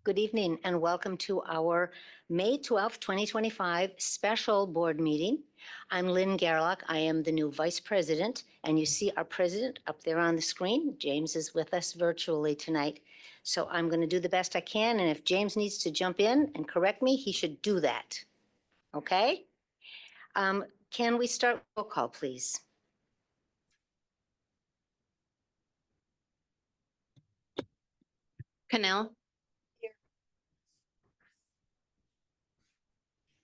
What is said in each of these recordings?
Good evening and welcome to our May 12th, 2025 special board meeting. I'm Lynn Gerlach. I am the new vice president, and you see our president up there on the screen. James is with us virtually tonight. So I'm going to do the best I can, and if James needs to jump in and correct me, he should do that. Okay? Can we start roll call, please? Cannell.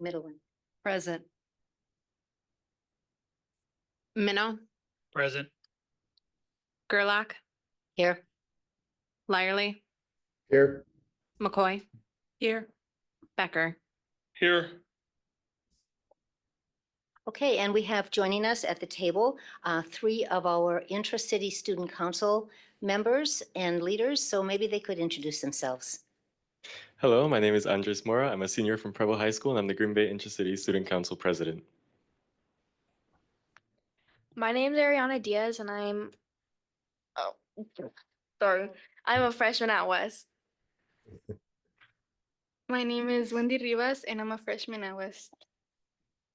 Middle one. Present. Minnow. Present. Gerlach. Here. Lyerly. Here. McCoy. Here. Becker. Here. Okay, and we have joining us at the table, three of our intra-city student council members and leaders, so maybe they could introduce themselves. Hello, my name is Andres Mora. I'm a senior from Preble High School, and I'm the Green Bay Intra-City Student Council President. My name's Ariana Diaz, and I'm a freshman at West. My name is Wendy Rivas, and I'm a freshman at West.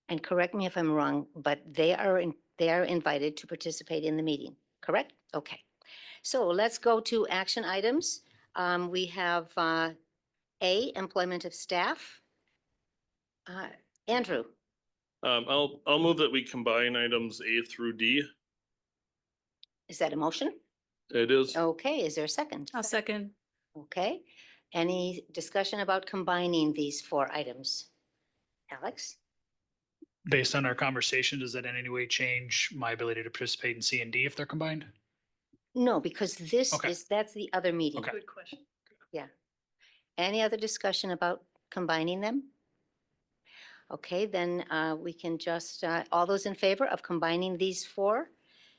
And correct me if I'm wrong, but they are invited to participate in the meeting, correct? Okay. So let's go to action items. We have A, employment of staff. Andrew, I'll move that we combine items A through D. is that a motion? It is. Okay, is there a second? I'll second. Okay. Any discussion about combining these four items? Alex? Based on our conversation, does that in any way change my ability to participate in C and D if they're combined? No, because this Okay. that's the other meeting. Okay. Good question. Yeah. Any other discussion about combining them? Okay, then we can just, all those in favor of combining these four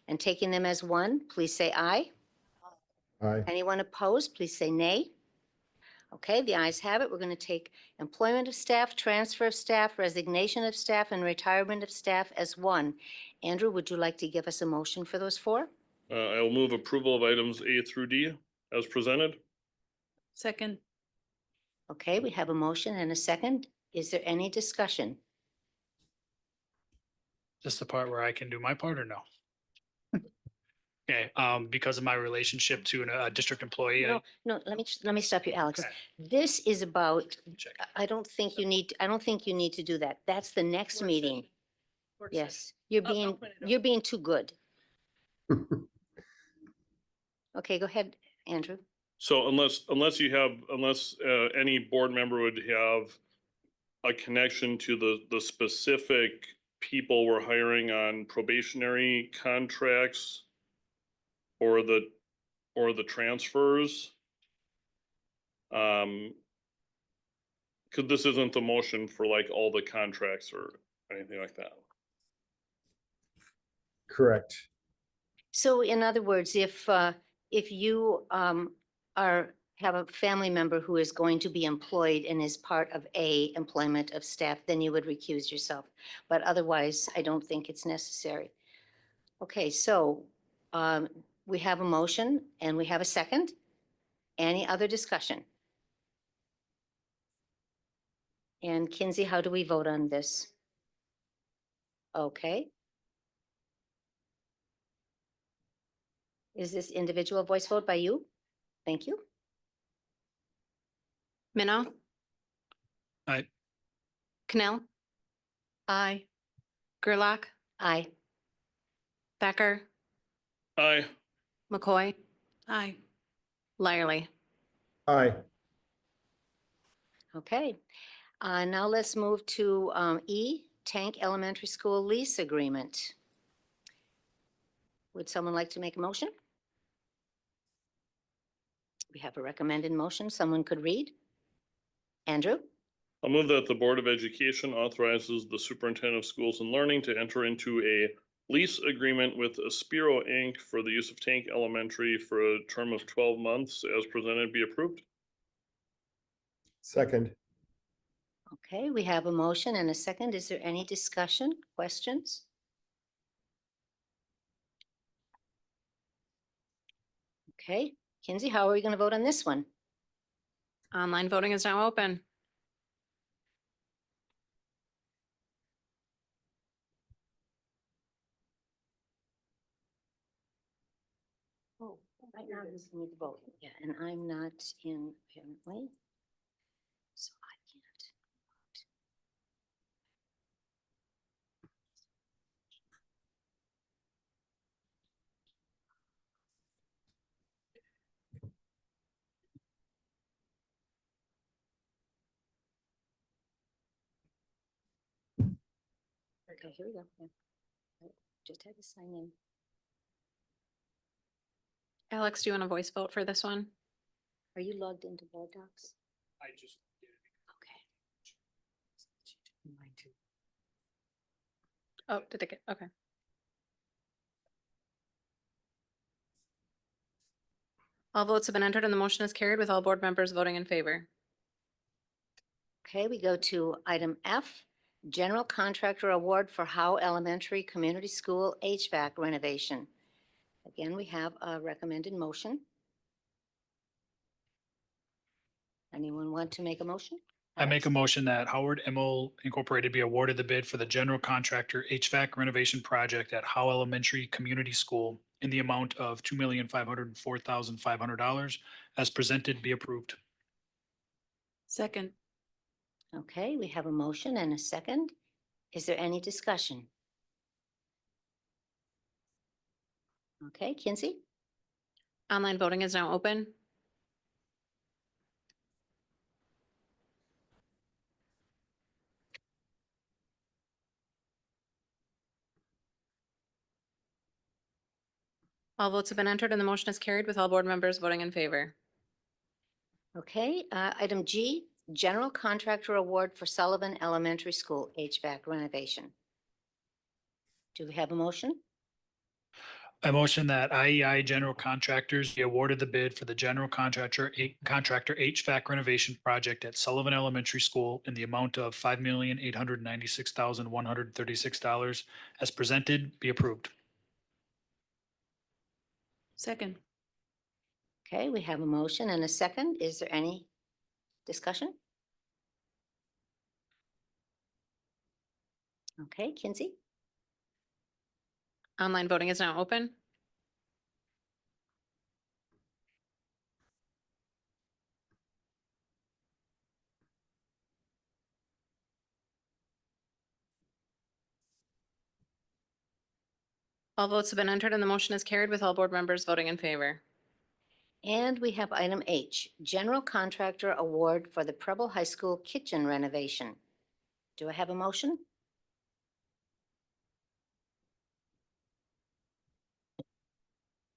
and taking them as one, please say aye. Aye. Anyone opposed, please say nay. Okay, the ayes have it. We're going to take employment of staff, transfer of staff, resignation of staff, and retirement of staff as one. Andrew, would you like to give us a motion for those four? I will move approval of items A through D as presented. Second. Okay, we have a motion and a second. Is there any discussion? Just the part where I can do my part or no? Okay, because of my relationship to a district employee. No, let me stop you, Alex. Okay. This is about, Check. I don't think you need to do that. That's the next meeting. Yes, you're being too good. Okay, go ahead, Andrew. So unless any board member would have a connection to the specific people we're hiring on probationary contracts or the transfers, because this isn't the motion for like all the contracts or anything like that. Correct. So in other words, if you have a family member who is going to be employed and is part of a employment of staff, then you would recuse yourself. But otherwise, I don't think it's necessary. Okay, so we have a motion and we have a second. Any other discussion? And Kinsey, how do we vote on this? Okay. Is this individual voice vote by you? Thank you. Minnow. Aye. Cannell. Aye. Gerlach. Aye. Becker. Aye. McCoy. Aye. Lyerly. Aye. Okay. Now let's move to E, Tank Elementary School lease agreement. Would someone like to make a motion? We have a recommended motion. Someone could read. Andrew? I'll move that the Board of Education authorizes the Superintendent of Schools and Learning to enter into a lease agreement with Aspiro Inc. for the use of Tank Elementary for a term of 12 months as presented be approved. Second. Okay, we have a motion and a second. Is there any discussion, questions? Okay, Kinsey, how are we going to vote on this one? Online voting is now open. Oh, right now this need to vote. Yeah, and I'm not in apparently. So I can't. Okay, here we go. Yeah. I just had to sign in. Alex, do you want a voice vote for this one? Are you logged into Board Docs? I just did it. Okay. Mine too. Oh, did it get, okay. All votes have been entered and the motion is carried with all board members voting in favor. Okay, we go to item F, General Contractor Award for Howe Elementary Community School HVAC renovation. Again, we have a recommended motion. Anyone want to make a motion? I make a motion that Howard Emmel Incorporated be awarded the bid for the general contractor HVAC renovation project at Howe Elementary Community School in the amount of $2,504,500 as presented be approved. Second. Okay, we have a motion and a second. Is there any discussion? Okay, Kinsey? Online voting is now open. All votes have been entered and the motion is carried with all board members voting in favor. Okay, item G, General Contractor Award for Sullivan Elementary School HVAC renovation. Do we have a motion? I motion that IEI General Contractors be awarded the bid for the general contractor HVAC renovation project at Sullivan Elementary School in the amount of $5,896,136 as presented be approved. Second. Okay, we have a motion and a second. Is there any discussion? Okay, Kinsey? Online voting is now open. All votes have been entered and the motion is carried with all board members voting in favor. And we have item H, General Contractor Award for the Preble High School kitchen renovation. Do I have a motion?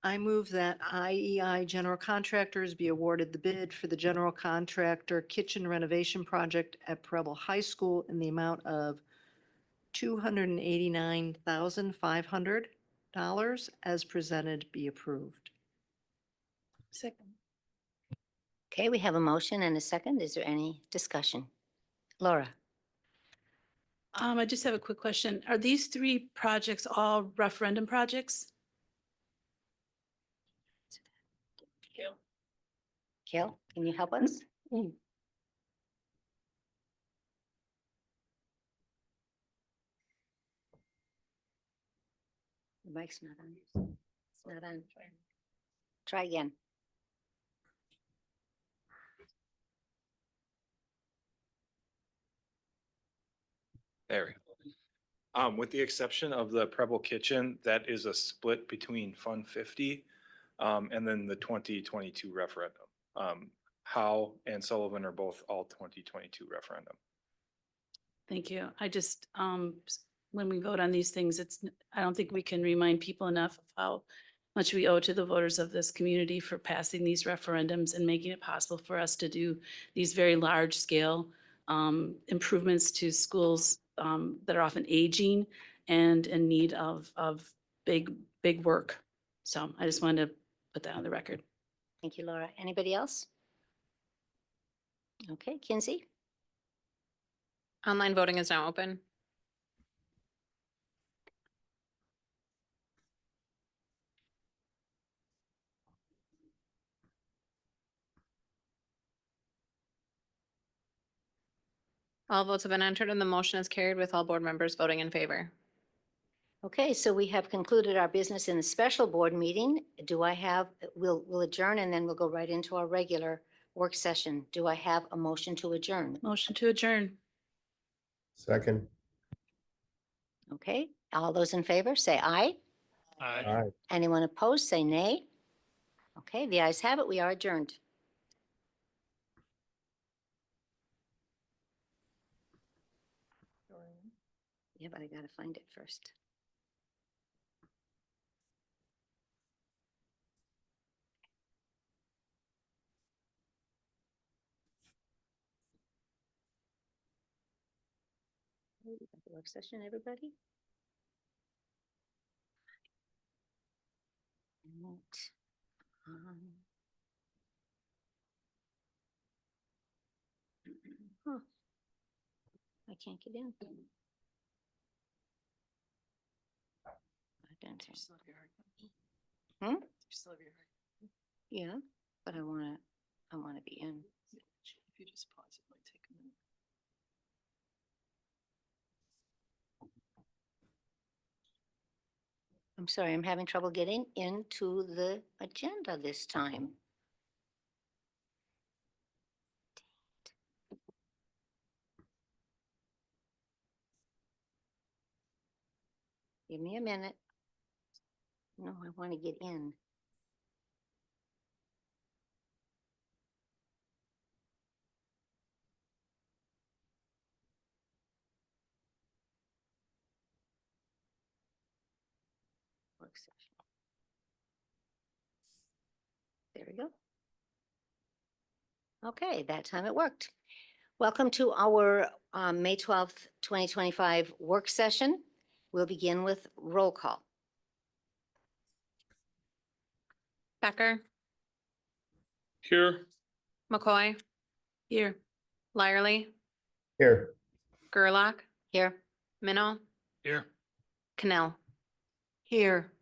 I move that IEI General Contractors be awarded the bid for the general contractor kitchen renovation project at Preble High School in the amount of $289,500 as presented be approved. Second. Okay, we have a motion and a second. Is there any discussion? Laura? I just have a quick question. Are these three projects all referendum projects? Gail, can you help us? The mic's not on. It's not on. Try again. There we go. With the exception of the Preble Kitchen, that is a split between Fund 50 and then the 2022 referendum. Howe and Sullivan are both all 2022 referendum. Thank you. I just, when we vote on these things, I don't think we can remind people enough of how much we owe to the voters of this community for passing these referendums and making it possible for us to do these very large scale improvements to schools that are often aging and in need of big work. So I just wanted to put that on the record. Thank you, Laura. Anybody else? Okay, Kinsey? Online voting is now open. All votes have been entered and the motion is carried with all board members voting in favor. Okay, so we have concluded our business in the special board meeting. Do I have, we'll adjourn and then we'll go right into our regular work session. Do I have a motion to adjourn? Motion to adjourn. Second. Okay, all those in favor, say aye. Aye. Aye. Anyone opposed, say nay. Okay, the ayes have it. We are adjourned. Yeah, but I gotta find it first. Okay, we got the work session, everybody? Remote, huh. I can't get in. Hmm? Yeah, but I wanna be in. If you just pause, it might take a minute. I'm sorry, I'm having trouble getting into the agenda this time. Give me a minute. No, I want to get in. Work session. There we go. Okay, that time it worked. Welcome to our May 12th, 2025 work session. We'll begin with roll call. Becker, Here. McCoy, Here. Lyerly, Here. Gerlach, Here. Minnow, Here. Cannell. Here.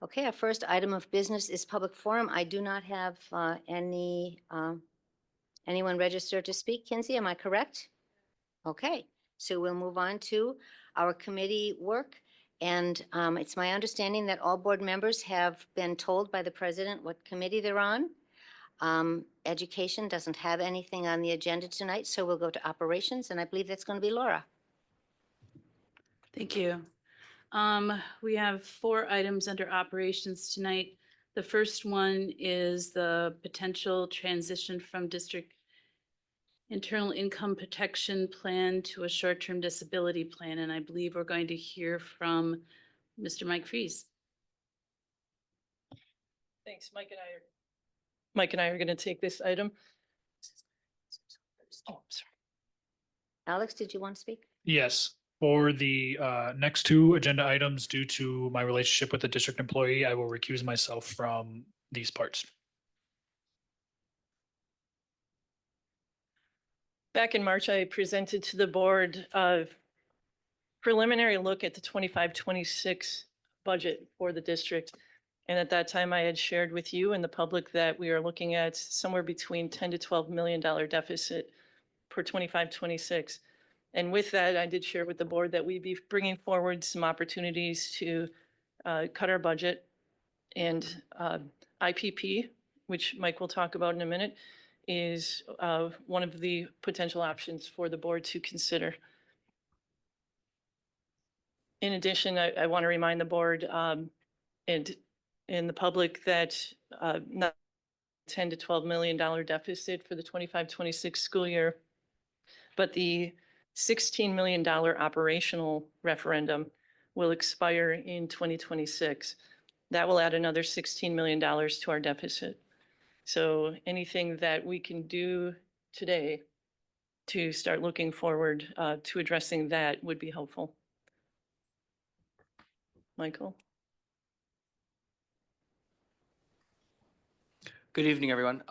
Okay, our first item of business is public forum. I do not have anyone registered to speak. Kinsey, am I correct? Okay, so we'll move on to our committee work. And it's my understanding that all board members have been told by the president what committee they're on. Education doesn't have anything on the agenda tonight, so we'll go to operations, and I believe that's going to be Laura. Thank you. We have 4 items under operations tonight. The first one is the potential transition from district internal income protection plan to a short-term disability plan, and I believe we're going to hear from Mr. Mike Fries. Thanks. Mike and I are going to take this item. Oh, sorry. Alex, did you want to speak? Yes, for the next 2 agenda items, due to my relationship with the district employee, I will recuse myself from these parts. Back in March, I presented to the board a preliminary look at the 25-26 budget for the district. And at that time, I had shared with you and the public that we are looking at somewhere between $10 to $12 million deficit for 25-26. And with that, I did share with the board that we'd be bringing forward some opportunities to cut our budget. And IPP, which Mike will talk about in a minute, is one of the potential options for the board to consider. In addition, I want to remind the board and the public that not $10 to $12 million deficit for the 25-26 school year, but the $16 million operational referendum will expire in 2026. That will add another $16 million to our deficit. So anything that we can do today to start looking forward to addressing that would be helpful. Michael? Good evening, everyone.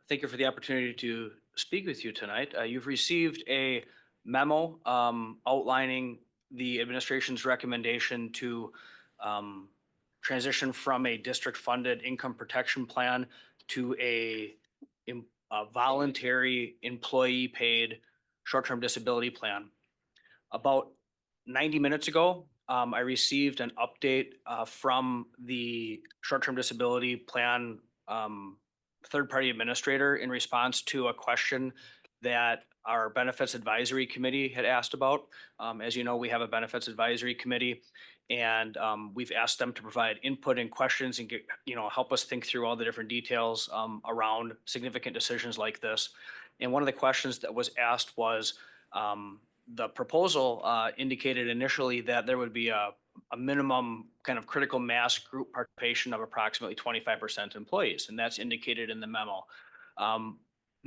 Thank you for the opportunity to speak with you tonight. You've received a memo outlining the administration's recommendation to transition from a district-funded income protection plan to a voluntary employee paid short-term disability plan. About 90 minutes ago, I received an update from the short-term disability plan third-party administrator in response to a question that our benefits advisory committee had asked about. As you know, we have a benefits advisory committee, and we've asked them to provide input and questions and get, help us think through all the different details around significant decisions like this. And one of the questions that was asked was, the proposal indicated initially that there would be a minimum kind of critical mass group participation of approximately 25% employees, and that's indicated in the memo.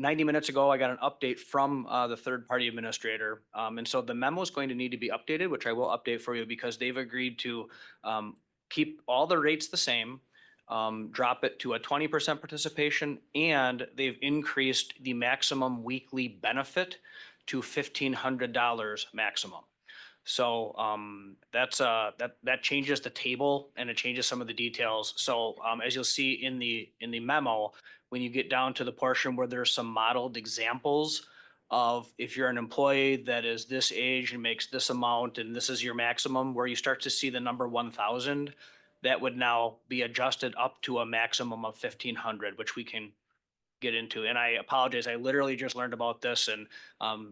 90 minutes ago, I got an update from the third-party administrator, and so the memo is going to need to be updated, which I will update for you because they've agreed to keep all the rates the same, drop it to a 20% participation, and they've increased the maximum weekly benefit to $1,500 maximum. So that changes the table and it changes some of the details. So as you'll see in the memo, when you get down to the portion where there's some modeled examples of if you're an employee that is this age and makes this amount and this is your maximum, where you start to see the number 1,000, that would now be adjusted up to a maximum of 1,500, which we can get into. And I apologize, I literally just learned about this, and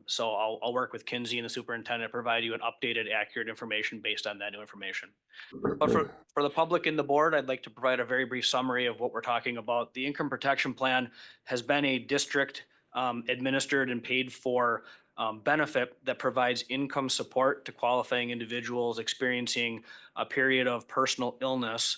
so I'll work with Kinsey and the superintendent to provide you an updated, accurate information based on that new information. But for the public and the board, I'd like to provide a very brief summary of what we're talking about. The Income Protection Plan has been a district administered and paid for benefit that provides income support to qualifying individuals experiencing a period of personal illness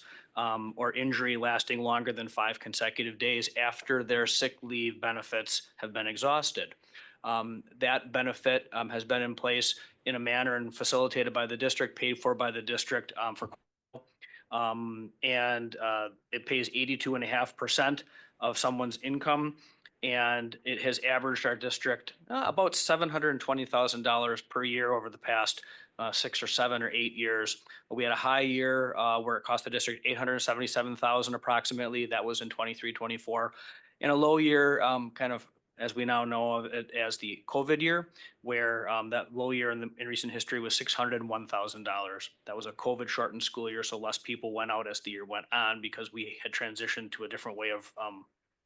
or injury lasting longer than 5 consecutive days after their sick leave benefits have been exhausted. That benefit has been in place in a manner and facilitated by the district, paid for by the district and it pays 82.5% of someone's income. And it has averaged our district about $720,000 per year over the past 6 or 7 or 8 years. We had a high year where it cost the district $877,000 approximately. That was in 23-24. And a low year, kind of as we now know of it as the COVID year, where that low year in recent history was $601,000. That was a COVID shortened school year, so less people went out as the year went on because we had transitioned to a different way of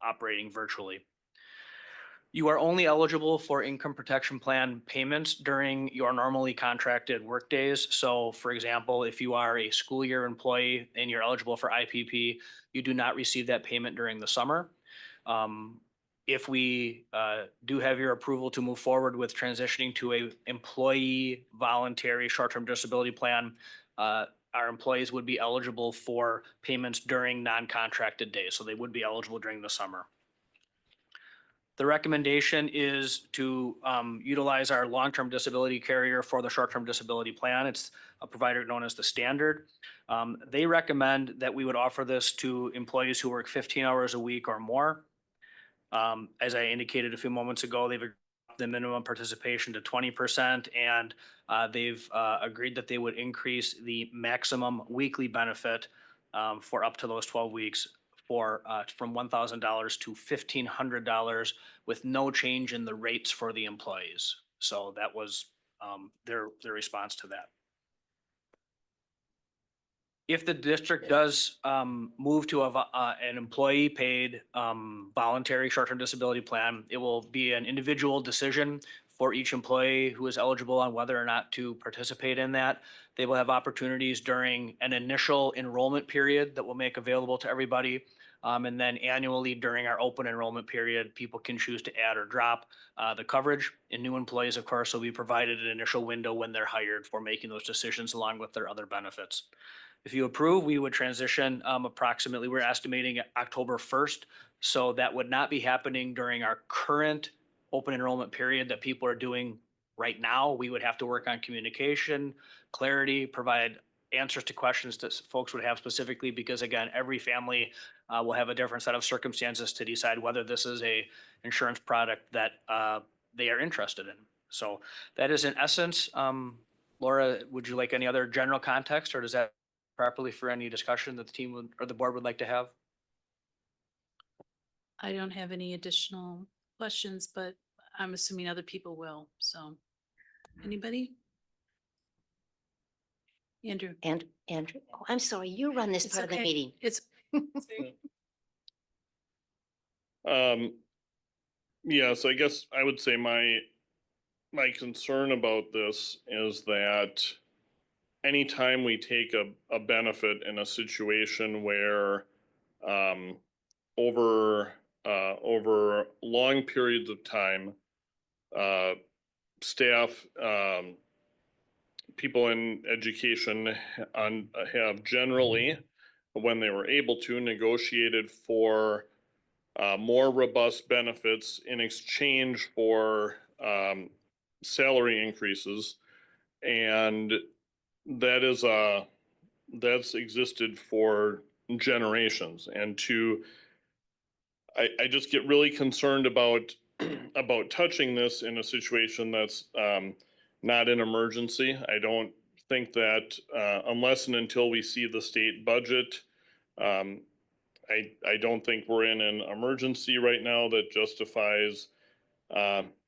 operating virtually. You are only eligible for income protection plan payments during your normally contracted workdays. So for example, if you are a school year employee and you're eligible for IPP, you do not receive that payment during the summer. If we do have your approval to move forward with transitioning to a employee voluntary short-term disability plan, our employees would be eligible for payments during non-contracted days. So they would be eligible during the summer. The recommendation is to utilize our long-term disability carrier for the short-term disability plan. It's a provider known as the Standard. They recommend that we would offer this to employees who work 15 hours a week or more. As I indicated a few moments ago, they've dropped the minimum participation to 20%, and they've agreed that they would increase the maximum weekly benefit for up to those 12 weeks from $1,000 to $1,500 with no change in the rates for the employees. So that was their response to that. If the district does move to an employee paid voluntary short-term disability plan, it will be an individual decision for each employee who is eligible on whether or not to participate in that. They will have opportunities during an initial enrollment period that we'll make available to everybody. And then annually during our open enrollment period, people can choose to add or drop the coverage. And new employees, of course, will be provided an initial window when they're hired for making those decisions along with their other benefits. If you approve, we would transition approximately, we're estimating October 1st. So that would not be happening during our current open enrollment period that people are doing right now. We would have to work on communication, clarity, provide answers to questions that folks would have specifically, because again, every family will have a different set of circumstances to decide whether this is a insurance product that they are interested in. So that is in essence. Laura, would you like any other general context, or does that properly for any discussion that the team would, or the board would like to have? I don't have any additional questions, but I'm assuming other people will. So, anybody? Andrew? And Andrew, oh, I'm sorry, you run this It's part of the okay. meeting. It's Yes, I guess I would say my concern about this is that anytime we take a benefit in a situation where over over long periods of time, staff, people in education have generally, when they were able to, negotiated for more robust benefits in exchange for salary increases. And that is that's existed for generations. And I just get really concerned about about touching this in a situation that's not an emergency. I don't think that unless and until we see the state budget, um, I don't think we're in an emergency right now that justifies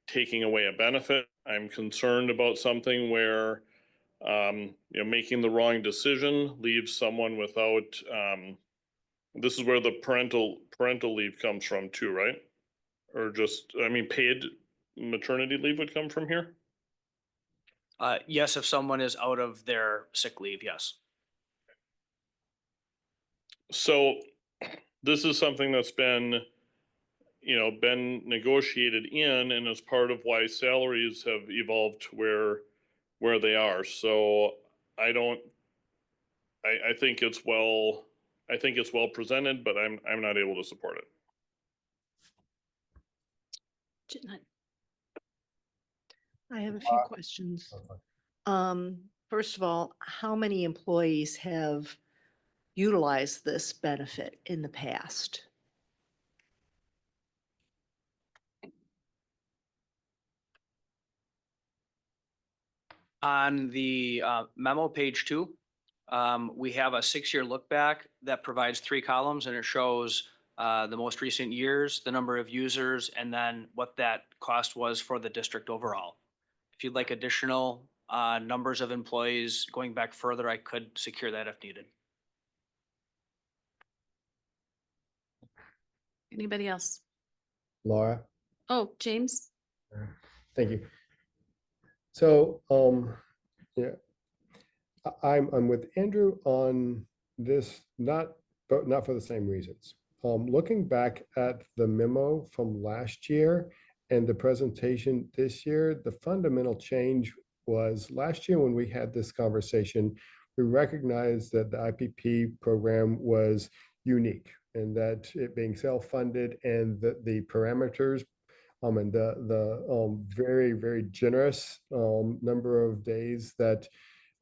taking away a benefit. I'm concerned about something where making the wrong decision leaves someone without. This is where the parental leave comes from too, right? Or just, I mean, paid maternity leave would come from here? Yes, if someone is out of their sick leave, yes. So this is something that's been, been negotiated in and is part of why salaries have evolved to where they are. So I don't, I think it's well presented, but I'm not able to support it. I have a few questions. First of all, how many employees have utilized this benefit in the past? On the memo, page 2, we have a 6-year look back that provides 3 columns, and it shows the most recent years, the number of users, and then what that cost was for the district overall. If you'd like additional numbers of employees going back further, I could secure that if needed. anybody else? Laura? Oh, James? Thank you. So, yeah, I'm with Andrew on this, but not for the same reasons. Looking back at the memo from last year and the presentation this year, the fundamental change was last year when we had this conversation, we recognized that the IPP program was unique and that it being self-funded and that the parameters and the very, very generous number of days that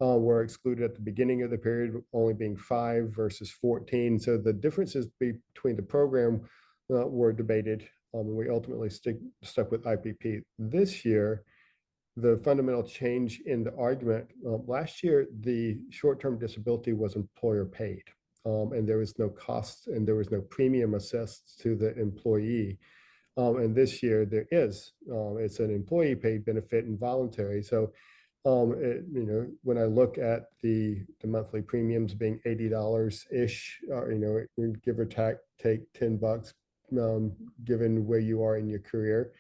were excluded at the beginning of the period, only being 5 versus 14. So the differences between the program were debated, and we ultimately stuck with IPP. This year, the fundamental change in the argument, last year, the short-term disability was employer paid, and there was no cost and there was no premium assessed to the employee. And this year there is, it's an employee paid benefit and voluntary. So, when I look at the monthly premiums being $80-ish, give or take $10, given where you are in your career,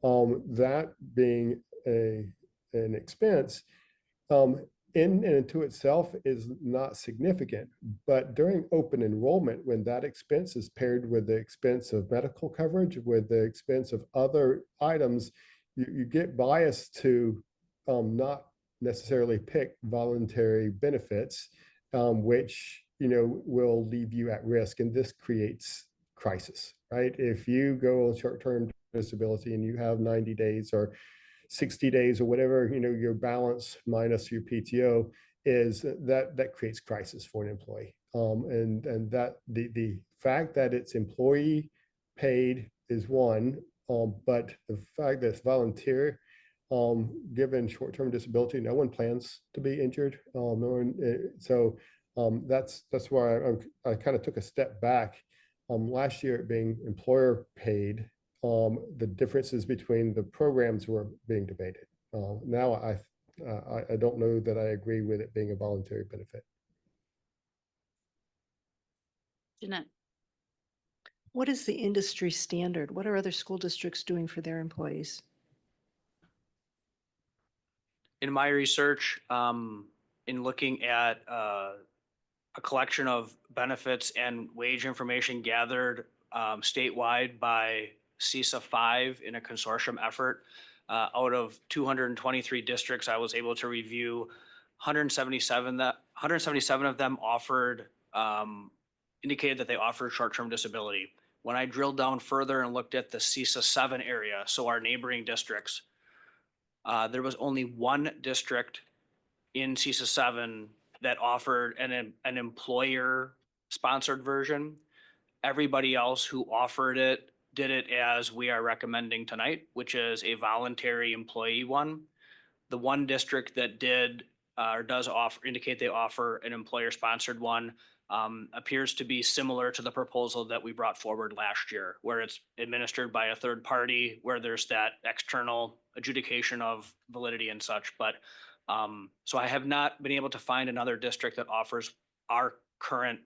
that being an expense, in and to itself is not significant, but during open enrollment, when that expense is paired with the expense of medical coverage, with the expense of other items, you get biased to not necessarily pick voluntary benefits, which will leave you at risk, and this creates crisis, right? If you go on short-term disability and you have 90 days or 60 days or whatever, your balance minus your PTO is, that creates crisis for an employee. And that the fact that it's employee paid is one, but the fact that it's volunteer, given short-term disability, no one plans to be injured. So that's why I kind of took a step back last year it being employer paid, the differences between the programs were being debated. Now I don't know that I agree with it being a voluntary benefit. Jeanette, What is the industry standard? What are other school districts doing for their employees? In my research, in looking at a collection of benefits and wage information gathered statewide by CISA 5 in a consortium effort, out of 223 districts, I was able to review 177 of them offered, indicated that they offered short-term disability. When I drilled down further and looked at the CISA 7 area, so our neighboring districts, there was only one district in CISA 7 that offered an employer-sponsored version. Everybody else who offered it did it as we are recommending tonight, which is a voluntary employee one. The one district that did or does offer, indicate they offer an employer-sponsored one, appears to be similar to the proposal that we brought forward last year, where it's administered by a third party, where there's that external adjudication of validity and such. But so I have not been able to find another district that offers our current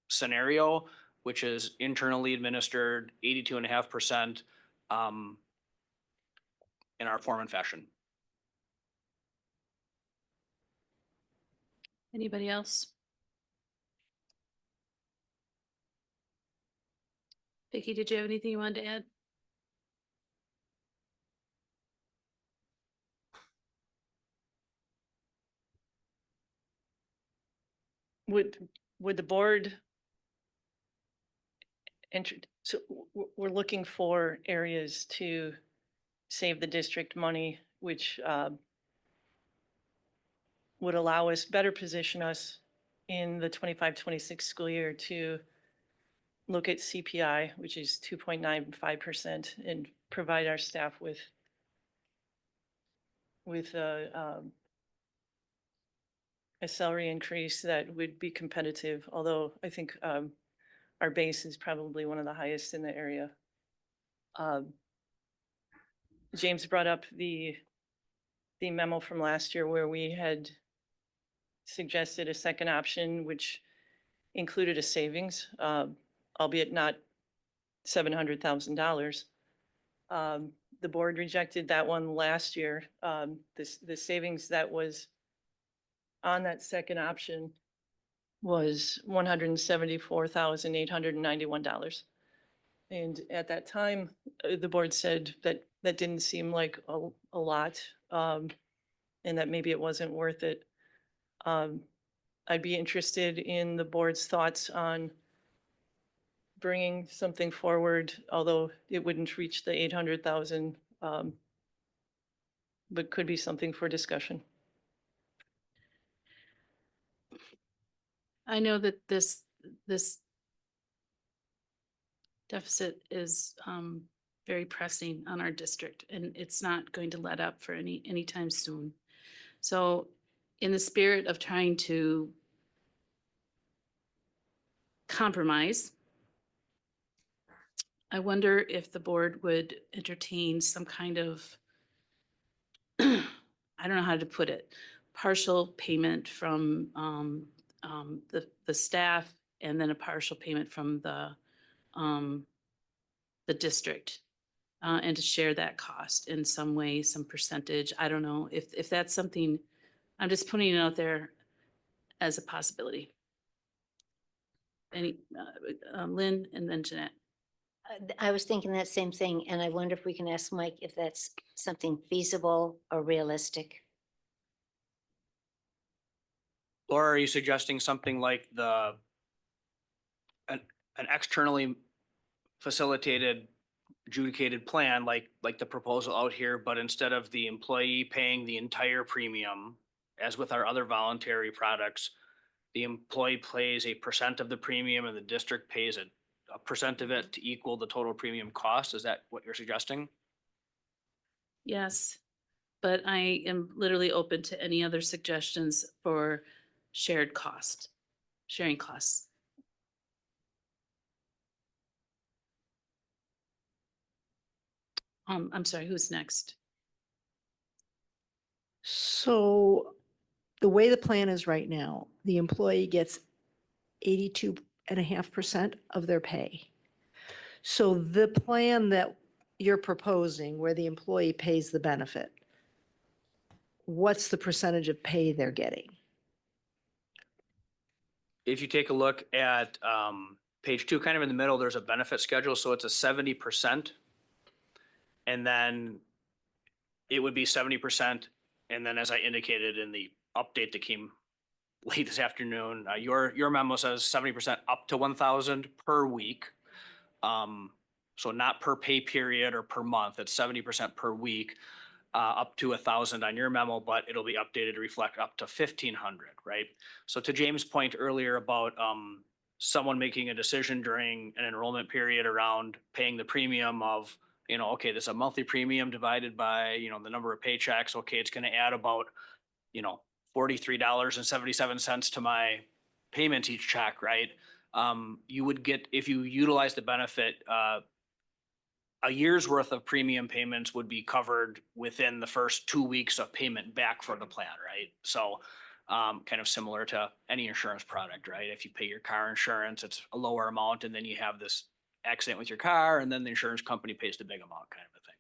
scenario, which is internally administered 82.5% in our form and fashion. anybody else? Vicky, did you have anything you wanted to add? Would the board so we're looking for areas to save the district money, which would allow us, better position us in the 25-26 school year to look at CPI, which is 2.95%, and provide our staff with a salary increase that would be competitive, although I think our base is probably one of the highest in the area. James brought up the memo from last year where we had suggested a second option, which included a savings, albeit not $700,000. The board rejected that one last year. The savings that was on that second option was $174,891. And at that time, the board said that that didn't seem like a lot, and that maybe it wasn't worth it. I'd be interested in the board's thoughts on bringing something forward, although it wouldn't reach the 800,000, but could be something for discussion. I know that this deficit is very pressing on our district, and it's not going to let up for anytime soon. So in the spirit of trying to compromise, I wonder if the board would entertain some kind of, I don't know how to put it, partial payment from the staff, and then a partial payment from the district, and to share that cost in some way, some percentage. I don't know if that's something. I'm just putting it out there as a possibility. Any Lynn and then Jeanette. I was thinking that same thing, and I wonder if we can ask Mike if that's something feasible or realistic. Laura, are you suggesting something like an externally facilitated adjudicated plan like the proposal out here, but instead of the employee paying the entire premium, as with our other voluntary products, the employee pays a percent of the premium and the district pays a percent of it to equal the total premium cost? Is that what you're suggesting? Yes, but I am literally open to any other suggestions for sharing costs. I'm sorry, who's next? So the way the plan is right now, the employee gets 82.5% of their pay. So the plan that you're proposing where the employee pays the benefit, what's the percentage of pay they're getting? If you take a look at page 2, kind of in the middle, there's a benefit schedule, so it's a 70%. And then it would be 70%. And then as I indicated in the update that came late this afternoon, your memo says 70% up to 1,000 per week. So not per pay period or per month, it's 70% per week, up to 1,000 on your memo, but it'll be updated to reflect up to 1,500, right? So to James' point earlier about someone making a decision during an enrollment period around paying the premium of, okay, there's a monthly premium divided by, the number of paychecks. Okay, it's going to add about, $43.77 to my payment each check, right? You would get, if you utilize the benefit, a year's worth of premium payments would be covered within the first 2 weeks of payment back for the plan, right? So kind of similar to any insurance product, right? If you pay your car insurance, it's a lower amount, and then you have this accident with your car, and then the insurance company pays the big amount, kind of a thing.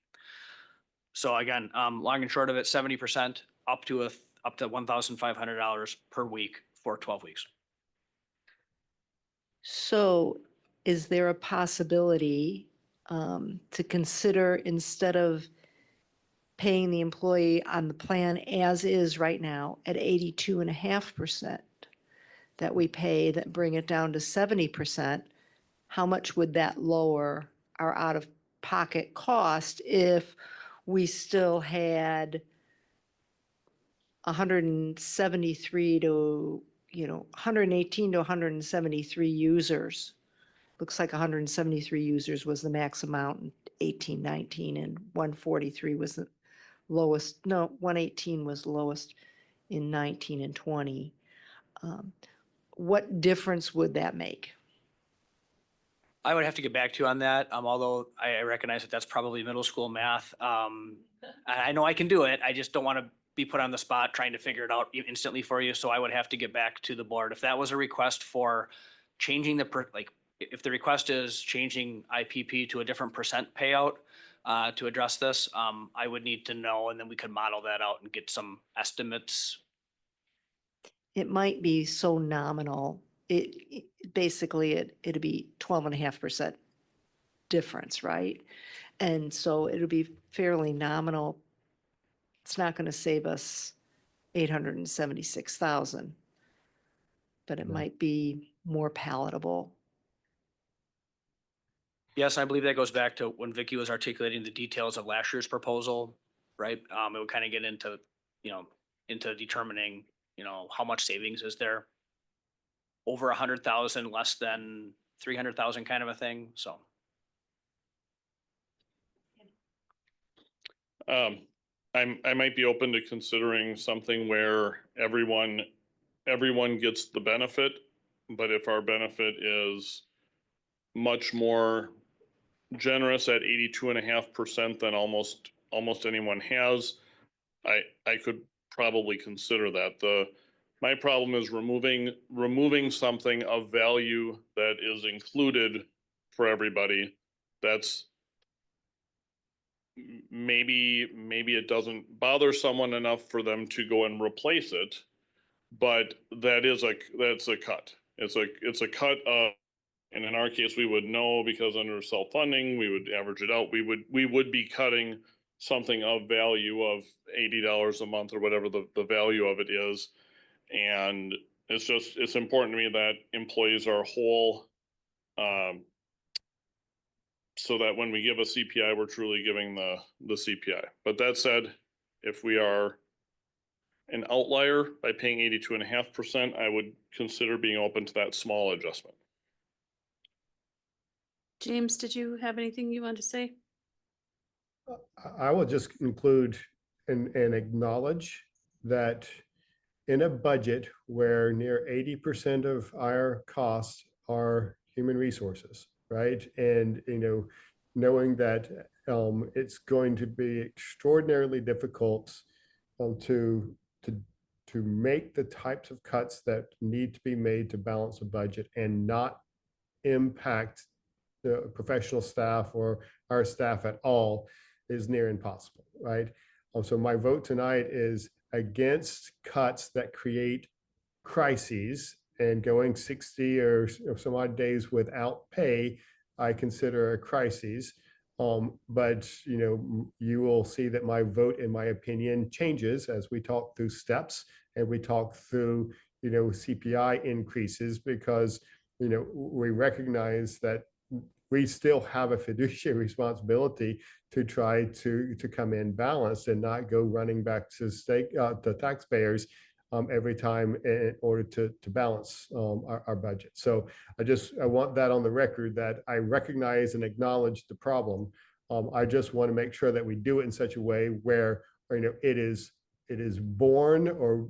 So again, long and short of it, 70% up to $1,500 per week for 12 weeks. So is there a possibility to consider, instead of paying the employee on the plan as is right now at 82.5%, that we pay, that bring it down to 70%? How much would that lower our out-of-pocket cost if we still had 173 to, 118 to 173 users? Looks like 173 users was the max amount in 18, 19, and 143 was the lowest. No, 118 was lowest in 19 and 20. What difference would that make? I would have to get back to you on that, although I recognize that that's probably middle school math. I know I can do it. I just don't want to be put on the spot trying to figure it out instantly for you. So I would have to get back to the board. If that was a request for changing if the request is changing IPP to a different percent payout to address this, I would need to know, and then we could model that out and get some estimates. It might be so nominal. Basically it'd be 12.5% difference, right? And so it'll be fairly nominal. It's not going to save us 876,000, but it might be more palatable. Yes, I believe that goes back to when Vicky was articulating the details of last year's proposal, right? It would kind of get into, into determining, how much savings is there. Over 100,000, less than 300,000, kind of a thing. So. I might be open to considering something where everyone gets the benefit, but if our benefit is much more generous at 82.5% than almost anyone has, I could probably consider that. My problem is removing something of value that is included for everybody. That's maybe it doesn't bother someone enough for them to go and replace it, but that's a cut. It's a cut of, and in our case, we would know because under self-funding, we would average it out. We would be cutting something of value of $80 a month or whatever the value of it is. And it's important to me that employees are whole, so that when we give a CPI, we're truly giving the CPI. But that said, if we are an outlier by paying 82.5%, I would consider being open to that small adjustment. James, did you have anything you want to say? I will just include and acknowledge that in a budget where near 80% of our costs are human resources, right? And, knowing that it's going to be extraordinarily difficult to to make the types of cuts that need to be made to balance a budget and not impact the professional staff or our staff at all is near impossible, right? So my vote tonight is against cuts that create crises, and going 60 or some odd days without pay, I consider a crisis. But you will see that my vote, in my opinion, changes as we talk through steps and we talk through CPI increases, because we recognize that we still have a fiduciary responsibility to try to come in balanced and not go running back to the taxpayers every time in order to balance our budget. So I want that on the record, that I recognize and acknowledge the problem. I just want to make sure that we do it in such a way where it is borne, or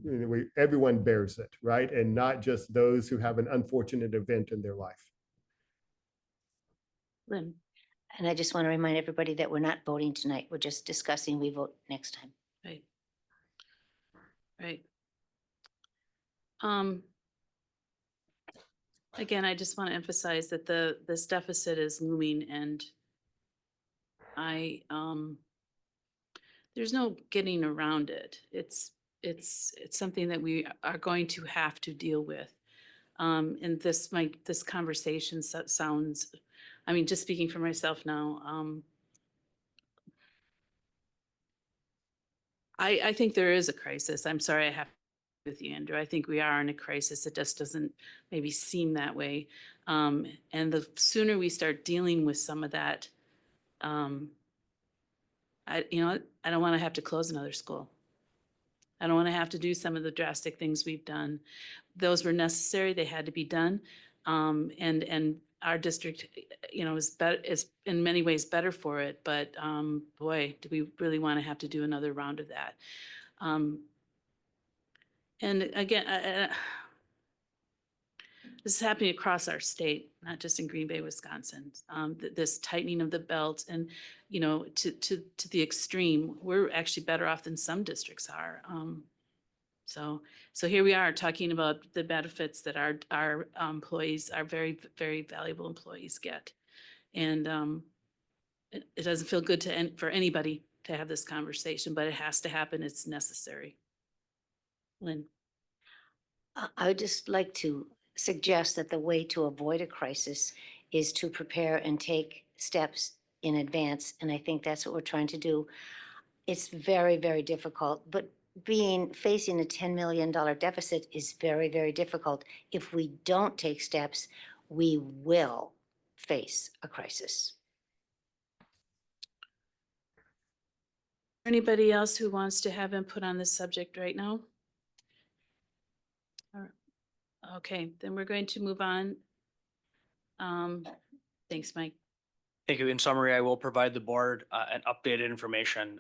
everyone bears it, right? And not just those who have an unfortunate event in their life. Lynn, And I just want to remind everybody that we're not voting tonight. We're just discussing. We vote next time. right. Right. Again, I just want to emphasize that this deficit is looming, and there's no getting around it. It's something that we are going to have to deal with. And this conversation sounds, I mean, just speaking for myself now, I think there is a crisis. I'm sorry I have to agree with you, Andrew. I think we are in a crisis. It just doesn't maybe seem that way. And the sooner we start dealing with some of that, I don't want to have to close another school. I don't want to have to do some of the drastic things we've done. Those were necessary. They had to be done. And our district, is in many ways better for it. But boy, do we really want to have to do another round of that? And again, this is happening across our state, not just in Green Bay, Wisconsin. This tightening of the belt, and to the extreme, we're actually better off than some districts are. So here we are talking about the benefits that our employees, our very, very valuable employees get. And it doesn't feel good for anybody to have this conversation, but it has to happen. It's necessary. Lynn. I would just like to suggest that the way to avoid a crisis is to prepare and take steps in advance. And I think that's what we're trying to do. It's very, very difficult, but facing a $10 million deficit is very, very difficult. If we don't take steps, we will face a crisis. Anybody else who wants to have input on this subject right now? Okay, then we're going to move on. Thanks, Mike. Thank you. In summary, I will provide the board an updated information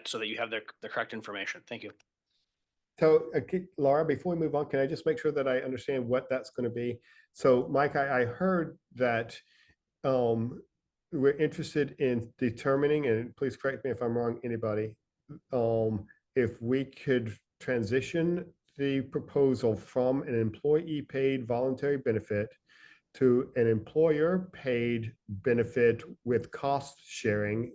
so that you have the correct information. Thank you. So Laura, before we move on, can I just make sure that I understand what that's going to be? So Mike, I heard that we're interested in determining, and please correct me if I'm wrong, anybody, if we could transition the proposal from an employee paid voluntary benefit to an employer paid benefit with cost sharing,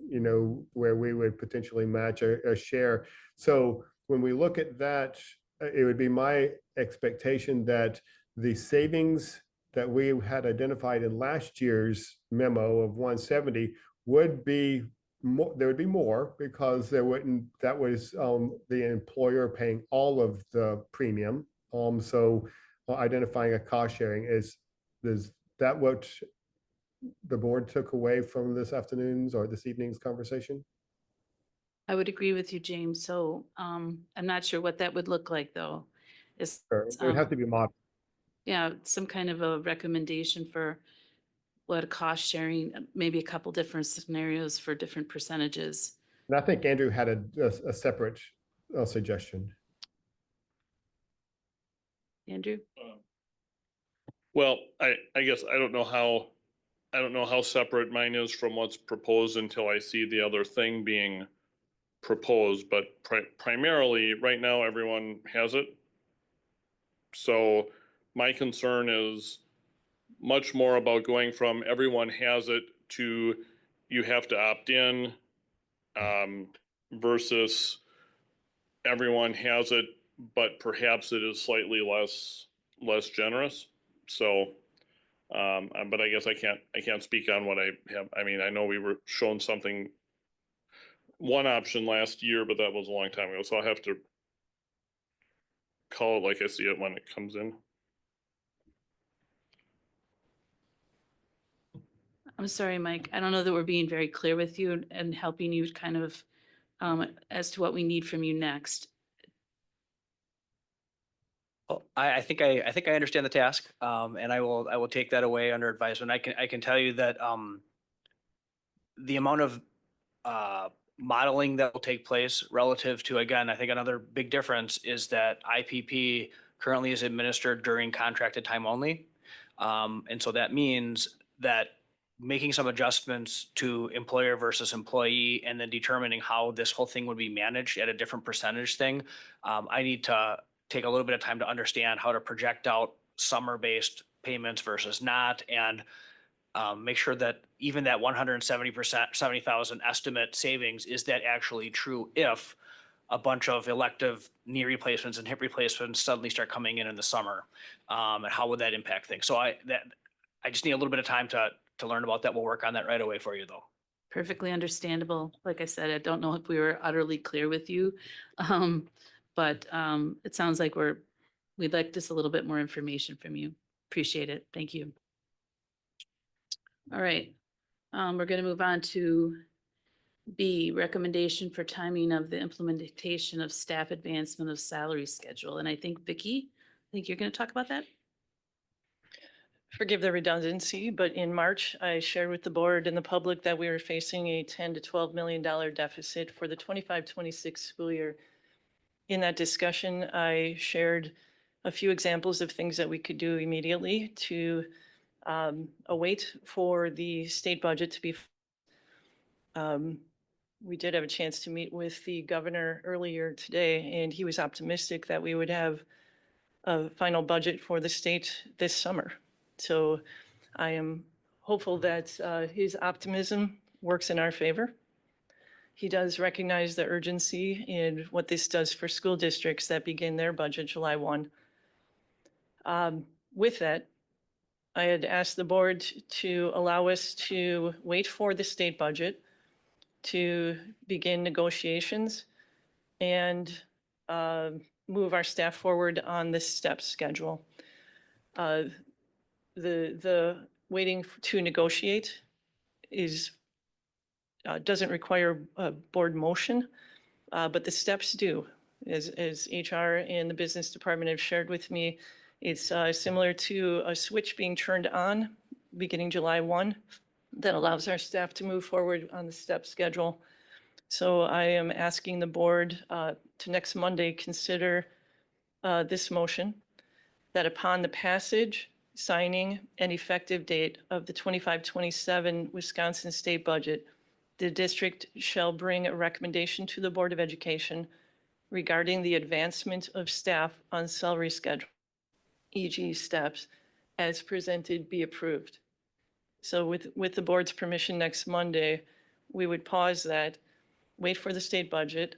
where we would potentially match a share. So when we look at that, it would be my expectation that the savings that we had identified in last year's memo of 170 would be more, there would be more, because that was the employer paying all of the premium. So identifying a cost sharing is that what the board took away from this afternoon's or this evening's conversation? I would agree with you, James. So I'm not sure what that would look like, though. It would have to be modeled. Yeah, some kind of a recommendation for what a cost sharing, maybe a couple different scenarios for different percentages. And I think Andrew had a separate suggestion. Andrew? Well, I guess I don't know how I don't know how separate mine is from what's proposed until I see the other thing being proposed, but primarily, right now, everyone has it. So my concern is much more about going from everyone has it to you have to opt in, versus everyone has it, but perhaps it is slightly less generous. So, but I guess I can't speak on what I have. I mean, I know we were shown something, one option last year, but that was a long time ago. So I'll have to call it like I see it when it comes in. I'm sorry, Mike. I don't know that we're being very clear with you and helping you kind of as to what we need from you next. Well, I think I understand the task, and I will take that away under advisement. I can tell you that the amount of modeling that will take place relative to, again, I think another big difference is that IPP currently is administered during contracted time only. And so that means that making some adjustments to employer versus employee and then determining how this whole thing would be managed at a different percentage thing, I need to take a little bit of time to understand how to project out summer-based payments versus not, and make sure that even that 170%, 70,000 estimate savings, is that actually true if a bunch of elective knee replacements and hip replacements suddenly start coming in the summer, and how would that impact things? So I just need a little bit of time to learn about that. We'll work on that right away for you, though. Perfectly understandable. Like I said, I don't know if we were utterly clear with you. But it sounds like we'd like just a little bit more information from you. Appreciate it. Thank you. All right. We're going to move on to B, recommendation for timing of the implementation of staff advancement of salary schedule. And I think Vicky, I think you're going to talk about that. Forgive the redundancy, but in March, I shared with the board and the public that we were facing a $10 to $12 million deficit for the 25-26 school year. In that discussion, I shared a few examples of things that we could do immediately to await for the state budget to be. We did have a chance to meet with the governor earlier today, and he was optimistic that we would have a final budget for the state this summer. So I am hopeful that his optimism works in our favor. He does recognize the urgency in what this does for school districts that begin their budget July 1. With that, I had asked the board to allow us to wait for the state budget to begin negotiations and move our staff forward on this step schedule. The waiting to negotiate is doesn't require a board motion, but the steps do. As HR and the business department have shared with me, it's similar to a switch being turned on beginning July 1 that allows our staff to move forward on the step schedule. So I am asking the board to next Monday consider this motion, that upon the passage, signing, and effective date of the 25-27 Wisconsin state budget, the district shall bring a recommendation to the Board of Education regarding the advancement of staff on salary schedule, e.g. steps, as presented be approved. So with the board's permission next Monday, we would pause that, wait for the state budget,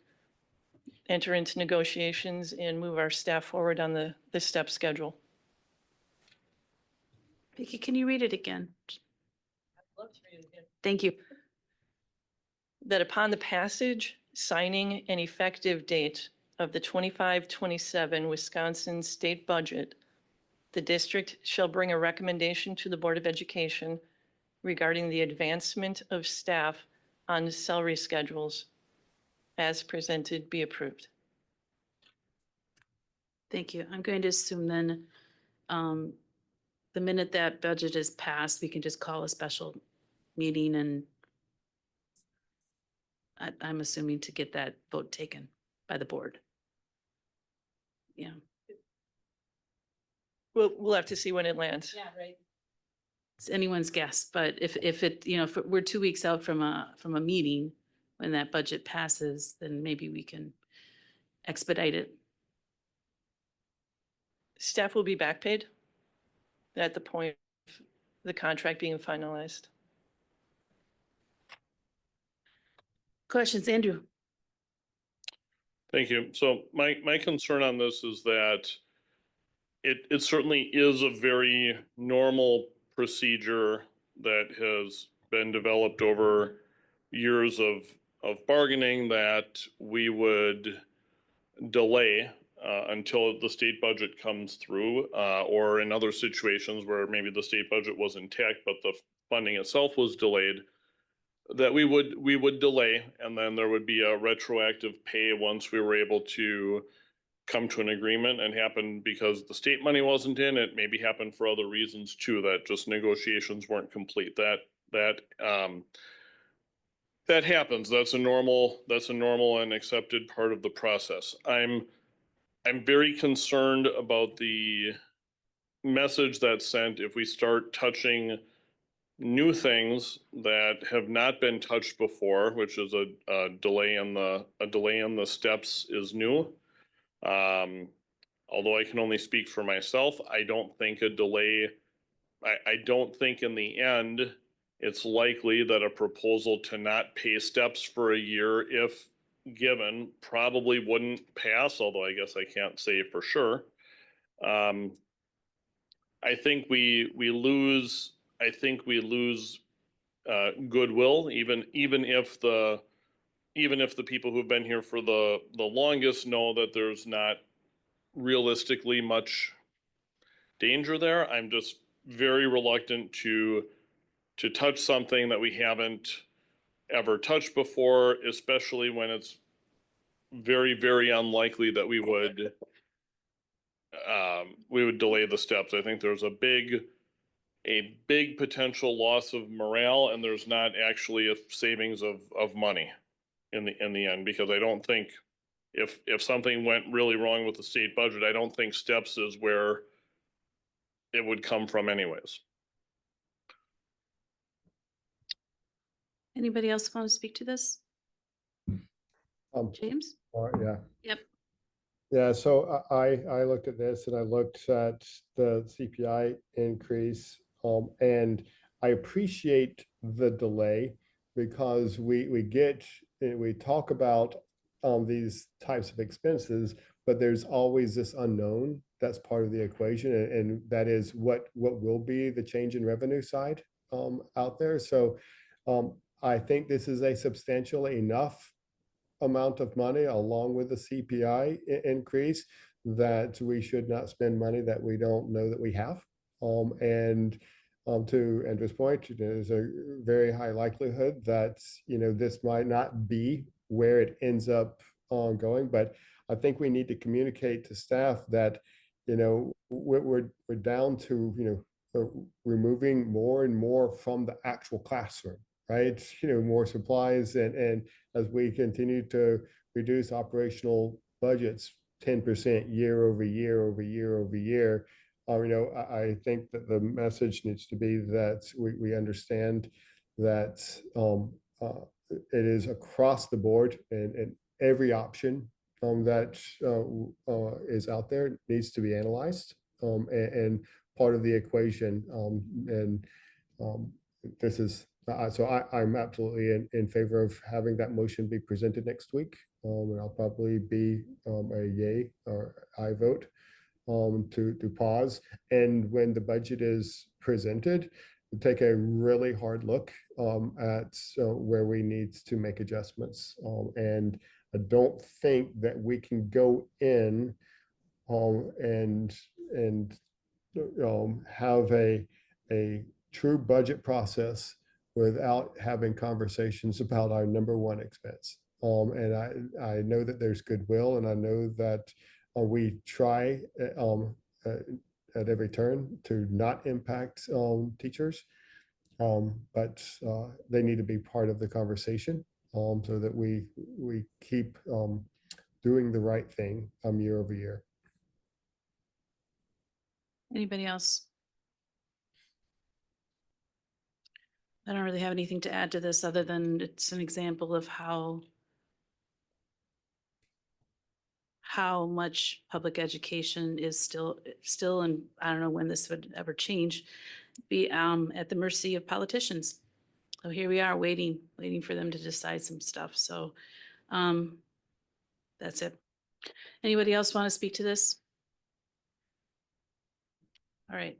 enter into negotiations, and move our staff forward on the step schedule. Vicky, can you read it again? I'd love to read it again. Thank you. That upon the passage, signing, and effective date of the 25-27 Wisconsin state budget, the district shall bring a recommendation to the Board of Education regarding the advancement of staff on salary schedules as presented be approved. Thank you. I'm going to assume then the minute that budget is passed, we can just call a special meeting, and I'm assuming to get that vote taken by the board. Yeah. We'll have to see when it lands. Yeah, right. it's anyone's guess, but if it, you know, if we're 2 weeks out from a meeting, when that budget passes, then maybe we can expedite it. Staff will be back paid at the point of the contract being finalized. Questions, Andrew? Thank you. So my concern on this is that it certainly is a very normal procedure that has been developed over years of bargaining, that we would delay until the state budget comes through, or in other situations where maybe the state budget was intact, but the funding itself was delayed, that we would delay, and then there would be a retroactive pay once we were able to come to an agreement. And happened because the state money wasn't in it, maybe happened for other reasons too, that just negotiations weren't complete. That happens. That's a normal and accepted part of the process. I'm very concerned about the message that's sent if we start touching new things that have not been touched before, which is a delay in the steps is new. Although I can only speak for myself, I don't think a delay, I don't think in the end, it's likely that a proposal to not pay steps for a year, if given, probably wouldn't pass, although I guess I can't say for sure. I think we lose goodwill, even if the people who've been here for the longest know that there's not realistically much danger there. I'm just very reluctant to touch something that we haven't ever touched before, especially when it's very, very unlikely that we would delay the steps. I think there's a big potential loss of morale, and there's not actually a savings of money in the end, because I don't think if something went really wrong with the state budget, I don't think steps is where it would come from anyways. Anybody else want to speak to this? James? Yeah. Yep. Yeah, so I looked at this and I looked at the CPI increase, and I appreciate the delay, because we talk about these types of expenses, but there's always this unknown that's part of the equation, and that is what will be the change in revenue side out there. So I think this is a substantial enough amount of money, along with the CPI increase, that we should not spend money that we don't know that we have. And to Andrew's point, there's a very high likelihood that this might not be where it ends up going. But I think we need to communicate to staff that we're down to removing more and more from the actual classroom, right? More supplies, and as we continue to reduce operational budgets 10% year over year over year over year, I think that the message needs to be that we understand that it is across the board, and every option that is out there needs to be analyzed, and part of the equation. This is so I'm absolutely in favor of having that motion be presented next week. And I'll probably be a yay or I vote to pause. And when the budget is presented, take a really hard look at where we need to make adjustments. And I don't think that we can go in and have a true budget process without having conversations about our number one expense. And I know that there's goodwill, and I know that we try at every turn to not impact teachers, but they need to be part of the conversation, so that we keep doing the right thing year over year. Anybody else? I don't really have anything to add to this other than it's an example of how much public education is still, and I don't know when this would ever change, be at the mercy of politicians. So here we are waiting for them to decide some stuff. So that's it. Anybody else want to speak to this? All right.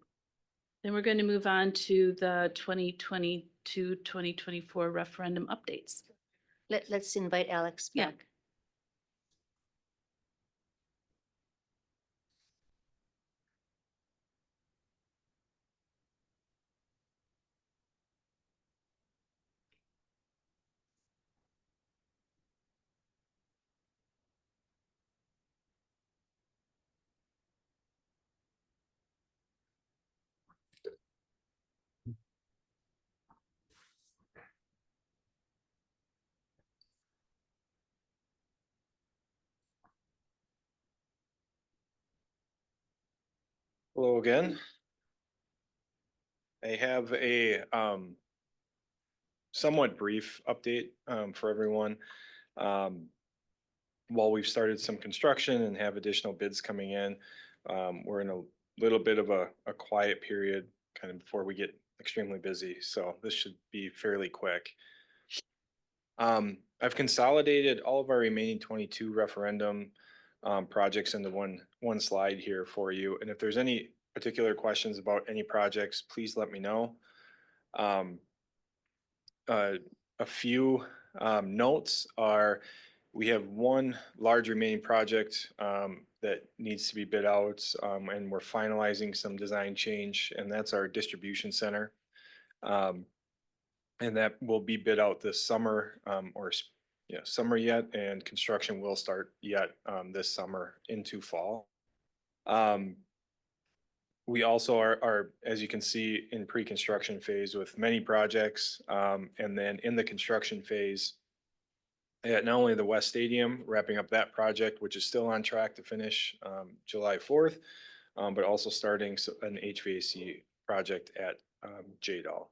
Then we're going to move on to the 2022-2024 referendum updates. Let's invite Alex Yeah. back. Hello again. I have a somewhat brief update for everyone. While we've started some construction and have additional bids coming in, we're in a little bit of a quiet period kind of before we get extremely busy. So this should be fairly quick. I've consolidated all of our remaining 22 referendum projects into one slide here for you. And if there's any particular questions about any projects, please let me know. A few notes are we have one large remaining project that needs to be bid out, and we're finalizing some design change, and that's our distribution center. And that will be bid out this summer, summer yet, and construction will start yet this summer into fall. We also are, as you can see, in pre-construction phase with many projects, and then in the construction phase at not only the West Stadium, wrapping up that project, which is still on track to finish July 4th, but also starting an HVAC project at JDAL.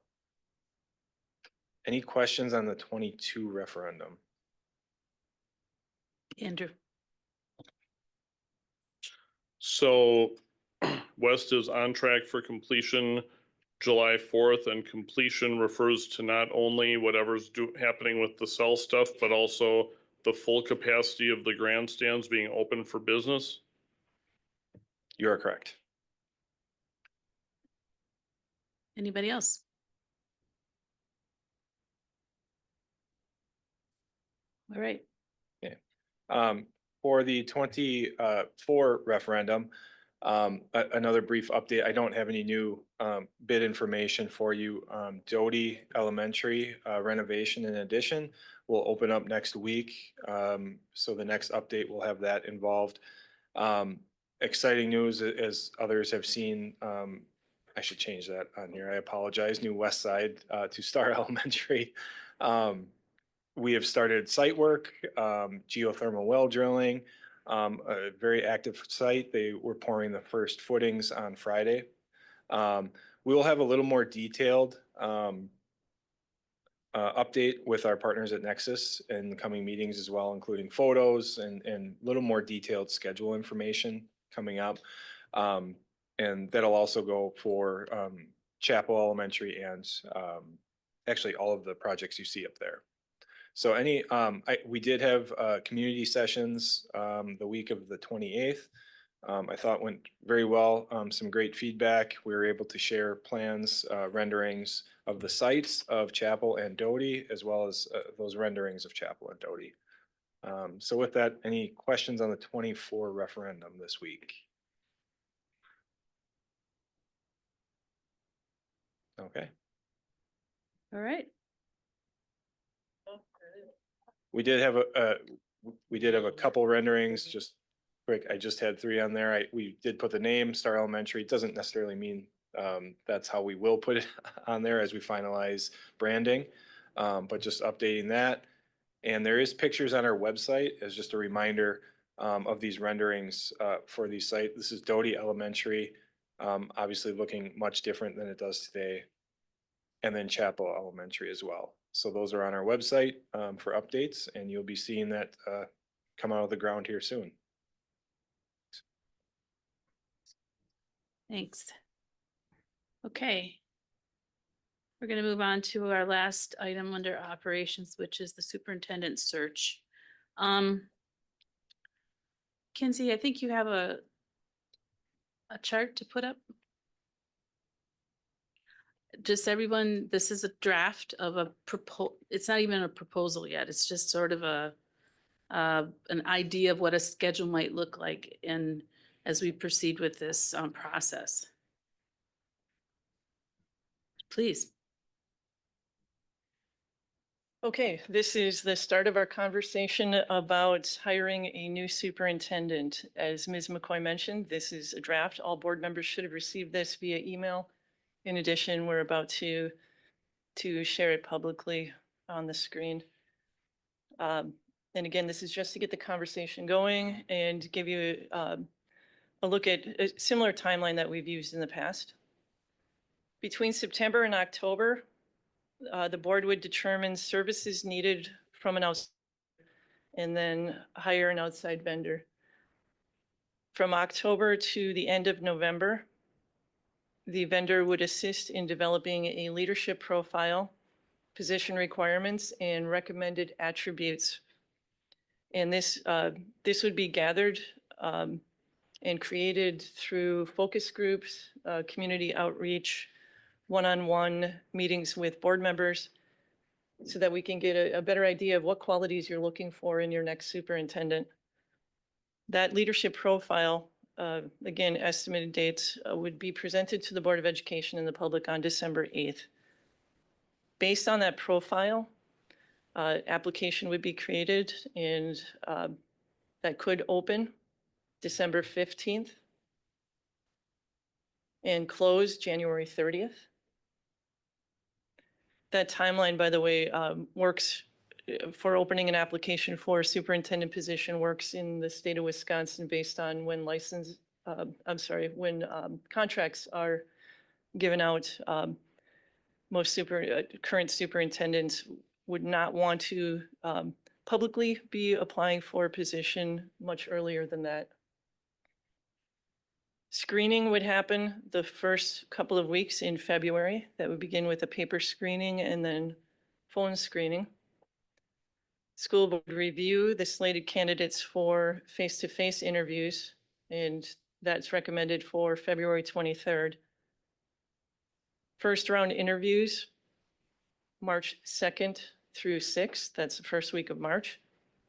Any questions on the 22 referendum? Andrew. So West is on track for completion July 4th, and completion refers to not only whatever's happening with the cell stuff, but also the full capacity of the grandstands being open for business. You are correct. Anybody else? All right. Okay. For the 24 referendum, another brief update. I don't have any new bid information for you. Doty Elementary renovation and addition will open up next week. So the next update will have that involved. Exciting news, as others have seen. I should change that on here. I apologize. New West Side to Star Elementary. We have started site work, geothermal well drilling, a very active site. They were pouring the first footings on Friday. We will have a little more detailed update with our partners at Nexus in the coming meetings as well, including photos and a little more detailed schedule information coming up. And that'll also go for Chapel Elementary and actually all of the projects you see up there. So we did have community sessions the week of the 28th. I thought went very well. Some great feedback. We were able to share plans, renderings of the sites of Chapel and Doty, as well as those renderings of Chapel and Doty. So with that, any questions on the 24 referendum this week? Okay. All right. We did have a couple renderings, just quick. I just had 3 on there. We did put the name Star Elementary. It doesn't necessarily mean that's how we will put it on there as we finalize branding, but just updating that. And there is pictures on our website as just a reminder of these renderings for these sites. This is Doty Elementary, obviously looking much different than it does today. and then Chapel Elementary as well. So those are on our website for updates, and you'll be seeing that come out of the ground here soon. Thanks. Okay. We're going to move on to our last item under operations, which is the superintendent search. Kinsey, I think you have a chart to put up. Just everyone, this is a draft of a it's not even a proposal yet. It's just sort of an idea of what a schedule might look like as we proceed with this process. Please. Okay, this is the start of our conversation about hiring a new superintendent. As Ms. McCoy mentioned, this is a draft. All board members should have received this via email. In addition, we're about to share it publicly on the screen. And again, this is just to get the conversation going and give you a look at a similar timeline that we've used in the past. Between September and October, the board would determine services needed from an outside and then hire an outside vendor. From October to the end of November, the vendor would assist in developing a leadership profile, position requirements, and recommended attributes. And this would be gathered and created through focus groups, community outreach, one-on-one meetings with board members, so that we can get a better idea of what qualities you're looking for in your next superintendent. That leadership profile, again, estimated dates, would be presented to the Board of Education and the public on December 8th. Based on that profile, application would be created and that could open December 15th and close January 30th. That timeline, by the way, works for opening an application for a superintendent position, works in the state of Wisconsin based on when when contracts are given out. Most current superintendents would not want to publicly be applying for a position much earlier than that. Screening would happen the first couple of weeks in February. That would begin with a paper screening and then phone screening. School board would review the slated candidates for face-to-face interviews, and that's recommended for February 23rd. First round interviews, March 2nd through 6th. That's the first week of March,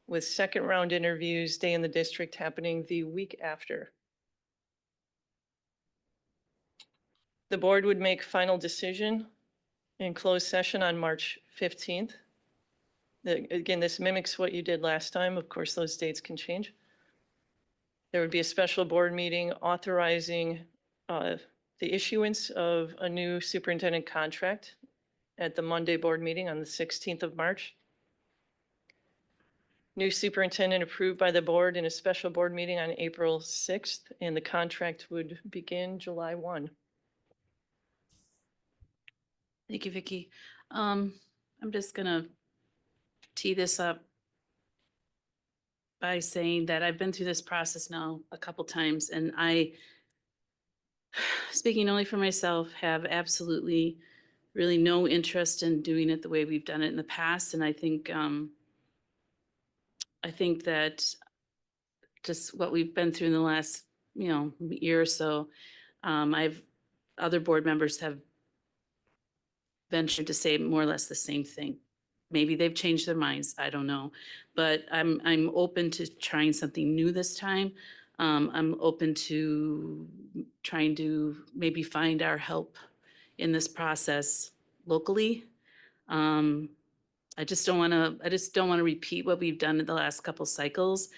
with second round interviews, day in the district, happening the week after. The board would make final decision in closed session on March 15th. Again, this mimics what you did last time. Of course, those dates can change. There would be a special board meeting authorizing the issuance of a new superintendent contract at the Monday board meeting on the 16th of March. New superintendent approved by the board in a special board meeting on April 6th, and the contract would begin July 1. Thank you, Vicki. I'm just gonna tee this up by saying that I've been through this process now a couple times, and I, speaking only for myself, have absolutely really no interest in doing it the way we've done it in the past. And I think that just what we've been through in the last, year or so, other board members have ventured to say more or less the same thing. Maybe they've changed their minds, I don't know. But I'm open to trying something new this time. I'm open to trying to maybe find our help in this process locally. I just don't want to repeat what we've done in the last couple cycles.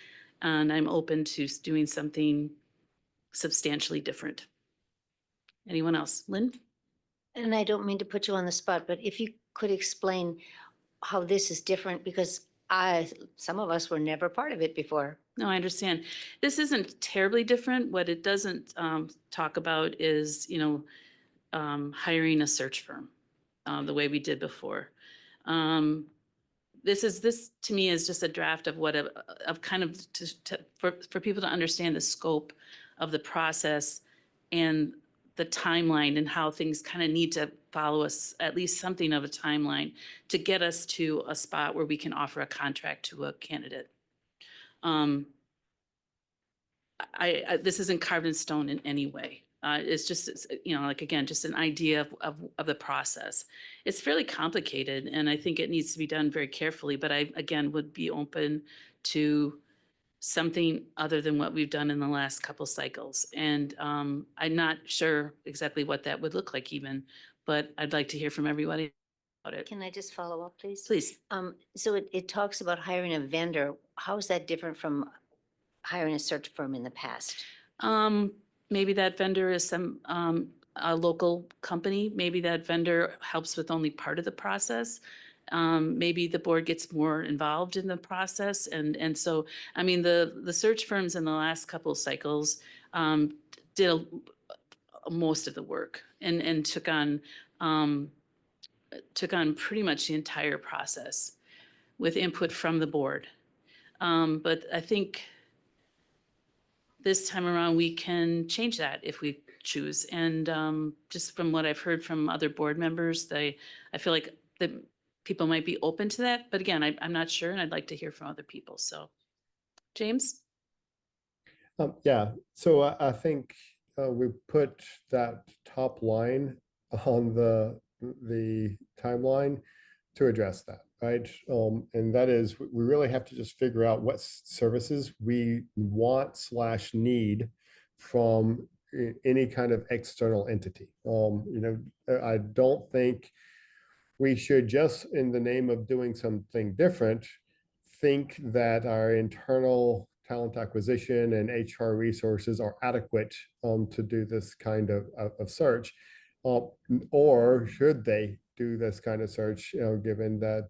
And I'm open to doing something substantially different. Anyone else? Lynn? And I don't mean to put you on the spot, but if you could explain how this is different, because some of us were never part of it before. No, I understand. This isn't terribly different. What it doesn't talk about is, hiring a search firm. the way we did before. This to me is just a draft of of kind of for people to understand the scope of the process and the timeline and how things kind of need to follow us, at least something of a timeline to get us to a spot where we can offer a contract to a candidate. This isn't carved in stone in any way. It's just, like, again, just an idea of the process. It's fairly complicated and I think it needs to be done very carefully, but I, again, would be open to something other than what we've done in the last couple cycles. And I'm not sure exactly what that would look like even, but I'd like to hear from everybody about it. Can I just follow up, please? Please. So it talks about hiring a vendor. How is that different from hiring a search firm in the past? Maybe that vendor is a local company. Maybe that vendor helps with only part of the process. Maybe the board gets more involved in the process. And so, I mean, the search firms in the last couple of cycles did most of the work and took on pretty much the entire process with input from the board. But I think this time around, we can change that if we choose. And just from what I've heard from other board members, I feel like the people might be open to that. But again, I'm not sure, and I'd like to hear from other people. So, James? Yeah, so I think we put that top line on the timeline to address that, right? And that is, we really have to just figure out what services we want / need from any kind of external entity. I don't think we should, just in the name of doing something different, think that our internal talent acquisition and HR resources are adequate to do this kind of search, or should they do this kind of search, given that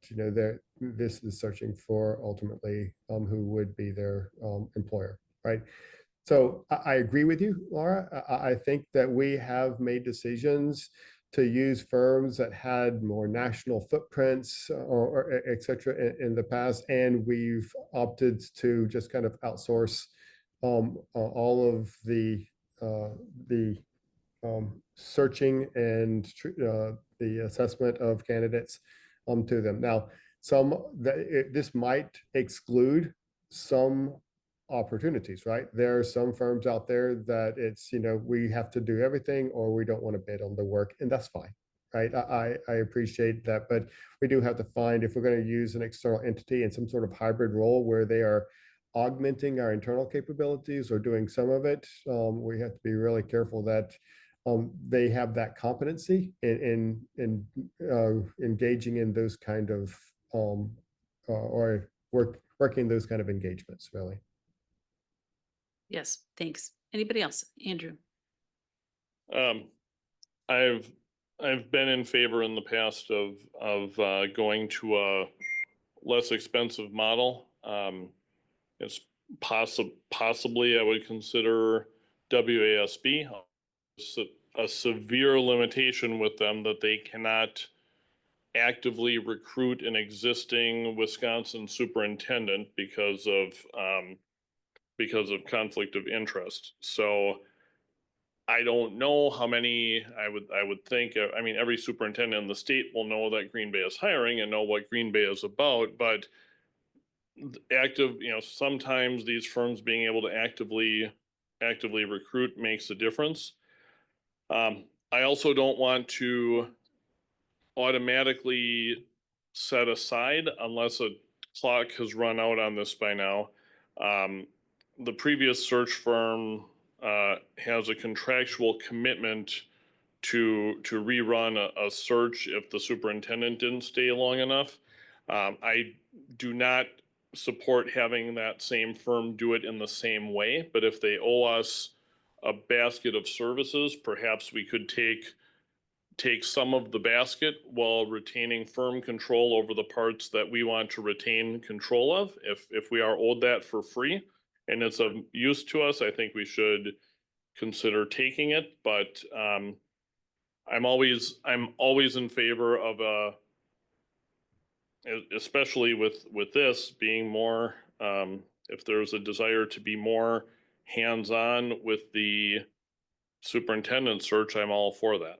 this is searching for ultimately who would be their employer, right? So I agree with you, Laura. I think that we have made decisions to use firms that had more national footprints or et cetera in the past, and we've opted to just kind of outsource all of the searching and the assessment of candidates to them. Now, this might exclude some opportunities, right? There are some firms out there that it's, we have to do everything or we don't want to bid on the work, and that's fine, right? I appreciate that, but we do have to find, if we're going to use an external entity in some sort of hybrid role where they are augmenting our internal capabilities or doing some of it, we have to be really careful that they have that competency in engaging in those kind of or working those kind of engagements, really. Yes, thanks. Anybody else? Andrew? I've been in favor in the past of going to a less expensive model. It's possibly I would consider WASB. A severe limitation with them that they cannot actively recruit an existing Wisconsin superintendent because of conflict of interest. So I don't know how many I would think. I mean, every superintendent in the state will know that Green Bay is hiring and know what Green Bay is about, but active, sometimes these firms being able to actively recruit makes a difference. I also don't want to automatically set aside, unless a clock has run out on this by now. The previous search firm has a contractual commitment to rerun a search if the superintendent didn't stay long enough. I do not support having that same firm do it in the same way, but if they owe us a basket of services, perhaps we could take some of the basket while retaining firm control over the parts that we want to retain control of. If we are owed that for free and it's of use to us, I think we should consider taking it. But I'm always in favor of especially with this being more, if there's a desire to be more hands-on with the superintendent search, I'm all for that.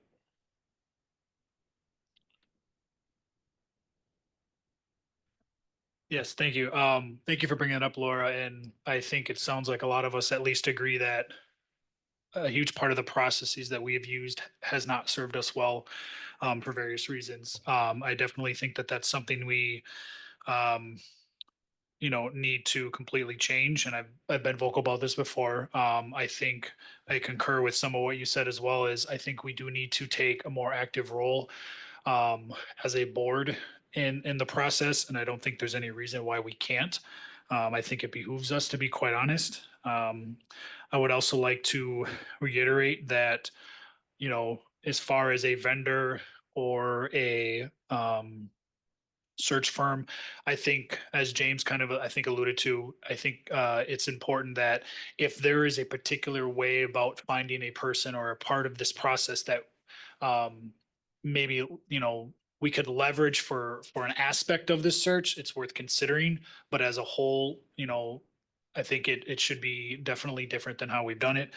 Yes, thank you. Thank you for bringing it up, Laura. And I think it sounds like a lot of us at least agree that a huge part of the processes that we have used has not served us well for various reasons. I definitely think that that's something we, um, need to completely change. And I've been vocal about this before. I think I concur with some of what you said as well. Is I think we do need to take a more active role as a board in the process, and I don't think there's any reason why we can't. I think it behooves us, to be quite honest. I would also like to reiterate that, as far as a vendor or a search firm, I think, as James kind of I think alluded to, I think it's important that if there is a particular way about finding a person or a part of this process that maybe we could leverage for an aspect of this search, it's worth considering. But as a whole, I think it should be definitely different than how we've done it.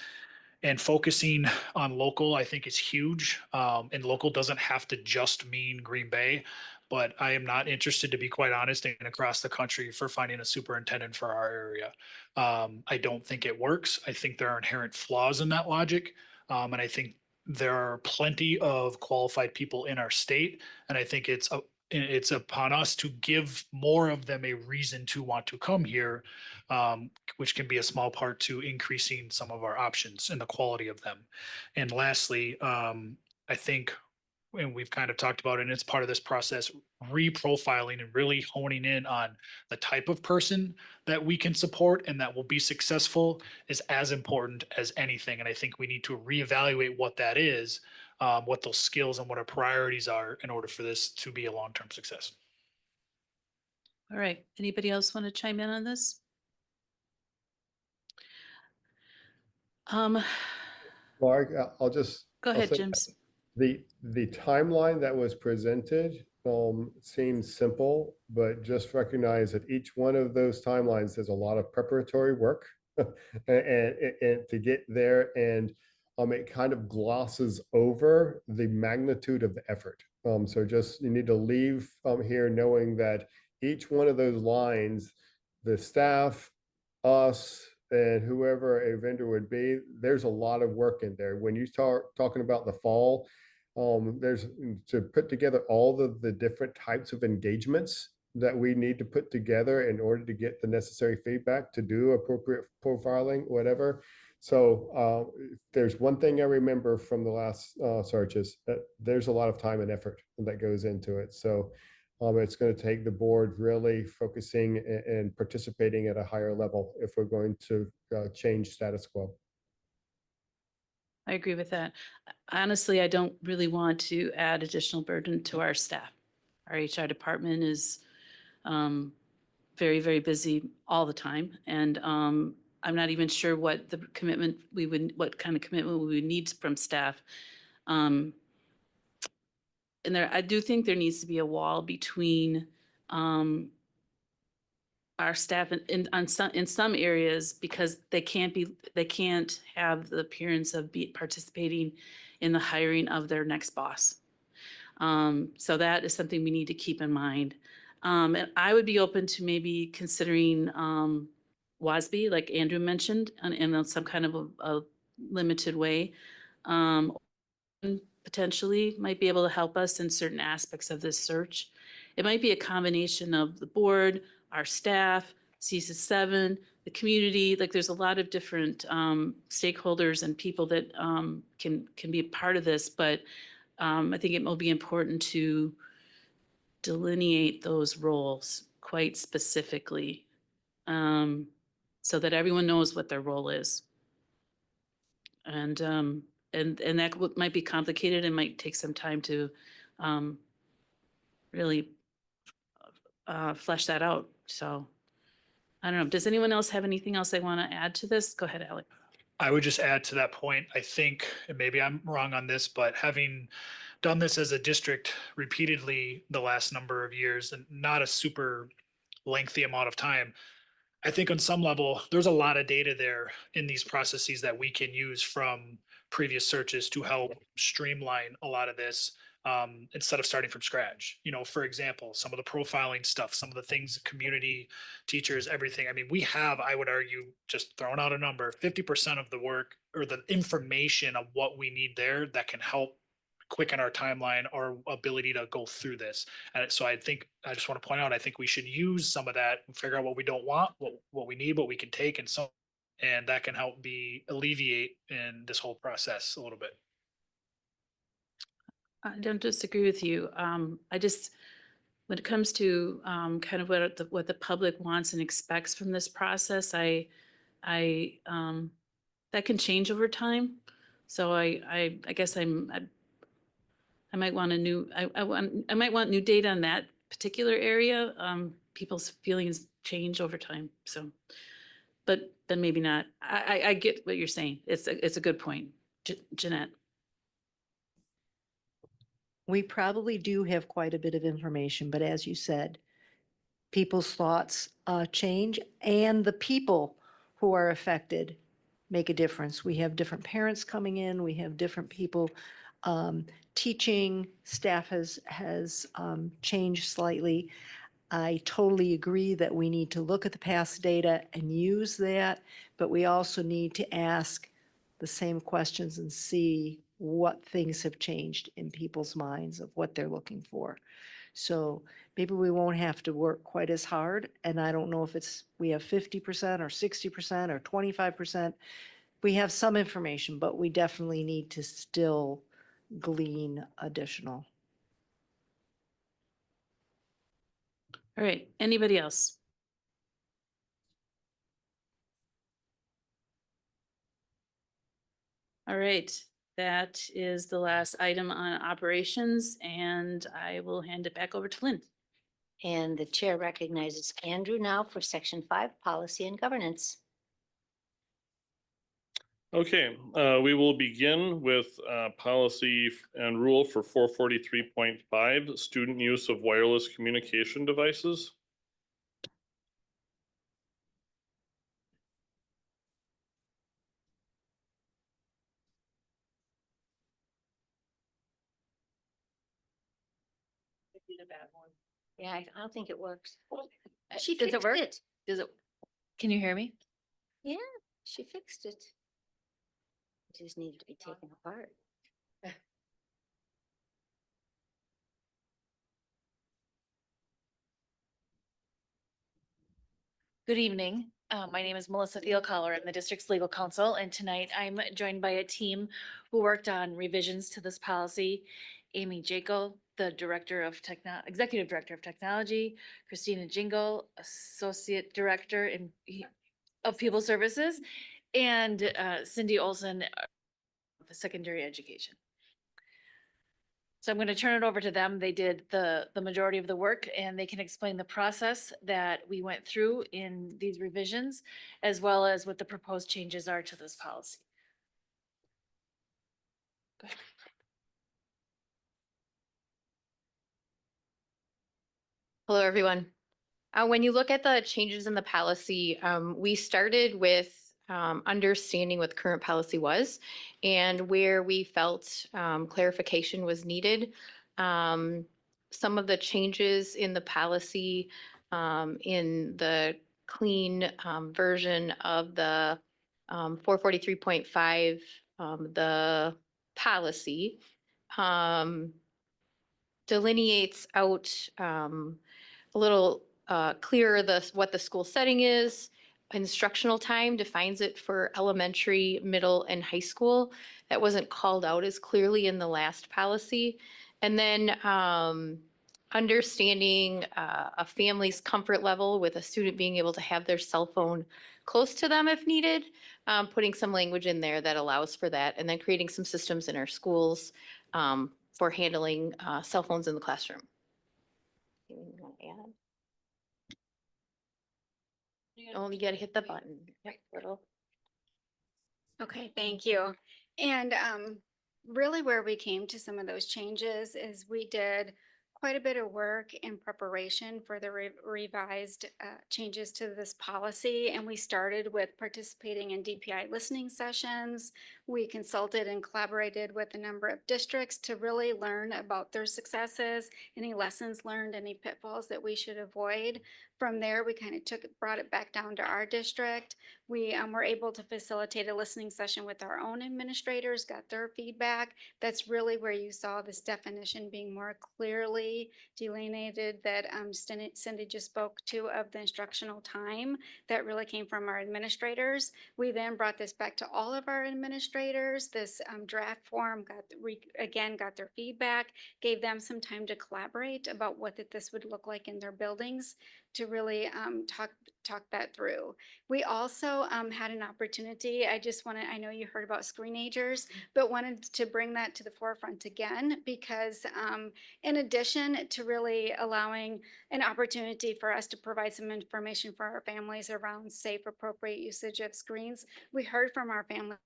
And focusing on local, I think, is huge. And local doesn't have to just mean Green Bay, but I am not interested, to be quite honest, in across the country for finding a superintendent for our area. I don't think it works. I think there are inherent flaws in that logic. And I think there are plenty of qualified people in our state. And I think it's upon us to give more of them a reason to want to come here, which can be a small part to increasing some of our options and the quality of them. And lastly, I think, and we've kind of talked about it, and it's part of this process, reprofiling and really honing in on the type of person that we can support and that will be successful is as important as anything. And I think we need to reevaluate what that is, what those skills and what our priorities are in order for this to be a long-term success. All right. Anybody else want to chime in on this? Um, Mark, I'll just. Go I'll ahead, say James. The timeline that was presented seems simple, but just recognize that each one of those timelines, there's a lot of preparatory work and to get there, and it kind of glosses over the magnitude of the effort. So just you need to leave here knowing that each one of those lines, the staff, us, and whoever a vendor would be, there's a lot of work in there. When you start talking about the fall, there's to put together all the different types of engagements that we need to put together in order to get the necessary feedback to do appropriate profiling, whatever. So there's one thing I remember from the last searches, that there's a lot of time and effort that goes into it. So it's going to take the board really focusing and participating at a higher level if we're going to change status quo. I agree with that. Honestly, I don't really want to add additional burden to our staff. Our HR department is very, very busy all the time. And I'm not even sure what the commitment what kind of commitment we would need from staff. And I do think there needs to be a wall between our staff in some areas, because they can't have the appearance of participating in the hiring of their next boss. So that is something we need to keep in mind. And I would be open to maybe considering WASB, like Andrew mentioned, in some kind of a limited way. Potentially might be able to help us in certain aspects of this search. It might be a combination of the board, our staff, CSIS 7, the community. Like there's a lot of different stakeholders and people that can be a part of this, but I think it will be important to delineate those roles quite specifically, so that everyone knows what their role is. And that might be complicated and might take some time to really flesh that out. So I don't know. Does anyone else have anything else they want to add to this? Go ahead, Alec. I would just add to that point, I think, and maybe I'm wrong on this, but having done this as a district repeatedly the last number of years and not a super lengthy amount of time, I think on some level, there's a lot of data there in these processes that we can use from previous searches to help streamline a lot of this instead of starting from scratch. You know, for example, some of the profiling stuff, some of the things, community, teachers, everything. I mean, we have, I would argue, just throwing out a number, 50% of the work or the information of what we need there that can help quicken our timeline or ability to go through this. And so I think, I just want to point out, I think we should use some of that and figure out what we don't want, what we need, what we can take, and so, and that can help be alleviate in this whole process a little bit. I don't disagree with you. I just, when it comes to kind of what the public wants and expects from this process, that can change over time. So I guess I might want I might want new data on that particular area. People's feelings change over time, so, but then maybe not. I get what you're saying. It's a good point, Jeanette. We probably do have quite a bit of information, but as you said, people's thoughts change and the people who are affected make a difference. We have different parents coming in, we have different people teaching, staff has changed slightly. I totally agree that we need to look at the past data and use that, but we also need to ask the same questions and see what things have changed in people's minds of what they're looking for. So maybe we won't have to work quite as hard. And I don't know if we have 50% or 60% or 25%. We have some information, but we definitely need to still glean additional. All right, anybody else? All right, that is the last item on operations, and I will hand it back over to Lynn. And the chair recognizes Andrew now for section 5, policy and governance. Okay, we will begin with policy and rule for 443.5, student use of wireless communication devices. Yeah, I don't think it works. She Does it fixed work? it. Does it, can you hear me? Yeah, she fixed it. It just needed to be taken apart. Good evening. My name is Melissa Thiel-Collar. I'm the district's legal counsel, and tonight I'm joined by a team who worked on revisions to this policy. Amy Jaco, the executive director of technology, Christina Jingle, associate director of people services, and Cindy Olson, the secondary education. So I'm going to turn it over to them. They did the majority of the work, and they can explain the process that we went through in these revisions, as well as what the proposed changes are to this policy. Go ahead. Hello, everyone. When you look at the changes in the policy, we started with understanding what the current policy was and where we felt clarification was needed. Some of the changes in the policy in the clean version of the 443.5, the policy delineates out a little clearer what the school setting is. Instructional time defines it for elementary, middle, and high school. That wasn't called out as clearly in the last policy. And then understanding a family's comfort level with a student being able to have their cell phone close to them if needed, putting some language in there that allows for that, and then creating some systems in our schools for handling cell phones in the classroom. Anything you want to add? Oh, you gotta hit the button. Yep, little. Okay, thank you. And really where we came to some of those changes is we did quite a bit of work in preparation for the revised changes to this policy. And we started with participating in DPI listening sessions. We consulted and collaborated with a number of districts to really learn about their successes, any lessons learned, any pitfalls that we should avoid. From there, we kind of brought it back down to our district. We were able to facilitate a listening session with our own administrators, got their feedback. That's really where you saw this definition being more clearly delineated that Cindy just spoke to of the instructional time. That really came from our administrators. We then brought this back to all of our administrators. This draft form got their feedback, gave them some time to collaborate about what this would look like in their buildings to really talk that through. We also had an opportunity. I know you heard about screenagers, but wanted to bring that to the forefront again because in addition to really allowing an opportunity for us to provide some information for our families around safe, appropriate usage of screens, we heard from our families.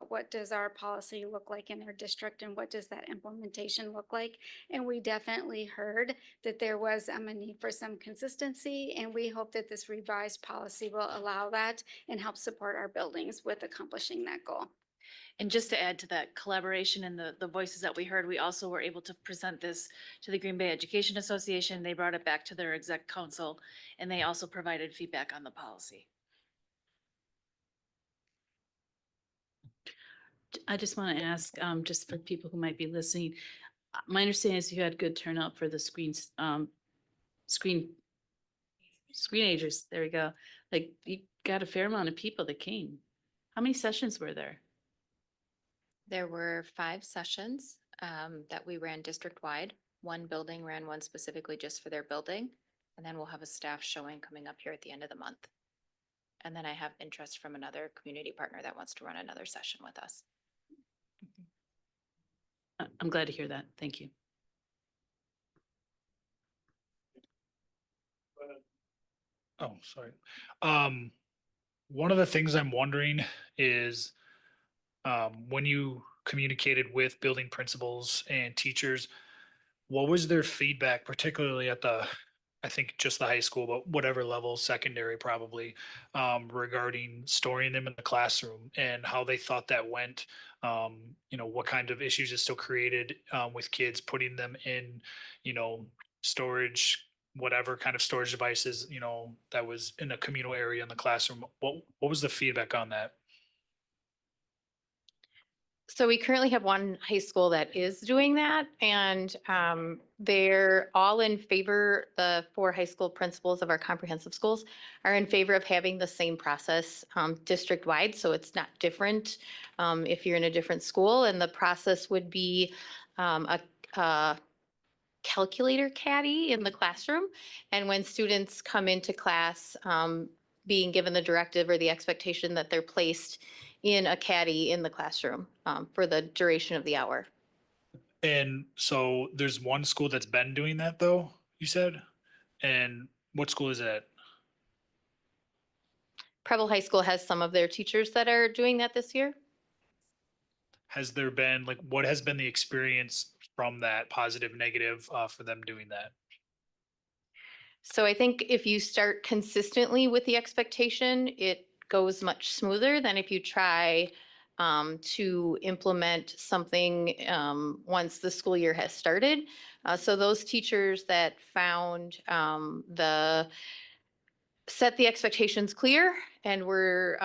What does our policy look like in our district and what does that implementation look like? And we definitely heard that there was a need for some consistency, and we hope that this revised policy will allow that and help support our buildings with accomplishing that goal. And just to add to that collaboration and the voices that we heard, we also were able to present this to the Green Bay Education Association. They brought it back to their exec council, and they also provided feedback on the policy. I just want to ask, just for people who might be listening, my understanding is you had good turnout for the screenagers. There we go. Like you got a fair amount of people that came. How many sessions were there? There were 5 sessions that we ran district-wide. One building ran one specifically just for their building. And then we'll have a staff showing coming up here at the end of the month. And then I have interest from another community partner that wants to run another session with us. I'm glad to hear that. Thank you. Oh, sorry. One of the things I'm wondering is when you communicated with building principals and teachers, what was their feedback, particularly at I think just the high school, but whatever level, secondary probably, regarding storing them in the classroom and how they thought that went? What kind of issues it still created with kids putting them in, storage, whatever kind of storage devices, that was in a communal area in the classroom. What was the feedback on that? So we currently have one high school that is doing that, and they're all in favor, the 4 high school principals of our comprehensive schools are in favor of having the same process district-wide, so it's not different if you're in a different school, and the process would be a calculator caddy in the classroom, and when students come into class, being given the directive or the expectation that they're placed in a caddy in the classroom for the duration of the hour. And so there's one school that's been doing that though, you said? And what school is that? Preble High School has some of their teachers that are doing that this year. Has there been, what has been the experience from that, positive, negative, for them doing that? So I think if you start consistently with the expectation, it goes much smoother than if you try to implement something once the school year has started. So those teachers that found set the expectations clear and were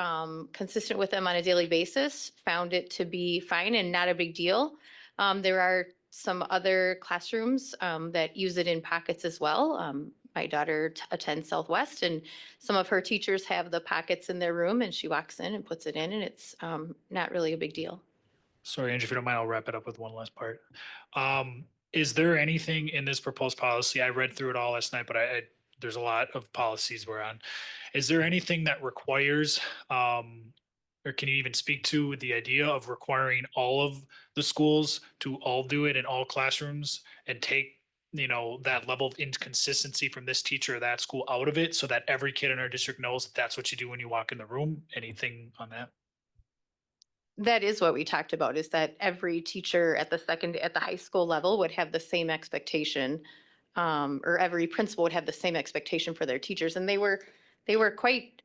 consistent with them on a daily basis, found it to be fine and not a big deal. There are some other classrooms that use it in pockets as well. My daughter attends Southwest, and some of her teachers have the pockets in their room, and she walks in and puts it in, and it's not really a big deal. Sorry, Angie, if you don't mind, I'll wrap it up with one last part. Is there anything in this proposed policy? I read through it all last night, but there's a lot of policies we're on. Is there anything that requires, or can you even speak to the idea of requiring all of the schools to all do it in all classrooms and take, that level of inconsistency from this teacher or that school out of it so that every kid in our district knows that that's what you do when you walk in the room? Anything on that? That is what we talked about, is that every teacher at the high school level would have the same expectation, or every principal would have the same expectation for their teachers. And they were quite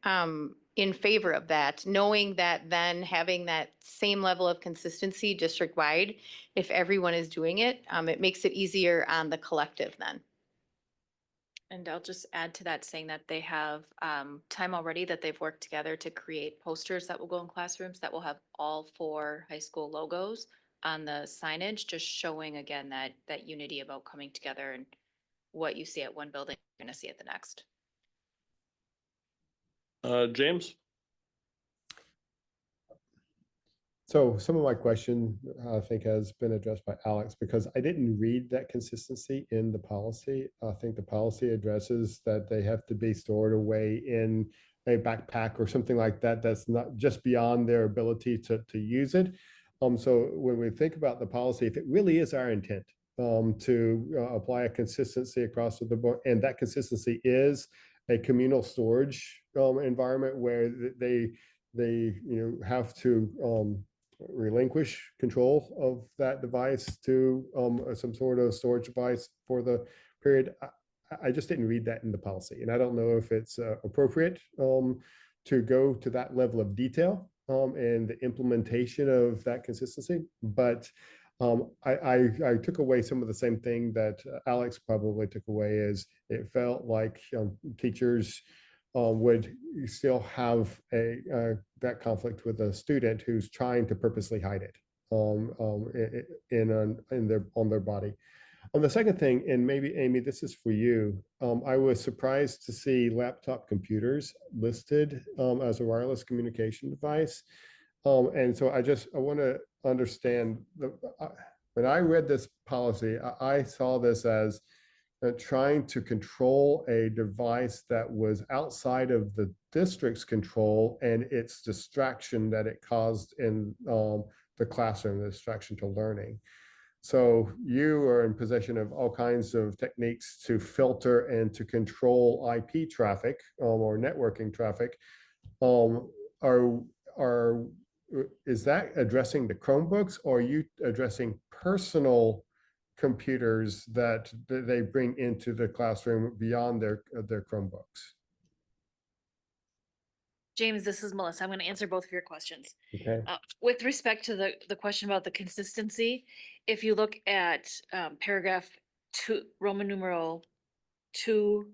in favor of that, knowing that then having that same level of consistency district-wide, if everyone is doing it, it makes it easier on the collective then. And I'll just add to that, saying that they have time already that they've worked together to create posters that will go in classrooms that will have all 4 high school logos on the signage, just showing again that unity about coming together, and what you see at one building, you're gonna see at the next. James? So some of my question, I think, has been addressed by Alex, because I didn't read that consistency in the policy. I think the policy addresses that they have to be stored away in a backpack or something like that. That's not just beyond their ability to use it. So when we think about the policy, if it really is our intent to apply a consistency across the board, and that consistency is a communal storage environment where they have to relinquish control of that device to some sort of storage device for the period. I just didn't read that in the policy, and I don't know if it's appropriate to go to that level of detail and the implementation of that consistency. But I took away some of the same thing that Alex probably took away, is it felt like teachers would still have that conflict with a student who's trying to purposely hide it on their body. The second thing, and maybe Amy, this is for you. I was surprised to see laptop computers listed as a wireless communication device. And so I want to understand, when I read this policy, I saw this as trying to control a device that was outside of the district's control, and its distraction that it caused in the classroom, the distraction to learning. So you are in possession of all kinds of techniques to filter and to control IP traffic or networking traffic. Is that addressing the Chromebooks, or are you addressing personal computers that they bring into the classroom beyond their Chromebooks? James, this is Melissa. I'm going to answer both of your questions. Okay. With respect to the question about the consistency, if you look at paragraph 2, Roman numeral 2,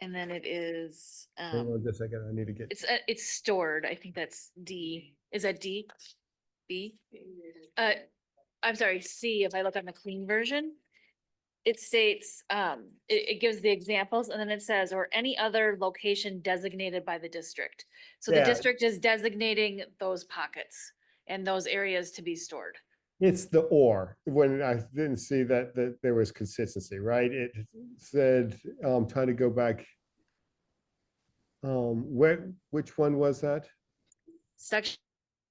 and then it is, Hang on just a second, I need to get. it's stored. I think that's D. Is that D? B? I'm sorry, C, if I look on the clean version. It states, it gives the examples, and then it says, or any other location designated by the district. So the Yeah. district is designating those pockets and those areas to be stored. It's the or, when I didn't see that there was consistency, right? It said, trying to go back. Which one was that? Section,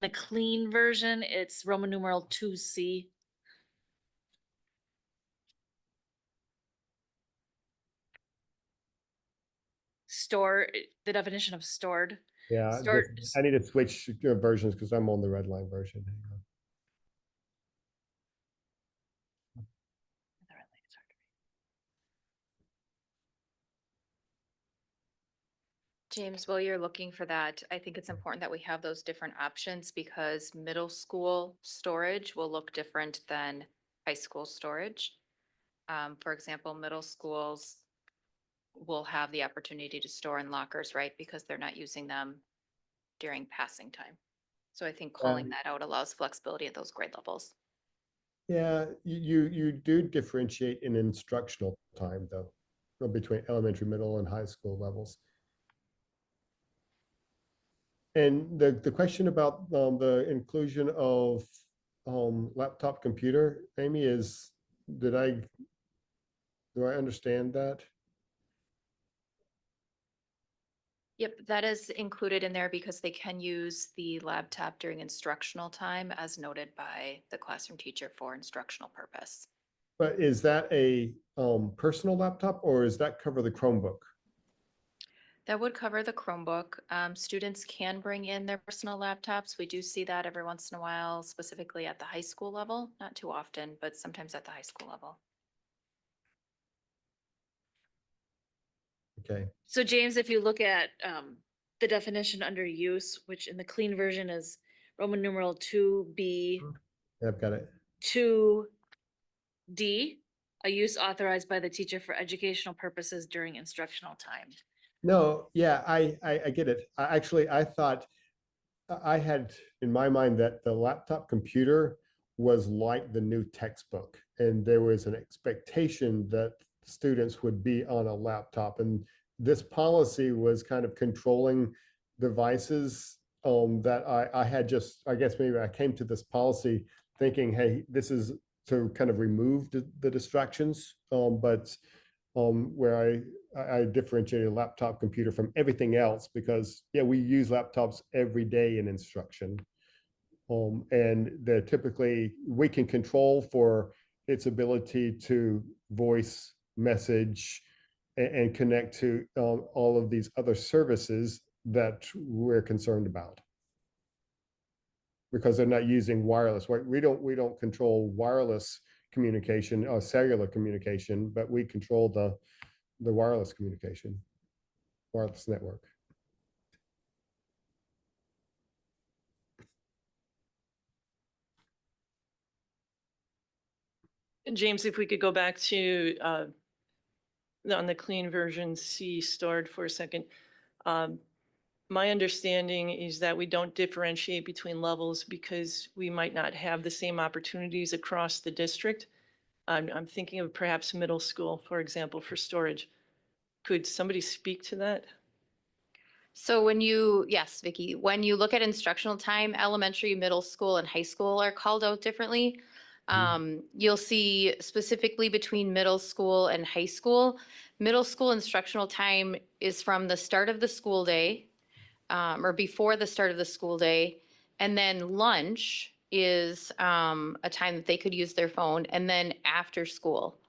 the clean version, it's Roman numeral 2C. Store, the definition of stored. Yeah, Stored, I need to switch versions because I'm on the red line version. Hang on. James, while you're looking for that, I think it's important that we have those different options, because middle school storage will look different than high school storage. For example, middle schools will have the opportunity to store in lockers, right? Because they're not using them during passing time. So I think calling that out allows flexibility at those grade levels. Yeah, you do differentiate in instructional time, though, between elementary, middle, and high school levels. And the question about the inclusion of laptop computer, Amy, is, do I understand that? Yep, that is included in there because they can use the laptop during instructional time as noted by the classroom teacher for instructional purpose. But is that a personal laptop, or does that cover the Chromebook? That would cover the Chromebook. Students can bring in their personal laptops. We do see that every once in a while, specifically at the high school level, not too often, but sometimes at the high school level. Okay. So James, if you look at the definition under use, which in the clean version is Roman numeral 2B, Yeah, I've got it. 2D, a use authorized by the teacher for educational purposes during instructional time. No, yeah, I get it. I thought I had in my mind that the laptop computer was like the new textbook, and there was an expectation that students would be on a laptop, and this policy was kind of controlling devices that I had just, I guess maybe I came to this policy thinking, hey, this is to kind of remove the distractions, but where I differentiated a laptop computer from everything else because yeah, we use laptops every day in instruction. And they're typically, we can control for its ability to voice message and connect to all of these other services that we're concerned about. Because they're not using wireless. We don't control wireless communication or cellular communication, but we control the wireless communication, wireless network. And James, if we could go back to on the clean version C stored for a second. My understanding is that we don't differentiate between levels because we might not have the same opportunities across the district. I'm thinking of perhaps middle school, for example, for storage. Could somebody speak to that? So yes, Vicky, when you look at instructional time, elementary, middle school, and high school are called out differently. You'll see specifically between middle school and high school. Middle school instructional time is from the start of the school day or before the start of the school day. And then lunch is a time that they could use their phone, and then after school.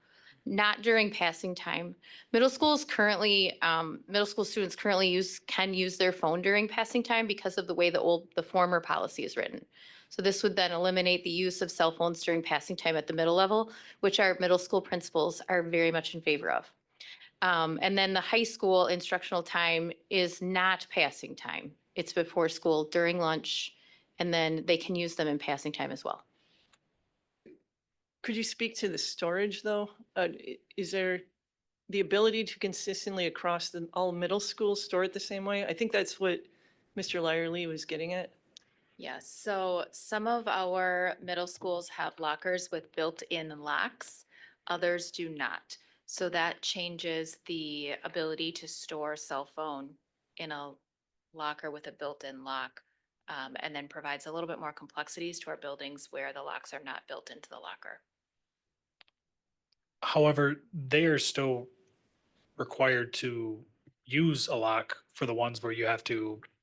Not during passing time. Middle school students currently can use their phone during passing time because of the way the former policy is written. So this would then eliminate the use of cell phones during passing time at the middle level, which our middle school principals are very much in favor of. And then the high school instructional time is not passing time. It's before school, during lunch, and then they can use them in passing time as well. Could you speak to the storage though? Is there the ability to consistently across all middle schools store it the same way? I think that's what Mr. Lyerly was getting at. Yes, so some of our middle schools have lockers with built-in locks, others do not. So that changes the ability to store cell phone in a locker with a built-in lock, and then provides a little bit more complexities to our buildings where the locks are not built into the locker. However, they are still required to use a lock for the ones where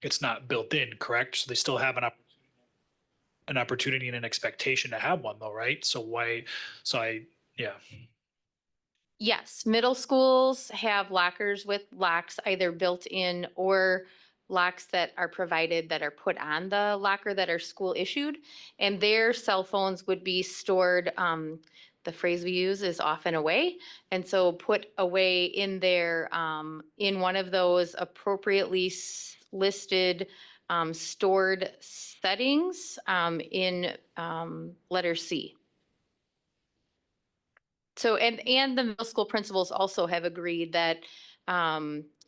it's not built in, correct? So they still have an opportunity and an expectation to have one though, right? Yeah. Yes, middle schools have lockers with locks either built in or locks that are provided that are put on the locker that are school issued. And their cell phones would be stored, the phrase we use is off and away. And so put away in their, in one of those appropriately listed stored settings in letter C. So, and the middle school principals also have agreed that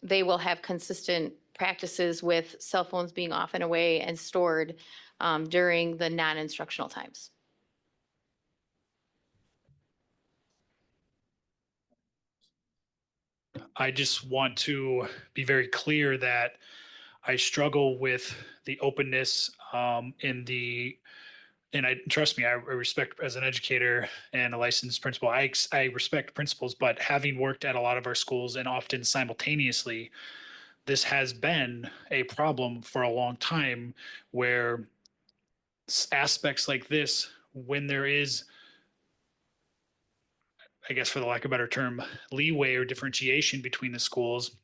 they will have consistent practices with cell phones being off and away and stored during the non-instructional times. I just want to be very clear that I struggle with the openness and trust me, I respect as an educator and a licensed principal, I respect principals, but having worked at a lot of our schools and often simultaneously, this has been a problem for a long time where aspects like this, when there is, I guess for the lack of a better term, leeway or differentiation between the schools,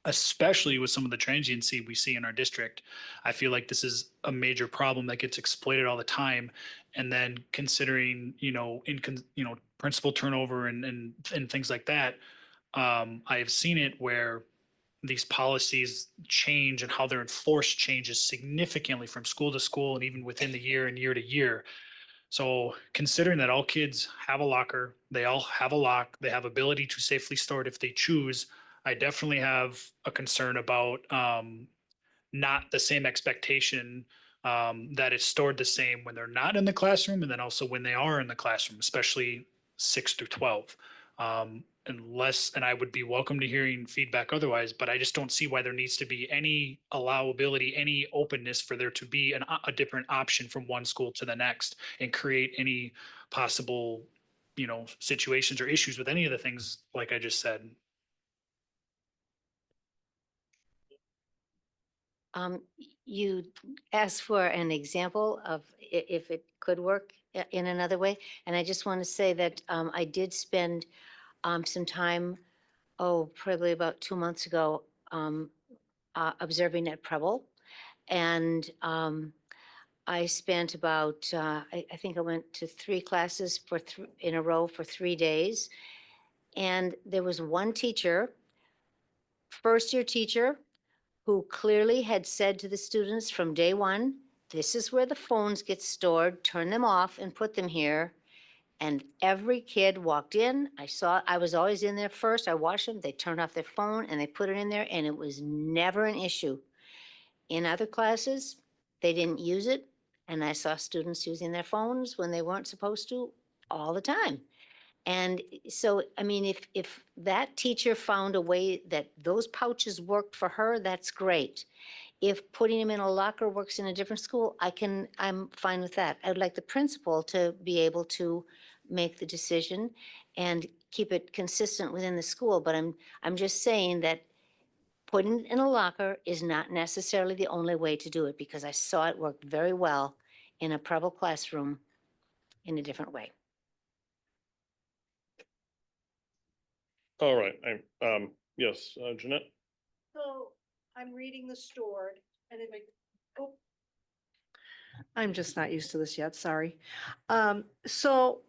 especially with some of the transiency we see in our district. I feel like this is a major problem that gets exploited all the time. And then considering, principal turnover and things like that, I have seen it where these policies change and how they're enforced changes significantly from school to school and even within the year and year to year. So considering that all kids have a locker, they all have a lock, they have ability to safely store it if they choose, I definitely have a concern about not the same expectation that it's stored the same when they're not in the classroom and then also when they are in the classroom, especially 6 through 12. And I would be welcome to hearing feedback otherwise, but I just don't see why there needs to be any allowability, any openness for there to be a different option from one school to the next and create any possible, situations or issues with any of the things like I just said. You asked for an example of if it could work in another way. And I just want to say that I did spend some time, probably about 2 months ago, observing at Preble. And I spent about, I think I went to 3 classes in a row for 3 days. And there was one teacher, first-year teacher, who clearly had said to the students from day one, this is where the phones get stored, turn them off and put them here. And every kid walked in, I was always in there first, I watched them, they turned off their phone and they put it in there and it was never an issue. In other classes, they didn't use it and I saw students using their phones when they weren't supposed to all the time. And so, I mean, if that teacher found a way that those pouches worked for her, that's great. If putting them in a locker works in a different school, I'm fine with that. I would like the principal to be able to make the decision and keep it consistent within the school. But I'm just saying that putting it in a locker is not necessarily the only way to do it because I saw it work very well in a Preble classroom in a different way. All right, yes, Jeanette? So I'm reading the stored and if I'm just not used to this yet, sorry. So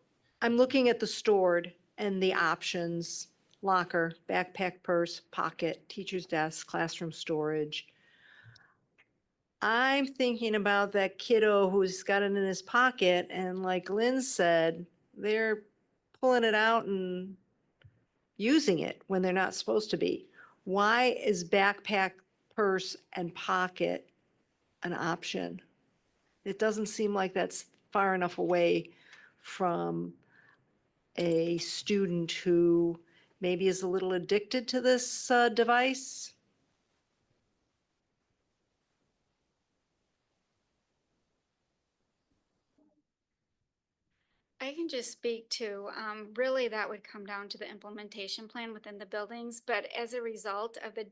I'm looking at the stored and the options, locker, backpack, purse, pocket, teacher's desk, classroom storage. I'm thinking about that kiddo who's got it in his pocket and like Lynn said, they're pulling it out and using it when they're not supposed to be. Why is backpack, purse, and pocket an option? It doesn't seem like that's far enough away from a student who maybe is a little addicted to this device. I can just speak to, really that would come down to the implementation plan within the buildings. But as a result of the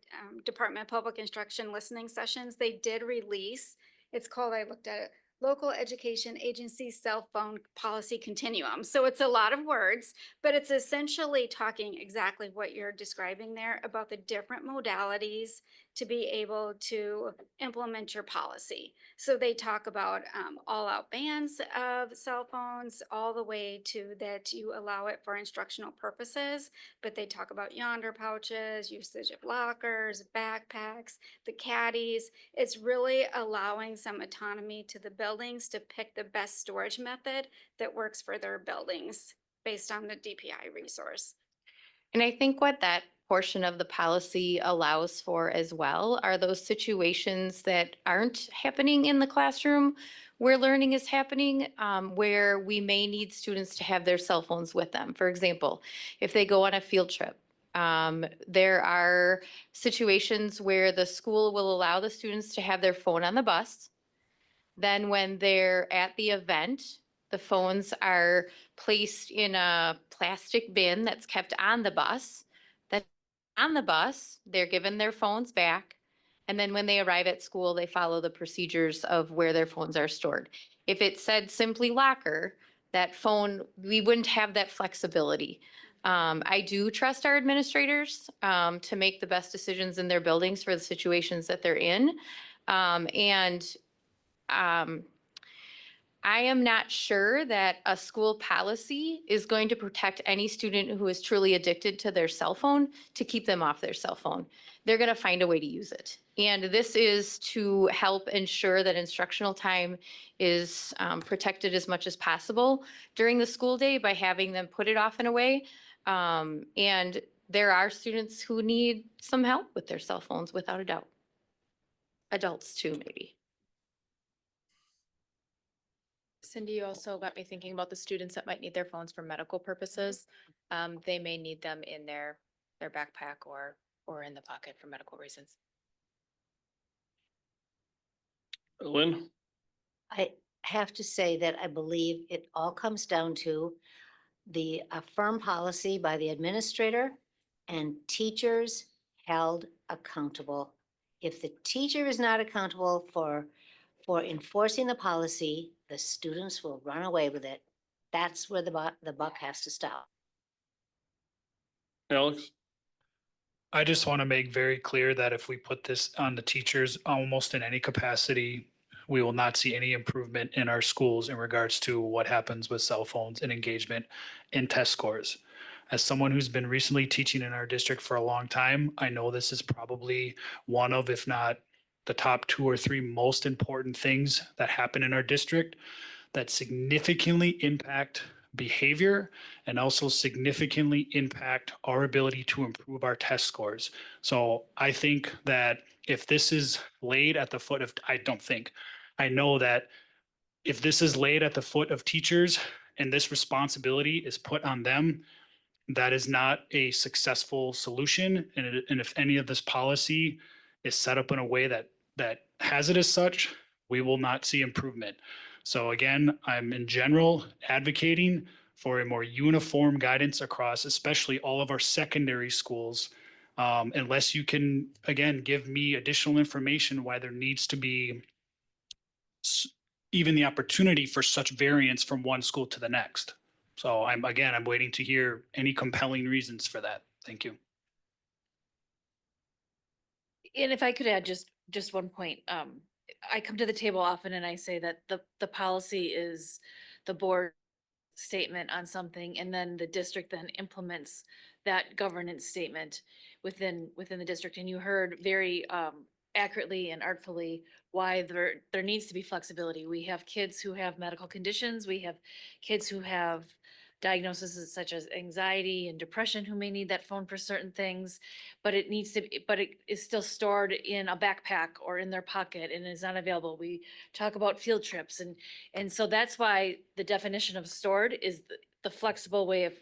Department of Public Instruction listening sessions, they did release, it's called, I looked at it, Local Education Agency Cell Phone Policy Continuum. So it's a lot of words, but it's essentially talking exactly what you're describing there about the different modalities to be able to implement your policy. So they talk about all out bans of cell phones, all the way to that you allow it for instructional purposes, but they talk about yonder pouches, usage of lockers, backpacks, the caddies. It's really allowing some autonomy to the buildings to pick the best storage method that works for their buildings based on the DPI resource. And I think what that portion of the policy allows for as well are those situations that aren't happening in the classroom where learning is happening, where we may need students to have their cell phones with them. For example, if they go on a field trip, there are situations where the school will allow the students to have their phone on the bus. Then when they're at the event, the phones are placed in a plastic bin that's kept on the bus. Then on the bus, they're given their phones back. And then when they arrive at school, they follow the procedures of where their phones are stored. If it said simply locker, that phone, we wouldn't have that flexibility. I do trust our administrators to make the best decisions in their buildings for the situations that they're in. And I am not sure that a school policy is going to protect any student who is truly addicted to their cell phone to keep them off their cell phone. They're going to find a way to use it. And this is to help ensure that instructional time is protected as much as possible during the school day by having them put it off in a way. And there are students who need some help with their cell phones, without a doubt. Adults too, maybe. Cindy, you also got me thinking about the students that might need their phones for medical purposes. They may need them in their backpack or in the pocket for medical reasons. Lynn? I have to say that I believe it all comes down to the firm policy by the administrator and teachers held accountable. If the teacher is not accountable for enforcing the policy, the students will run away with it. That's where the buck has to stop. Alex? I just want to make very clear that if we put this on the teachers almost in any capacity, we will not see any improvement in our schools in regards to what happens with cell phones and engagement in test scores. As someone who's been recently teaching in our district for a long time, I know this is probably one of, if not the top 2 or 3 most important things that happen in our district that significantly impact behavior and also significantly impact our ability to improve our test scores. So I think that if this is laid at the foot of, I know that if this is laid at the foot of teachers and this responsibility is put on them, that is not a successful solution. And if any of this policy is set up in a way that has it as such, we will not see improvement. So again, I'm in general advocating for a more uniform guidance across, especially all of our secondary schools. Unless you can, again, give me additional information why there needs to be even the opportunity for such variance from one school to the next. So I'm waiting to hear any compelling reasons for that. Thank you. And if I could add just one point, I come to the table often and I say that the policy is the board statement on something, and then the district then implements that governance statement within the district. And you heard very accurately and artfully why there needs to be flexibility. We have kids who have medical conditions. We have kids who have diagnoses such as anxiety and depression who may need that phone for certain things, but it is still stored in a backpack or in their pocket and is not available. We talk about field trips, and so that's why the definition of stored is the flexible way of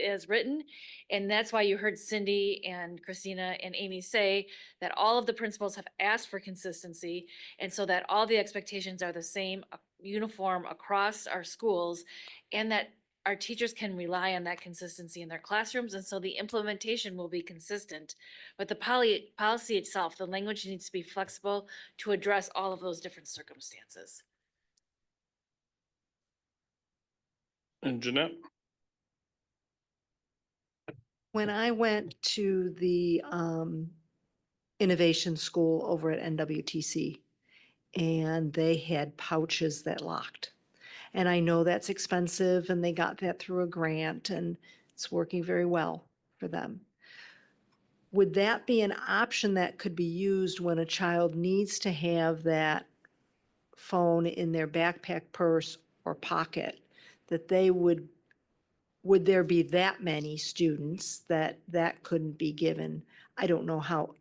as written. And that's why you heard Cindy and Christina and Amy say that all of the principals have asked for consistency, and so that all the expectations are the same, uniform across our schools, and that our teachers can rely on that consistency in their classrooms, and so the implementation will be consistent. But the policy itself, the language needs to be flexible to address all of those different circumstances. And Jeanette? When I went to the innovation school over at NWTC, and they had pouches that locked. And I know that's expensive, and they got that through a grant, and it's working very well for them. Would that be an option that could be used when a child needs to have that phone in their backpack, purse, or pocket, that they would there be that many students that couldn't be given? I don't know how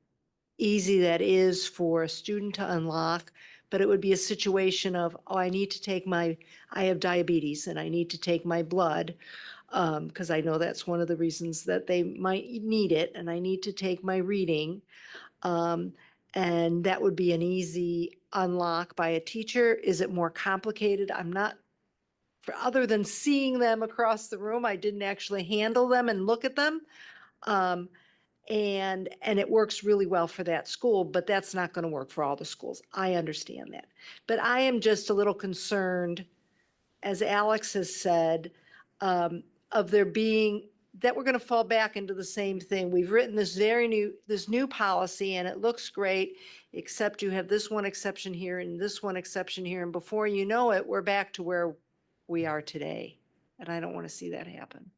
easy that is for a student to unlock, but it would be a situation of, oh, I have diabetes and I need to take my blood, because I know that's one of the reasons that they might need it, and I need to take my reading. And that would be an easy unlock by a teacher. Is it more complicated? I'm not, other than seeing them across the room, I didn't actually handle them and look at them. And it works really well for that school, but that's not going to work for all the schools. I understand that. But I am just a little concerned, as Alex has said, of there being that we're going to fall back into the same thing. We've written this new policy and it looks great, except you have this one exception here and this one exception here. And before you know it, we're back to where we are today. And I don't want to see that happen.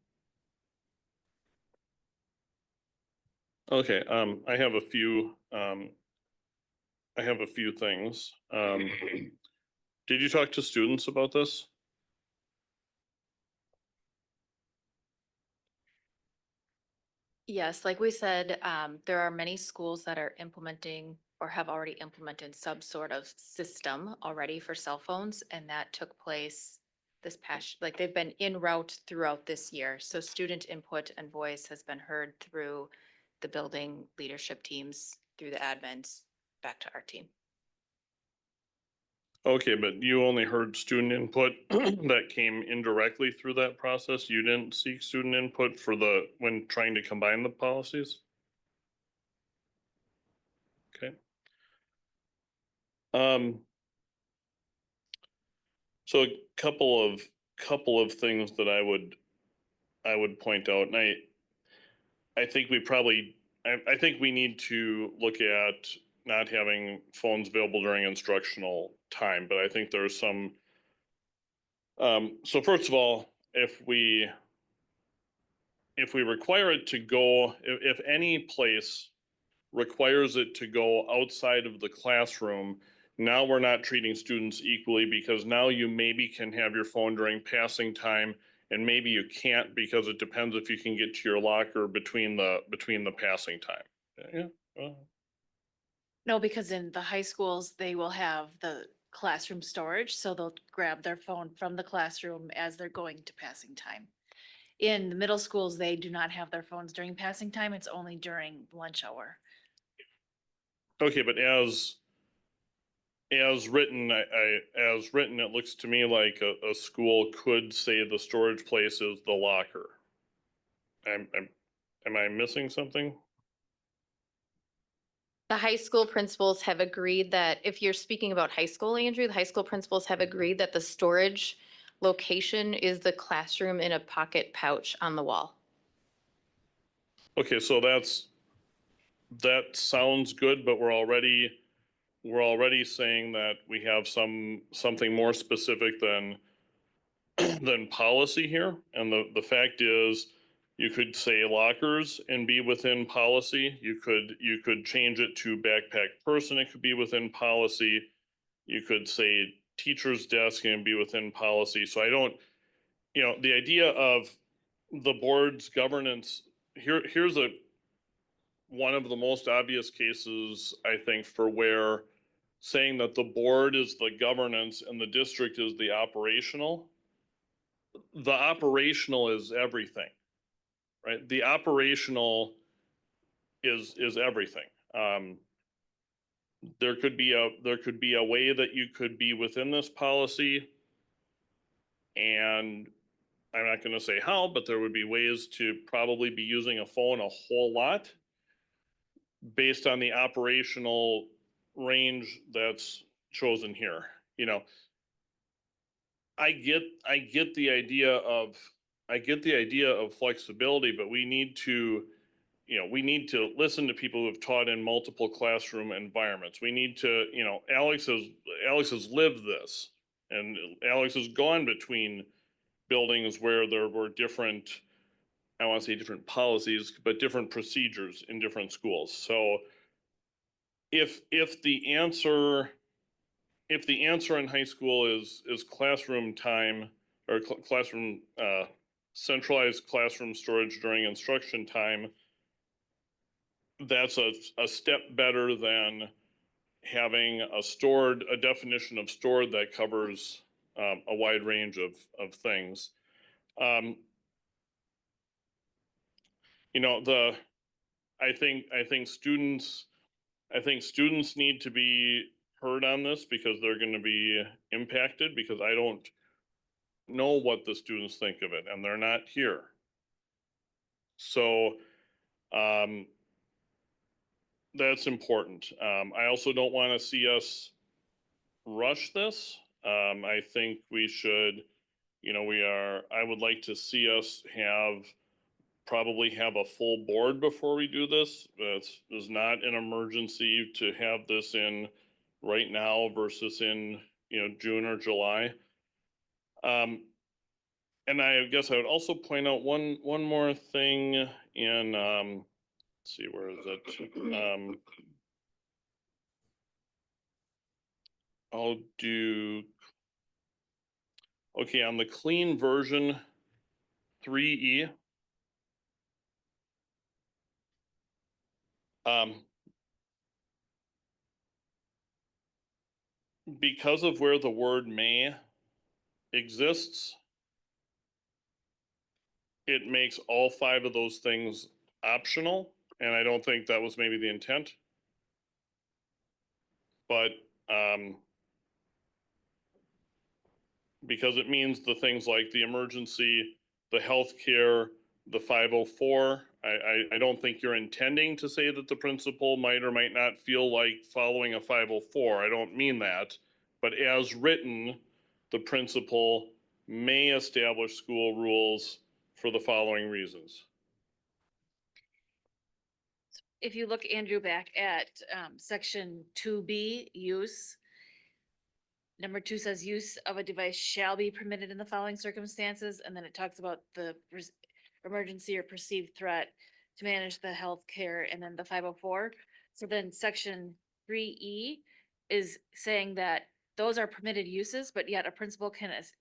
Okay, I have a few things. Did you talk to students about this? Yes, like we said, there are many schools that are implementing or have already implemented some sort of system already for cell phones, and that took place this past, like they've been en route throughout this year. So student input and voice has been heard through the building leadership teams, through the admins, back to our team. Okay, but you only heard student input that came indirectly through that process. You didn't seek student input for when trying to combine the policies? Okay. So a couple of things that I would point out, and I think I think we need to look at not having phones available during instructional time, but I think there's some, so first of all, if we require it to go, if any place requires it to go outside of the classroom, now we're not treating students equally, because now you maybe can have your phone during passing time and maybe you can't, because it depends if you can get to your locker between the passing time. Yeah. Well, No, because in the high schools, they will have the classroom storage, so they'll grab their phone from the classroom as they're going to passing time. In the middle schools, they do not have their phones during passing time. It's only during lunch hour. okay, but as written, as written, it looks to me like a school could say the storage place is the locker. Am I missing something? The high school principals have agreed that, if you're speaking about high school, Andrew, the high school principals have agreed that the storage location is the classroom in a pocket pouch on the wall. Okay, so that sounds good, but we're already saying that we have something more specific than than policy here. And the fact is, you could say lockers and be within policy. You could change it to backpack person, it could be within policy. You could say teacher's desk and be within policy. So I don't, the idea of the board's governance, here's one of the most obvious cases, I think, for where saying that the board is the governance and the district is the operational. The operational is everything, right? The operational is everything. There could be a way that you could be within this policy, and I'm not going to say how, but there would be ways to probably be using a phone a whole lot based on the operational range that's chosen here. I get the idea of flexibility, but we need to listen to people who have taught in multiple classroom environments. We need to, Alex has lived this, and Alex has gone between buildings where there were different, I want to say different policies, but different procedures in different schools. So if the answer in high school is classroom time, or classroom centralized classroom storage during instruction time, that's a step better than having a definition of stored that covers a wide range of things. I think students need to be heard on this, because they're going to be impacted, because I don't know what the students think of it, and they're not here. So that's important. I also don't want to see us rush this. I think we should, I would like to see us have probably have a full board before we do this. It's not an emergency to have this in right now versus in, June or July. And I guess I would also point out one more thing in, let's see, where is it? I'll do, okay, on the clean version 3E. Because of where the word may exists, it makes all 5 of those things optional, and I don't think that was maybe the intent. But because it means the things like the emergency, the healthcare, the 504, I don't think you're intending to say that the principal might or might not feel like following a 504. I don't mean that. But as written, the principal may establish school rules for the following reasons. If you look, Andrew, back at section 2B, use. Number 2 says use of a device shall be permitted in the following circumstances, and then it talks about the emergency or perceived threat to manage the health care, and then the 504. So then section 3E is saying that those are permitted uses, but yet a principal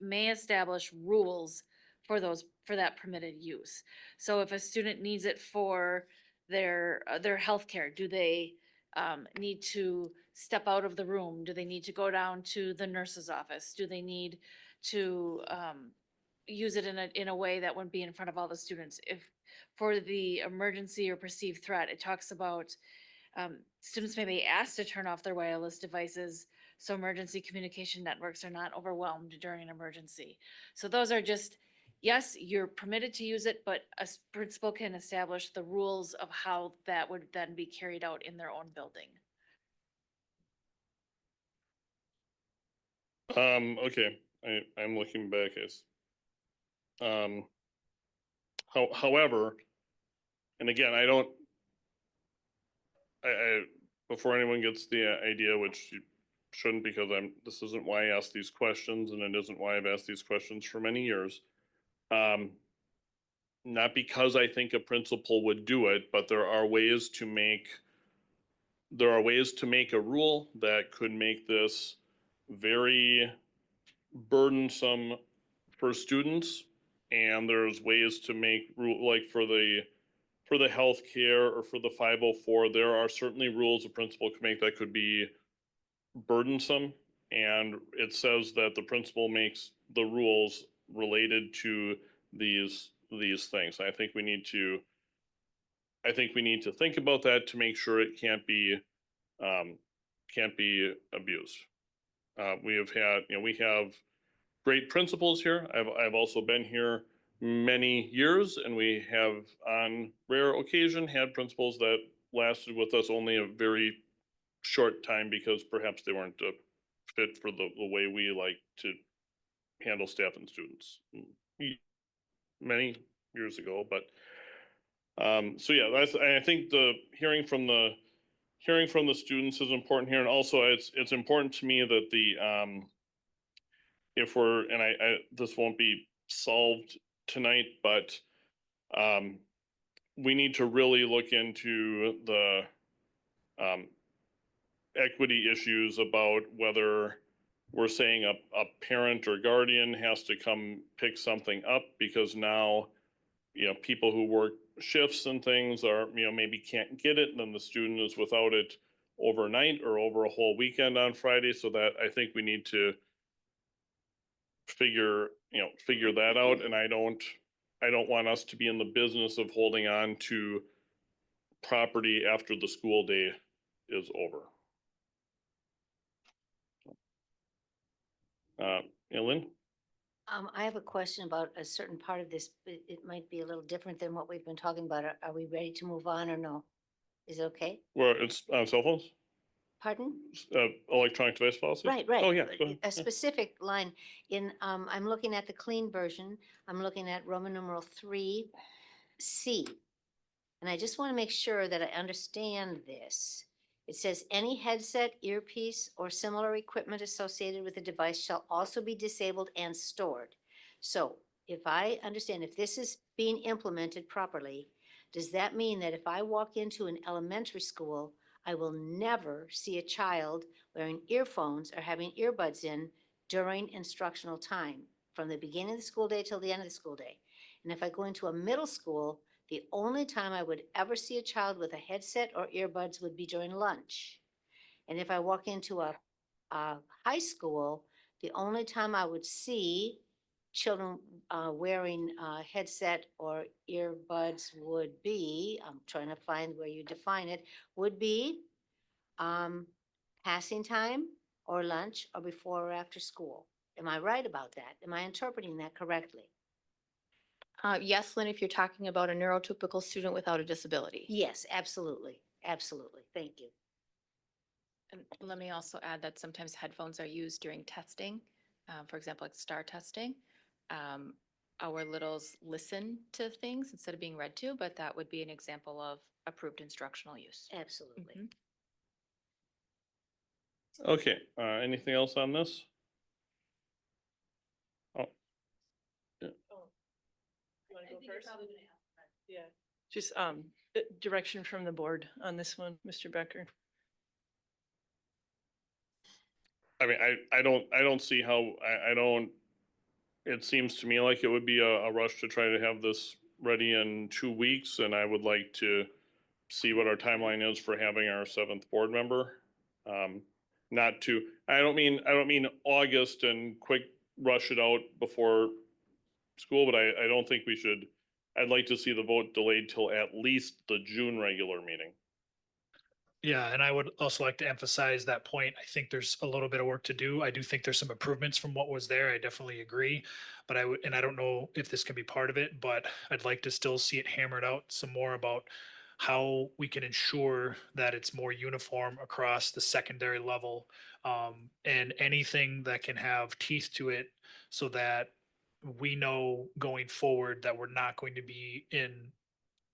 may establish rules for that permitted use. So if a student needs it for their health care, do they need to step out of the room? Do they need to go down to the nurse's office? Do they need to use it in a way that wouldn't be in front of all the students? If for the emergency or perceived threat, it talks about students may be asked to turn off their wireless devices so emergency communication networks are not overwhelmed during an emergency. So those are just, yes, you're permitted to use it, but a principal can establish the rules of how that would then be carried out in their own building. Okay, I'm looking back as, however, and again, before anyone gets the idea, which you shouldn't, because this isn't why I asked these questions, and it isn't why I've asked these questions for many years. Not because I think a principal would do it, but there are ways to make a rule that could make this very burdensome for students. And there's ways to make rule, like for the healthcare or for the 504, there are certainly rules a principal can make that could be burdensome. And it says that the principal makes the rules related to these things. I think we need to think about that to make sure it can't be abused. We have great principals here. I've also been here many years, and we have on rare occasion had principals that lasted with us only a very short time because perhaps they weren't a fit for the way we like to handle staff and students many years ago. But so yeah, I think the hearing from the students is important here, and also it's important to me that the if we're, and I this won't be solved tonight, but we need to really look into the equity issues about whether we're saying a parent or guardian has to come pick something up, because now, people who work shifts and things are, maybe can't get it, and then the student is without it overnight or over a whole weekend on Friday. So that, I think we need to figure that out. And I don't want us to be in the business of holding on to property after the school day is over. Lynn? I have a question about a certain part of this, but it might be a little different than what we've been talking about. Are we ready to move on or no? Is it okay? Where it's on cell phones? Pardon? Electronic device policy? Right. Oh, yeah, go ahead. A specific line in, I'm looking at the clean version. I'm looking at Roman numeral 3. C. And I just want to make sure that I understand this. It says any headset, earpiece, or similar equipment associated with the device shall also be disabled and stored. So if I understand, if this is being implemented properly, does that mean that if I walk into an elementary school, I will never see a child wearing earphones or having earbuds in during instructional time, from the beginning of the school day till the end of the school day? And if I go into a middle school, the only time I would ever see a child with a headset or earbuds would be during lunch. And if I walk into a high school, the only time I would see children wearing a headset or earbuds would be, I'm trying to find where you define it, would be passing time or lunch or before or after school. Am I right about that? Am I interpreting that correctly? Yes, Lynn, if you're talking about a neurotypical student without a disability. Yes, absolutely. Absolutely. Thank you. And let me also add that sometimes headphones are used during testing, for example, like STAR testing. Our littles listen to things instead of being read to, but that would be an example of approved instructional use. Absolutely. Mhm. Okay, anything else on this? Oh, You wanna go first? Yeah, just direction from the board on this one, Mr. Becker. I mean, I don't see how, I don't, it seems to me like it would be a rush to try to have this ready in 2 weeks, and I would like to see what our timeline is for having our 7th board member. Not to, I don't mean August and quick rush it out before school, but I don't think we should, I'd like to see the vote delayed till at least the June regular meeting. Yeah, and I would also like to emphasize that point. I think there's a little bit of work to do. I do think there's some improvements from what was there. I definitely agree. But I would, and I don't know if this can be part of it, but I'd like to still see it hammered out some more about how we can ensure that it's more uniform across the secondary level, and anything that can have teeth to it so that we know going forward that we're not going to be in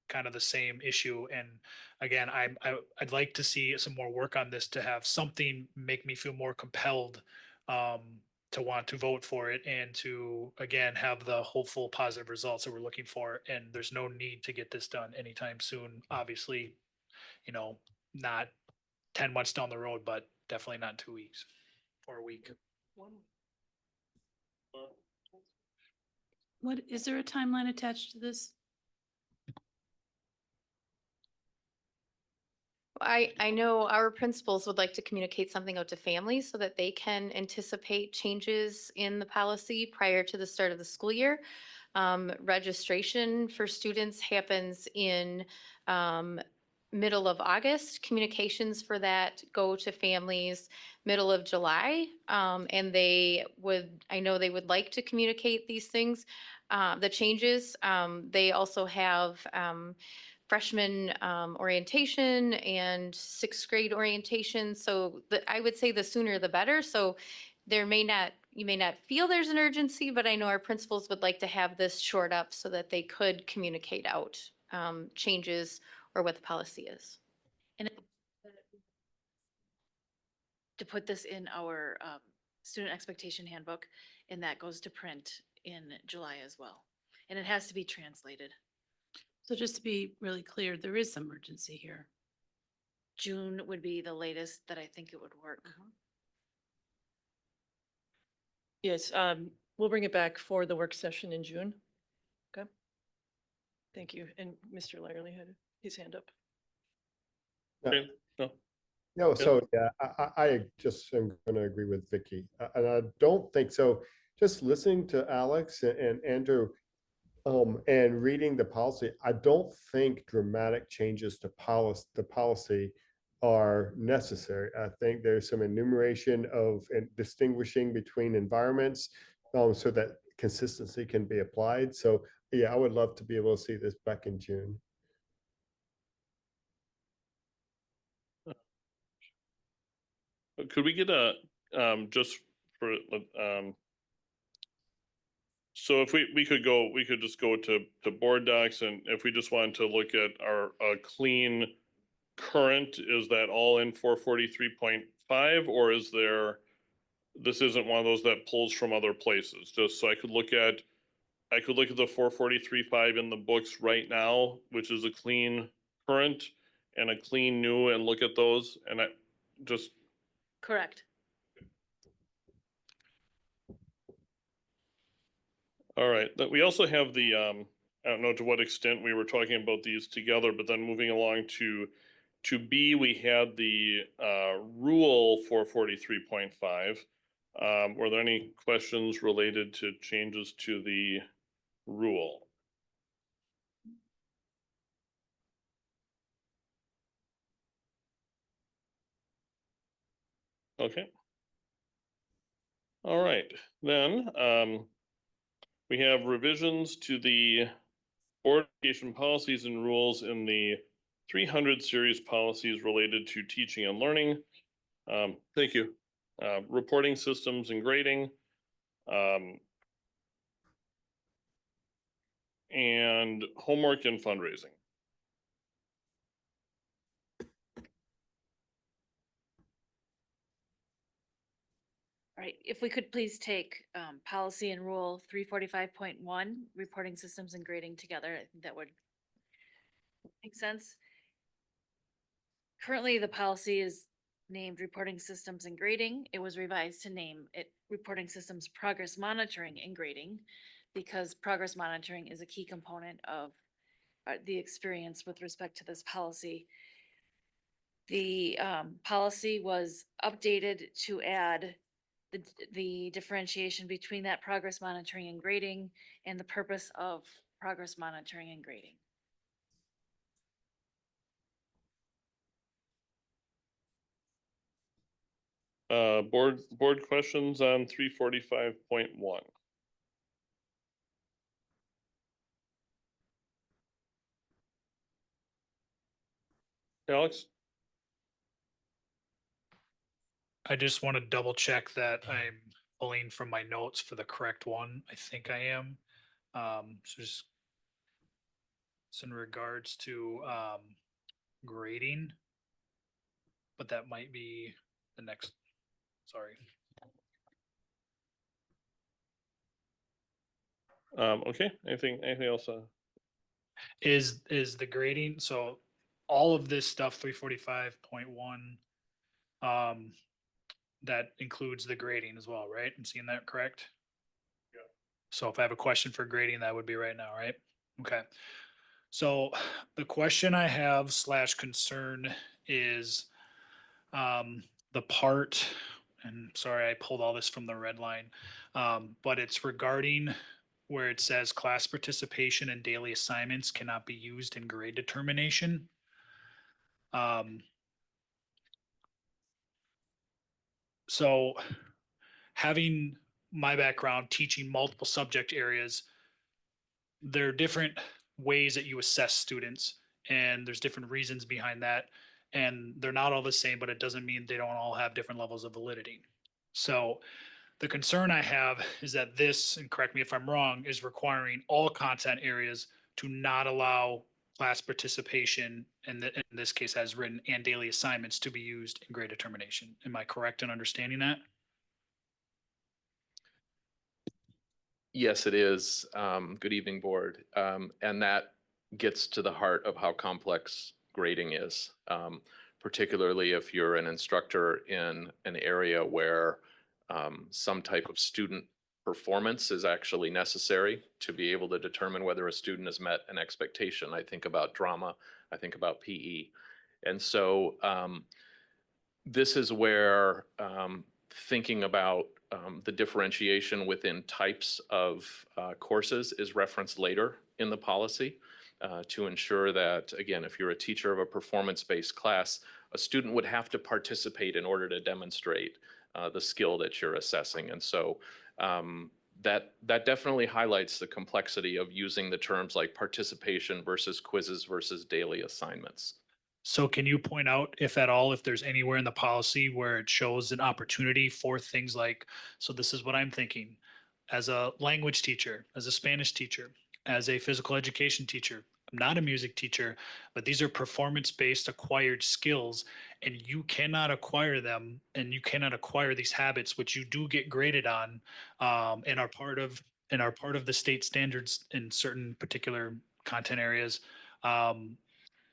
kind of the same issue. And again, I'd like to see some more work on this to have something make me feel more compelled to want to vote for it and to, again, have the hopeful positive results that we're looking for. And there's no need to get this done anytime soon. Obviously, not 10 months down the road, but definitely not 2 weeks or a week. What, is there a timeline attached to this? I know our principals would like to communicate something out to families so that they can anticipate changes in the policy prior to the start of the school year. Registration for students happens in middle of August. Communications for that go to families middle of July. And I know they would like to communicate these things, the changes. They also have freshman orientation and sixth grade orientation. So I would say the sooner the better. So you may not feel there's an urgency, but I know our principals would like to have this shored up so that they could communicate out changes or what the policy is. And to put this in our student expectation handbook, and that goes to print in July as well. And it has to be translated. So just to be really clear, there is some urgency here. June would be the latest that I think it would work. Yes, we'll bring it back for the work session in June. Okay. Thank you. And Mr. Lyerly had his hand up. Okay, no, No, so yeah, I just am going to agree with Vicky, and I don't think so. Just listening to Alex and Andrew, and reading the policy, I don't think dramatic changes to the policy are necessary. I think there's some enumeration of and distinguishing between environments, so that consistency can be applied. So yeah, I would love to be able to see this back in June. could we get a, just for, So if we could just go to board docs, and if we just wanted to look at our clean current, is that all in 443.5, or is there, this isn't one of those that pulls from other places, just so I could look at the 443.5 in the books right now, which is a clean current and a clean new, and look at those, and I just, Correct. all right, that we also have the, I don't know to what extent we were talking about these together, but then moving along to B, we had the rule 443.5. Were there any questions related to changes to the rule? Okay. All right, then we have revisions to the board education policies and rules in the 300 series policies related to teaching and learning. Thank you. Reporting systems and grading. And homework and fundraising. All right, if we could please take policy and rule 345.1, reporting systems and grading together, I think that would make sense. Currently, the policy is named reporting systems and grading. It was revised to name it reporting systems progress monitoring and grading, because progress monitoring is a key component of the experience with respect to this policy. The policy was updated to add the differentiation between that progress monitoring and grading and the purpose of progress monitoring and grading. Board questions on 345.1. Alex? I just want to double check that I'm pulling from my notes for the correct one. I think I am. So just it's in regards to grading, but that might be the next, sorry. Okay, anything else? Is the grading, so all of this stuff, 345.1, that includes the grading as well, right? I'm seeing that correct? Yeah. So if I have a question for grading, that would be right now, right? Okay. So the question I have / concern is the part, and sorry, I pulled all this from the red line, but it's regarding where it says class participation and daily assignments cannot be used in grade determination. So having my background teaching multiple subject areas, there are different ways that you assess students, and there's different reasons behind that. And they're not all the same, but it doesn't mean they don't all have different levels of validity. So the concern I have is that this, and correct me if I'm wrong, is requiring all content areas to not allow class participation, and in this case as written, and daily assignments to be used in grade determination. Am I correct in understanding that? Yes, it is. Good evening, board. And that gets to the heart of how complex grading is, particularly if you're an instructor in an area where some type of student performance is actually necessary to be able to determine whether a student has met an expectation. I think about drama, I think about PE. And so this is where thinking about the differentiation within types of courses is referenced later in the policy to ensure that, again, if you're a teacher of a performance-based class, a student would have to participate in order to demonstrate the skill that you're assessing. And so that definitely highlights the complexity of using the terms like participation versus quizzes versus daily assignments. So can you point out, if at all, if there's anywhere in the policy where it shows an opportunity for things like, so this is what I'm thinking, as a language teacher, as a Spanish teacher, as a physical education teacher. I'm not a music teacher, but these are performance-based acquired skills, and you cannot acquire them, and you cannot acquire these habits, which you do get graded on, and are part of the state standards in certain particular content areas.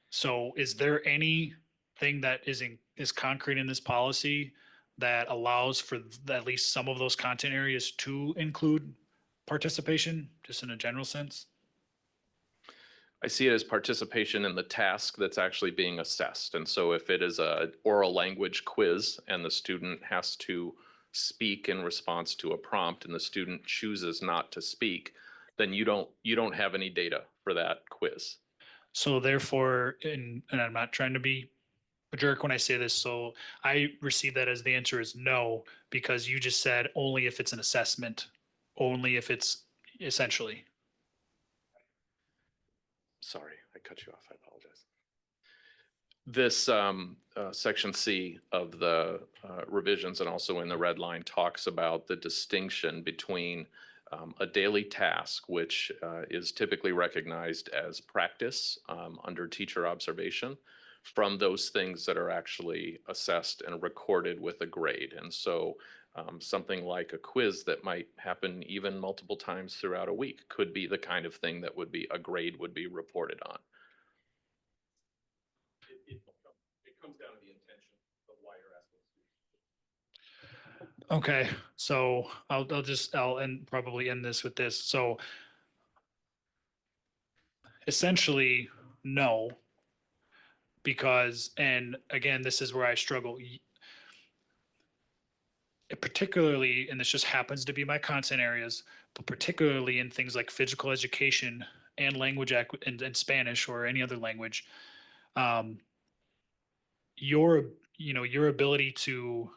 So is there anything that is concrete in this policy that allows for at least some of those content areas to include participation, just in a general sense? I see it as participation in the task that's actually being assessed. And so if it is a oral language quiz and the student has to speak in response to a prompt and the student chooses not to speak, then you don't have any data for that quiz. So therefore, and I'm not trying to be a jerk when I say this, so I receive that as the answer is no, because you just said only if it's an assessment, only if it's essentially. Sorry, I cut you off. I apologize. This section C of the revisions and also in the red line talks about the distinction between a daily task, which is typically recognized as practice under teacher observation, from those things that are actually assessed and recorded with a grade. And so something like a quiz that might happen even multiple times throughout a week could be the kind of thing that would be a grade would be reported on. It comes down to the intention of why you're asking. Okay, so I'll probably end this with this. So essentially, no, because, and again, this is where I struggle. Particularly, and this just happens to be my content areas, but particularly in things like physical education and language and Spanish or any other language, your ability to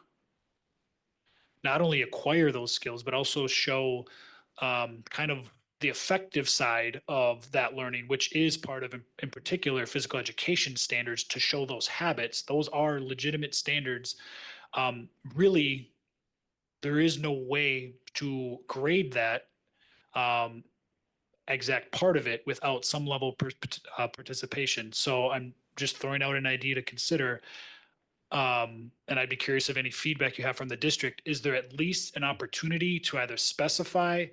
not only acquire those skills, but also show kind of the effective side of that learning, which is part of, in particular, physical education standards to show those habits. Those are legitimate standards. Really, there is no way to grade that exact part of it without some level of participation. So I'm just throwing out an idea to consider. And I'd be curious of any feedback you have from the district. Is there at least an opportunity to either specify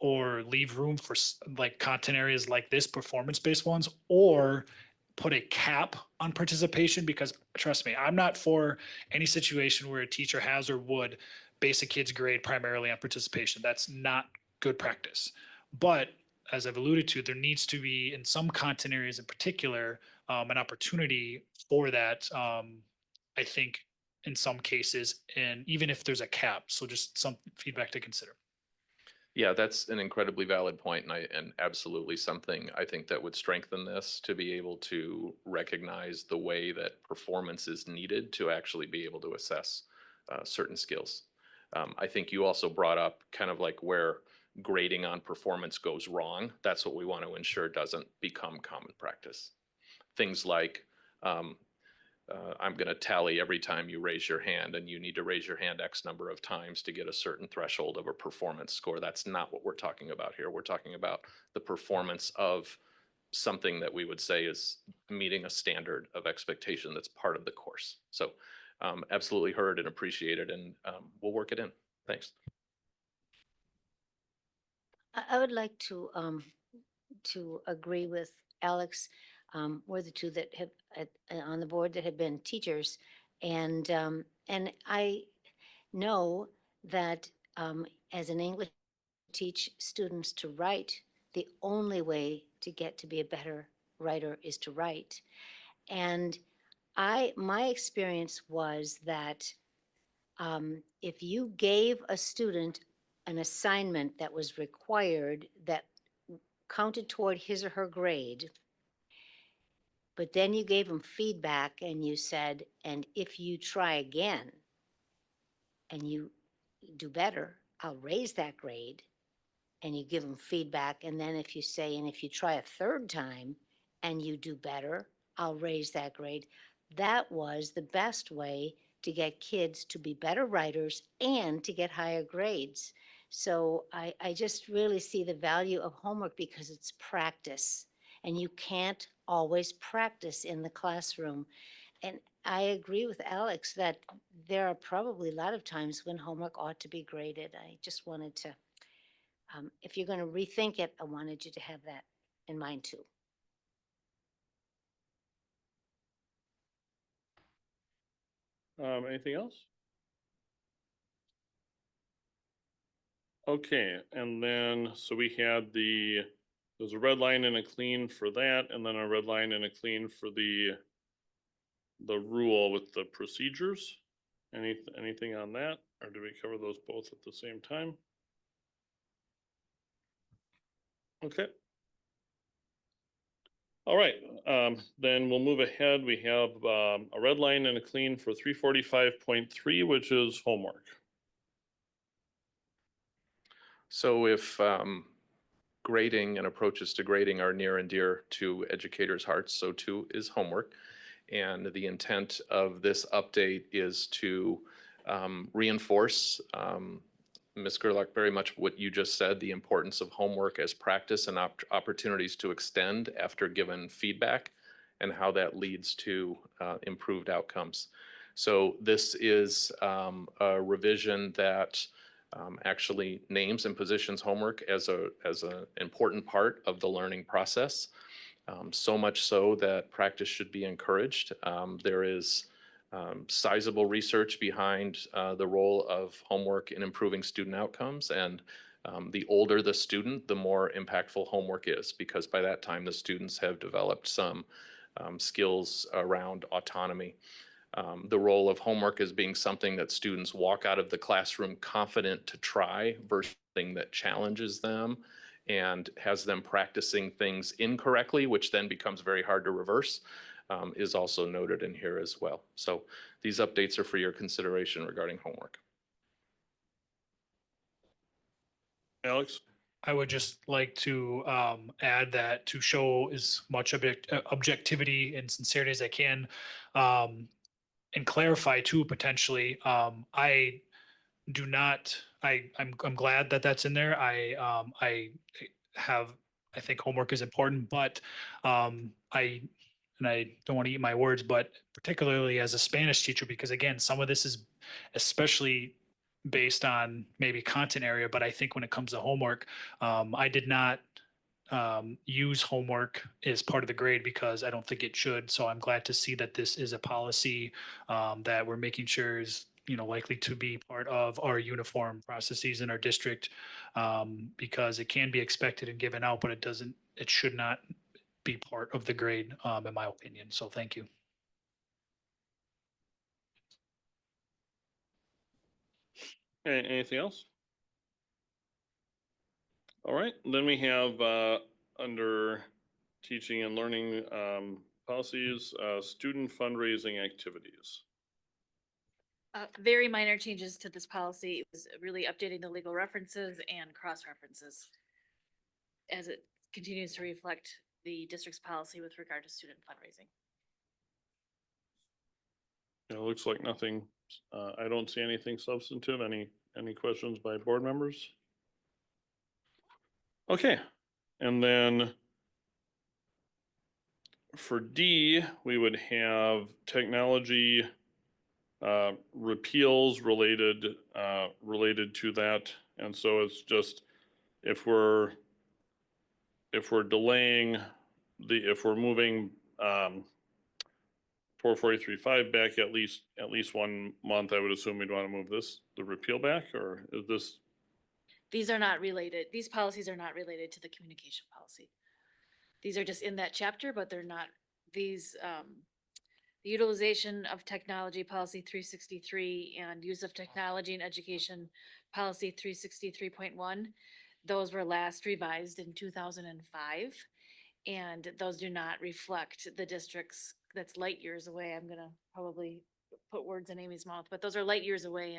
or leave room for like content areas like this, performance-based ones, or put a cap on participation? Because trust me, I'm not for any situation where a teacher has or would base a kid's grade primarily on participation. That's not good practice. But as I've alluded to, there needs to be, in some content areas in particular, an opportunity for that. I think in some cases, and even if there's a cap, so just some feedback to consider. Yeah, that's an incredibly valid point, and absolutely something I think that would strengthen this, to be able to recognize the way that performance is needed to actually be able to assess certain skills. I think you also brought up kind of like where grading on performance goes wrong. That's what we want to ensure doesn't become common practice. Things like I'm going to tally every time you raise your hand, and you need to raise your hand X number of times to get a certain threshold of a performance score. That's not what we're talking about here. We're talking about the performance of something that we would say is meeting a standard of expectation that's part of the course. So absolutely heard and appreciated, and we'll work it in. Thanks. I would like to agree with Alex. We're the two that have on the board that have been teachers, and I know that as an English teach students to write, the only way to get to be a better writer is to write. And my experience was that if you gave a student an assignment that was required, that counted toward his or her grade, but then you gave them feedback and you said, and if you try again and you do better, I'll raise that grade. And you give them feedback. And then if you say, and if you try a third time and you do better, I'll raise that grade. That was the best way to get kids to be better writers and to get higher grades. So I just really see the value of homework because it's practice. And you can't always practice in the classroom. And I agree with Alex that there are probably a lot of times when homework ought to be graded. I just wanted to, if you're going to rethink it, I wanted you to have that in mind too. Anything else? Okay, and then, so we had there's a red line and a clean for that, and then a red line and a clean for the rule with the procedures. Anything on that, or do we cover those both at the same time? Okay. All right, then we'll move ahead. We have a red line and a clean for 345.3, which is homework. So if grading and approaches to grading are near and dear to educators' hearts, so too is homework. And the intent of this update is to reinforce, Ms. Gerlach, very much what you just said, the importance of homework as practice and opportunities to extend after given feedback, and how that leads to improved outcomes. So this is a revision that actually names and positions homework as an important part of the learning process. So much so that practice should be encouraged. There is sizable research behind the role of homework in improving student outcomes. And the older the student, the more impactful homework is, because by that time the students have developed some skills around autonomy. The role of homework as being something that students walk out of the classroom confident to try versus something that challenges them and has them practicing things incorrectly, which then becomes very hard to reverse, is also noted in here as well. So these updates are for your consideration regarding homework. Alex? I would just like to add that to show as much objectivity and sincerity as I can, and clarify too, potentially, I do not, I'm glad that that's in there. I think homework is important, but and I don't want to eat my words, but particularly as a Spanish teacher, because again, some of this is especially based on maybe content area, but I think when it comes to homework, I did not use homework as part of the grade because I don't think it should. So I'm glad to see that this is a policy that we're making sure is likely to be part of our uniform processes in our district, because it can be expected and given out, but it should not be part of the grade, in my opinion. So thank you. Anything else? All right, then we have under teaching and learning policies, student fundraising activities. Very minor changes to this policy. It was really updating the legal references and cross references as it continues to reflect the district's policy with regard to student fundraising. It looks like nothing, I don't see anything substantive. Any questions by board members? Okay, and then for D, we would have technology repeals related to that. And so it's just, if we're delaying if we're moving 4435 back at least 1 month, I would assume we'd want to move the repeal back, or is this? These are not related. These policies are not related to the communication policy. These are just in that chapter, but they're not, the utilization of technology policy 363 and use of technology in education policy 363.1. Those were last revised in 2005. And those do not reflect the districts, that's light years away. I'm gonna probably put words in Amy's mouth, but those are light years away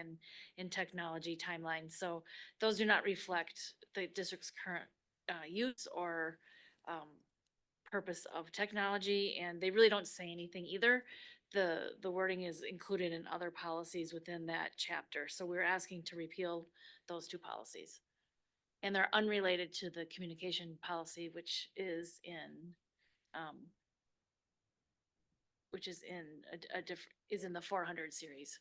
in technology timelines. So those do not reflect the district's current use or purpose of technology, and they really don't say anything either. The wording is included in other policies within that chapter. So we're asking to repeal those two policies. And they're unrelated to the communication policy, which is in a different, is in the 400 series.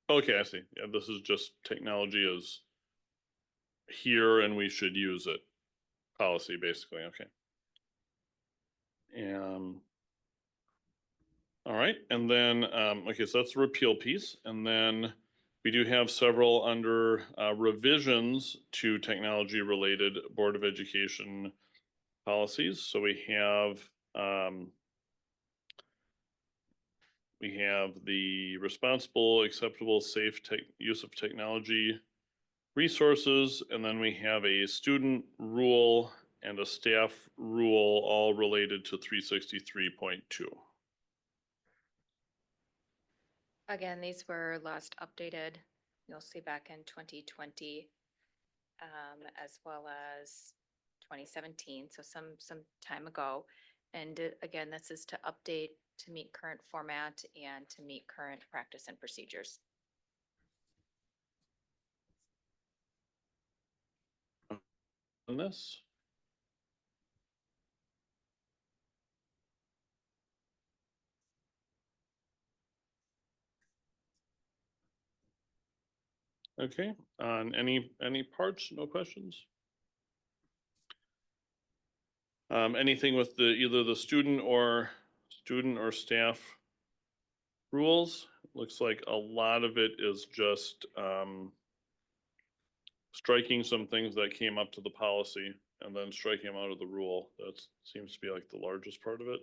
Okay, I see. Yeah, this is just technology is here and we should use it. Policy, basically, okay. All right, and then, okay, so that's the repeal piece, and then we do have several under revisions to technology-related Board of Education policies. So we have the responsible, acceptable, safe use of technology resources, and then we have a student rule and a staff rule, all related to 363.2. Again, these were last updated, you'll see back in 2020, as well as 2017, so some time ago. And again, this is to update to meet current format and to meet current practice and procedures. On this. Okay, on any parts, no questions? Anything with either the student or staff rules? Looks like a lot of it is just striking some things that came up to the policy and then striking them out of the rule. That seems to be like the largest part of it.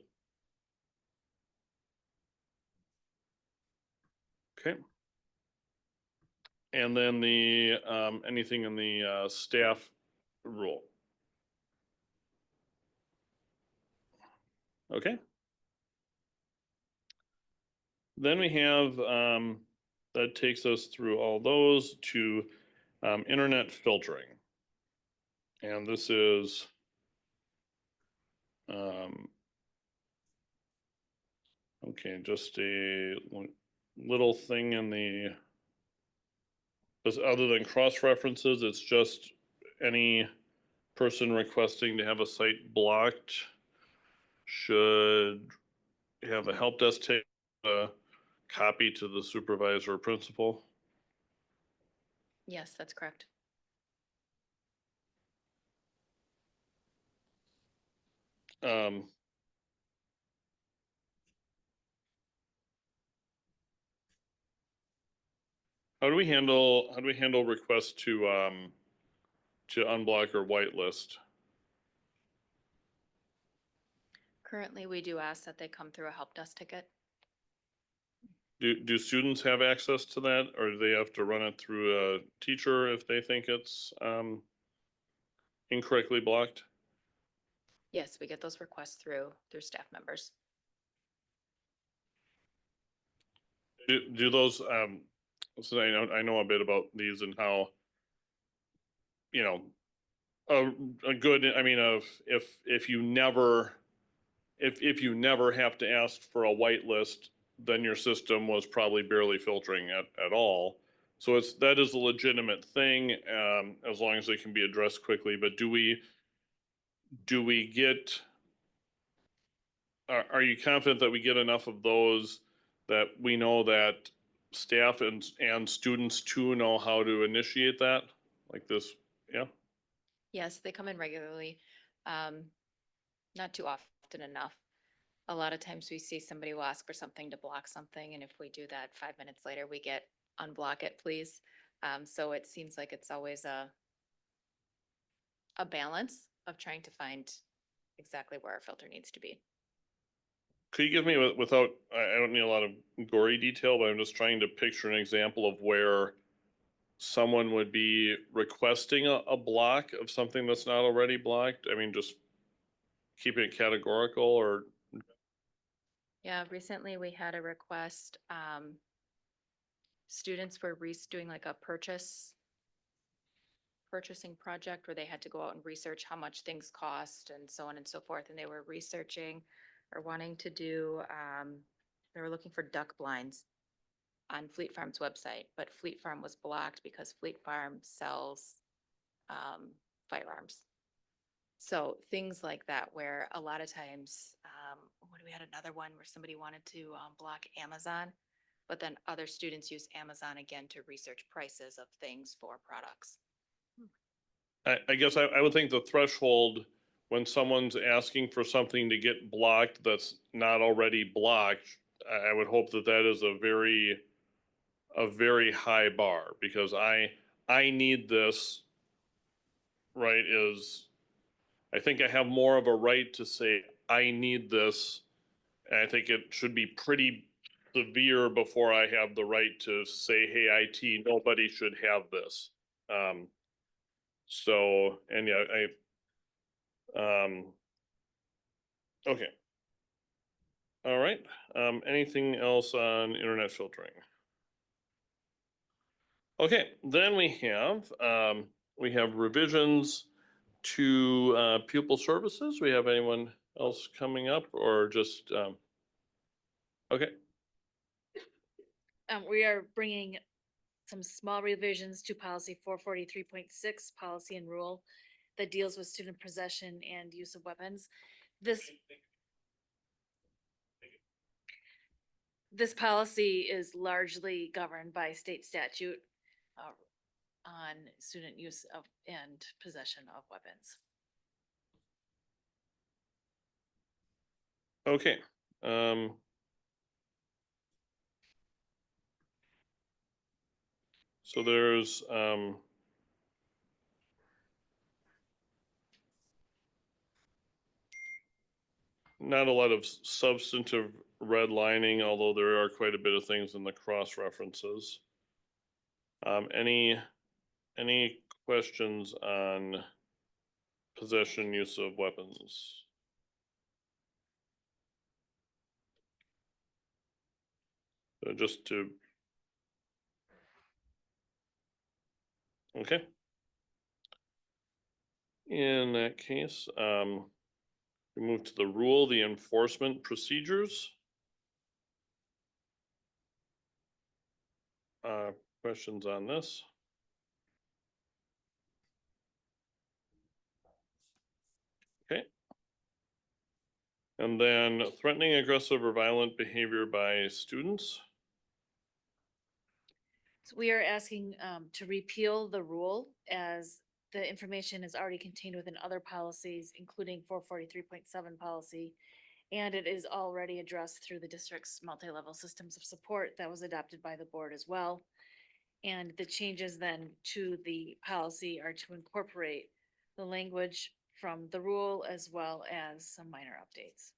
Okay. And then the anything in the staff rule. Okay. Then we have, that takes us through all those to internet filtering. And this is okay, just a little thing in the, just other than cross references, it's just any person requesting to have a site blocked should have a help desk take a copy to the supervisor or principal. Yes, that's correct. How do we handle requests to unblock or whitelist? Currently, we do ask that they come through a help desk ticket. Do students have access to that, or do they have to run it through a teacher if they think it's incorrectly blocked? Yes, we get those requests through staff members. Do those so I know a bit about these and how, you know, a good, I mean, if you never have to ask for a whitelist, then your system was probably barely filtering at all. So that is a legitimate thing, as long as it can be addressed quickly. But do we get, are you confident that we get enough of those that we know that staff and students too know how to initiate that? Like this, yeah? Yes, they come in regularly. Not too often enough. A lot of times we see somebody will ask for something to block something, and if we do that 5 minutes later, we get unblock it, please. So it seems like it's always a balance of trying to find exactly where our filter needs to be. Could you give me, without, I don't need a lot of gory detail, but I'm just trying to picture an example of where someone would be requesting a block of something that's not already blocked? I mean, just keeping it categorical, or? Yeah, recently we had a request, students were doing like a purchasing project where they had to go out and research how much things cost and so on and so forth. And they were researching or wanting to do, they were looking for duck blinds. on Fleet Farm's website, but Fleet Farm was blocked because Fleet Farm sells firearms. So things like that, where a lot of times, when we had another one where somebody wanted to block Amazon, but then other students use Amazon again to research prices of things for products. I guess I would think the threshold when someone's asking for something to get blocked that's not already blocked, I would hope that that is a very high bar, because I need this, right, I think I have more of a right to say, I need this. And I think it should be pretty severe before I have the right to say, hey, IT, nobody should have this. So, and yeah, okay. All right. Anything else on internet filtering? Okay, then we have revisions to pupil services. We have anyone else coming up, or just, okay, We are bringing some small revisions to policy 443.6, policy and rule, that deals with student possession and use of weapons. This policy is largely governed by state statute on student use of and possession of weapons. okay. So there's, not a lot of substantive redlining, although there are quite a bit of things in the cross references. Any questions on possession, use of weapons? So just to, okay. In that case, we move to the rule, the enforcement procedures. Questions on this? Okay. And then threatening, aggressive, or violent behavior by students. So we are asking to repeal the rule, as the information is already contained within other policies, including 443.7 policy. And it is already addressed through the district's multi-level systems of support that was adopted by the board as well. And the changes then to the policy are to incorporate the language from the rule as well as some minor updates.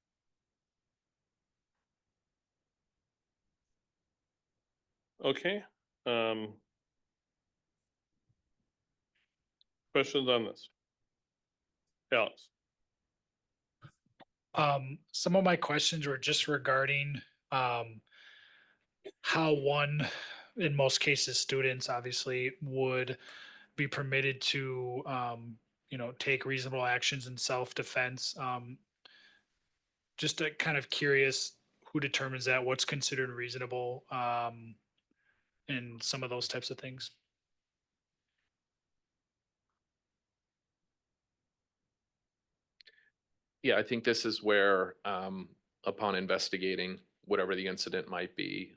Okay. Questions on this? Alex? Some of my questions were just regarding how one, in most cases, students obviously would be permitted to, take reasonable actions in self-defense. Just kind of curious who determines that, what's considered reasonable, and some of those types of things. Yeah, I think this is where, upon investigating whatever the incident might be,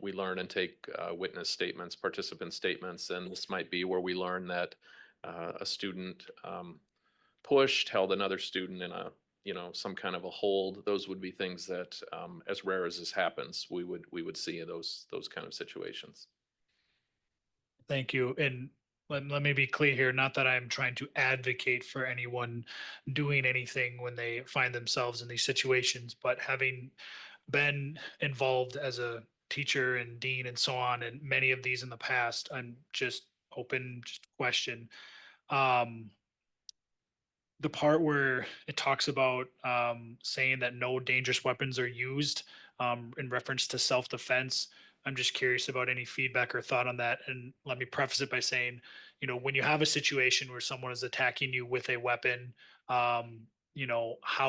we learn and take witness statements, participant statements, and this might be where we learn that a student pushed, held another student in a, some kind of a hold. Those would be things that, as rare as this happens, we would see in those kind of situations. Thank you. And let me be clear here, not that I'm trying to advocate for anyone doing anything when they find themselves in these situations, but having been involved as a teacher and dean and so on, and many of these in the past, I'm just question. The part where it talks about saying that no dangerous weapons are used in reference to self-defense. I'm just curious about any feedback or thought on that. And let me preface it by saying, when you have a situation where someone is attacking you with a weapon, how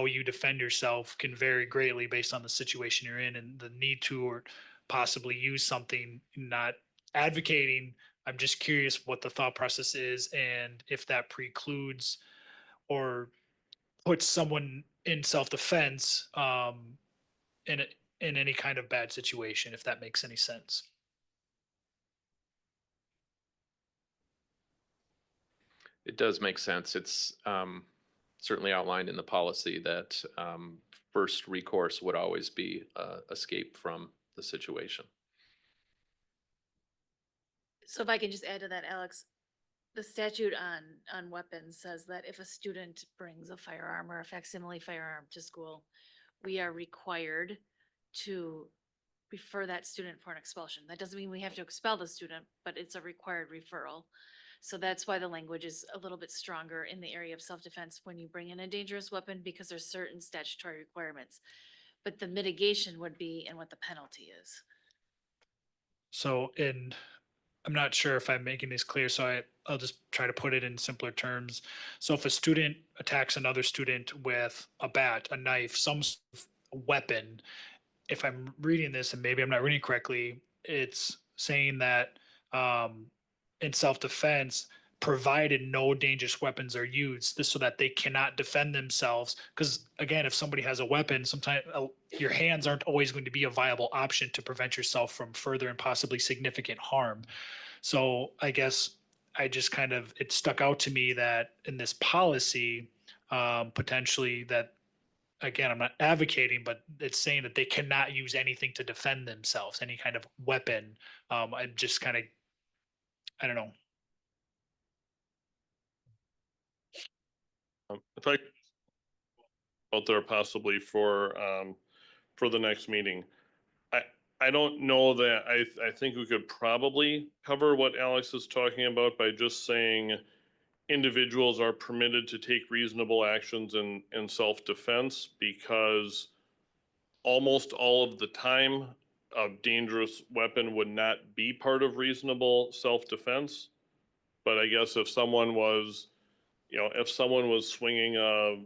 you defend yourself can vary greatly based on the situation you're in, and the need to or possibly use something, not advocating. I'm just curious what the thought process is and if that precludes or puts someone in self-defense in any kind of bad situation, if that makes any sense. It does make sense. It's certainly outlined in the policy that first recourse would always be escape from the situation. So if I can just add to that, Alex, the statute on weapons says that if a student brings a firearm or a facsimile firearm to school, we are required to refer that student for an expulsion. That doesn't mean we have to expel the student, but it's a required referral. So that's why the language is a little bit stronger in the area of self-defense when you bring in a dangerous weapon, because there's certain statutory requirements. But the mitigation would be in what the penalty is. So I'm not sure if I'm making this clear, so I'll just try to put it in simpler terms. So if a student attacks another student with a bat, a knife, some sort of weapon, if I'm reading this, and maybe I'm not reading correctly, it's saying that in self-defense, provided no dangerous weapons are used, this so that they cannot defend themselves. Because again, if somebody has a weapon, sometimes your hands aren't always going to be a viable option to prevent yourself from further and possibly significant harm. So I guess it stuck out to me that in this policy, potentially that, again, I'm not advocating, but it's saying that they cannot use anything to defend themselves, any kind of weapon. I just kind of, I don't know. If I out there possibly for the next meeting. I don't know that I think we could probably cover what Alex is talking about by just saying individuals are permitted to take reasonable actions in self-defense, because almost all of the time a dangerous weapon would not be part of reasonable self-defense. But I guess if someone was, if someone was swinging a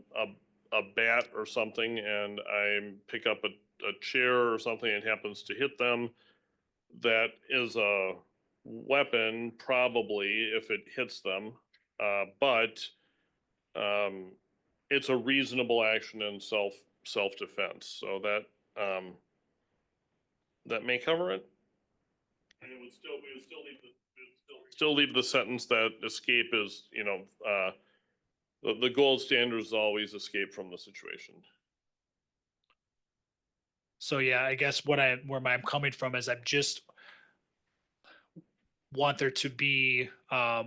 bat or something and I pick up a chair or something and happens to hit them, that is a weapon probably if it hits them. But it's a reasonable action in self-defense. So that may cover it. And we would still leave the sentence that escape is, the gold standard is always escape from the situation. So yeah, I guess where I'm coming from is I'm just want there to be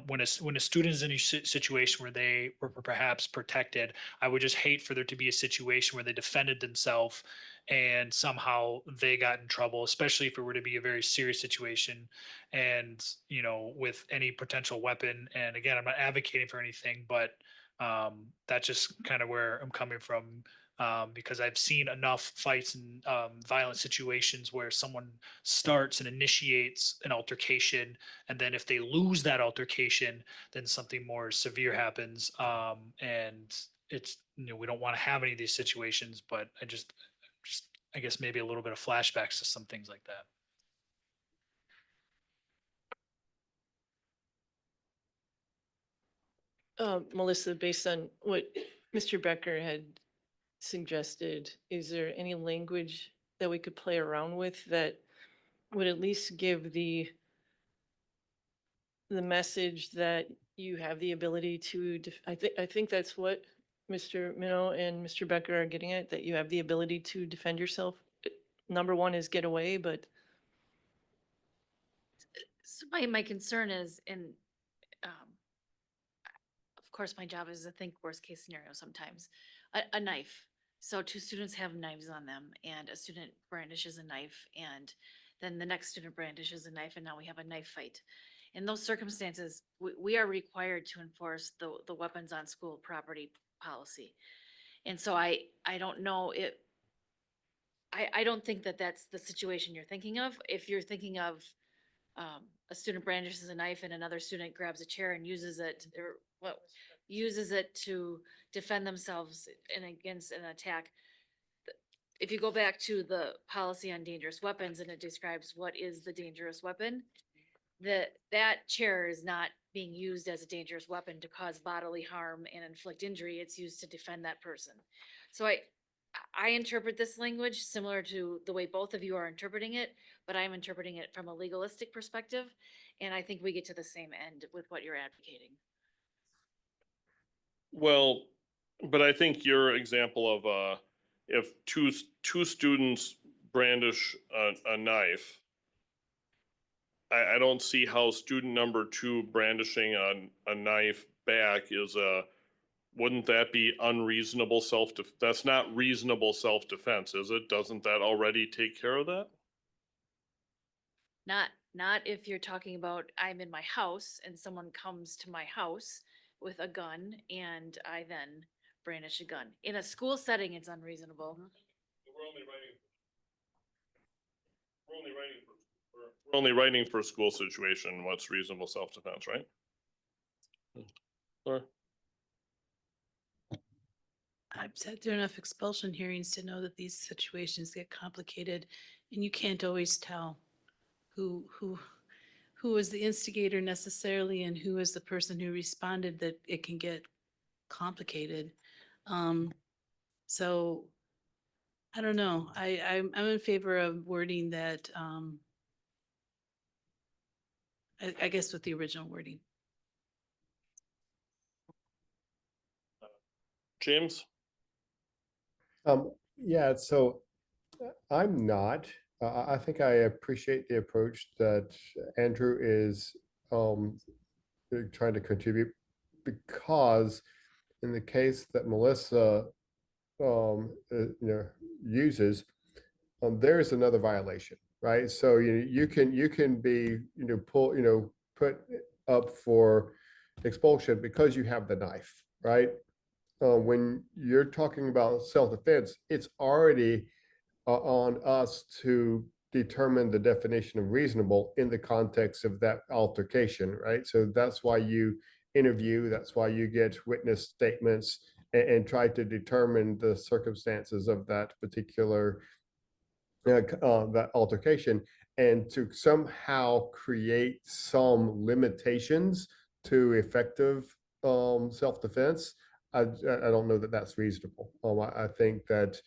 when a student is in a situation where they were perhaps protected, I would just hate for there to be a situation where they defended themselves and somehow they got in trouble, especially if it were to be a very serious situation and with any potential weapon. And again, I'm not advocating for anything, but that's just kind of where I'm coming from. Because I've seen enough fights and violent situations where someone starts and initiates an altercation, and then if they lose that altercation, then something more severe happens. And it's, we don't want to have any of these situations, but I guess maybe a little bit of flashbacks to some things like that. Melissa, based on what Mr. Becker had suggested, is there any language that we could play around with that would at least give the message that you have the ability to, I think that's what Mr. Minow and Mr. Becker are getting at, that you have the ability to defend yourself. Number one is get away, but So my concern is of course, my job is to think worst case scenario sometimes. A knife. So two students have knives on them and a student brandishes a knife and then the next student brandishes a knife and now we have a knife fight. In those circumstances, we are required to enforce the weapons on school property policy. And so I don't know I don't think that that's the situation you're thinking of. If you're thinking of a student brandishes a knife and another student grabs a chair and uses it to defend themselves and against an attack. if you go back to the policy on dangerous weapons and it describes what is the dangerous weapon, that chair is not being used as a dangerous weapon to cause bodily harm and inflict injury. It's used to defend that person. So I interpret this language similar to the way both of you are interpreting it, but I'm interpreting it from a legalistic perspective. And I think we get to the same end with what you're advocating. Well, but I think your example of, if two students brandish a knife, I don't see how student number 2 brandishing a knife back is wouldn't that be unreasonable that's not reasonable self-defense, is it? Doesn't that already take care of that? Not if you're talking about I'm in my house and someone comes to my house with a gun and I then brandish a gun. In a school setting, it's unreasonable. We're only writing for a school situation, what's reasonable self-defense, right? Laura? I've sat through enough expulsion hearings to know that these situations get complicated and you can't always tell who was the instigator necessarily and who is the person who responded, that it can get complicated. So I don't know. I'm in favor of wording that, I guess with the original wording. James? Yeah, so I'm not. I think I appreciate the approach that Andrew is trying to contribute, because in the case that Melissa uses, there is another violation, right? So you can be put up for expulsion because you have the knife, right? When you're talking about self-defense, it's already on us to determine the definition of reasonable in the context of that altercation, right? So that's why you interview, that's why you get witness statements and try to determine the circumstances of that particular that altercation, and to somehow create some limitations to effective self-defense. I don't know that that's reasonable. I think that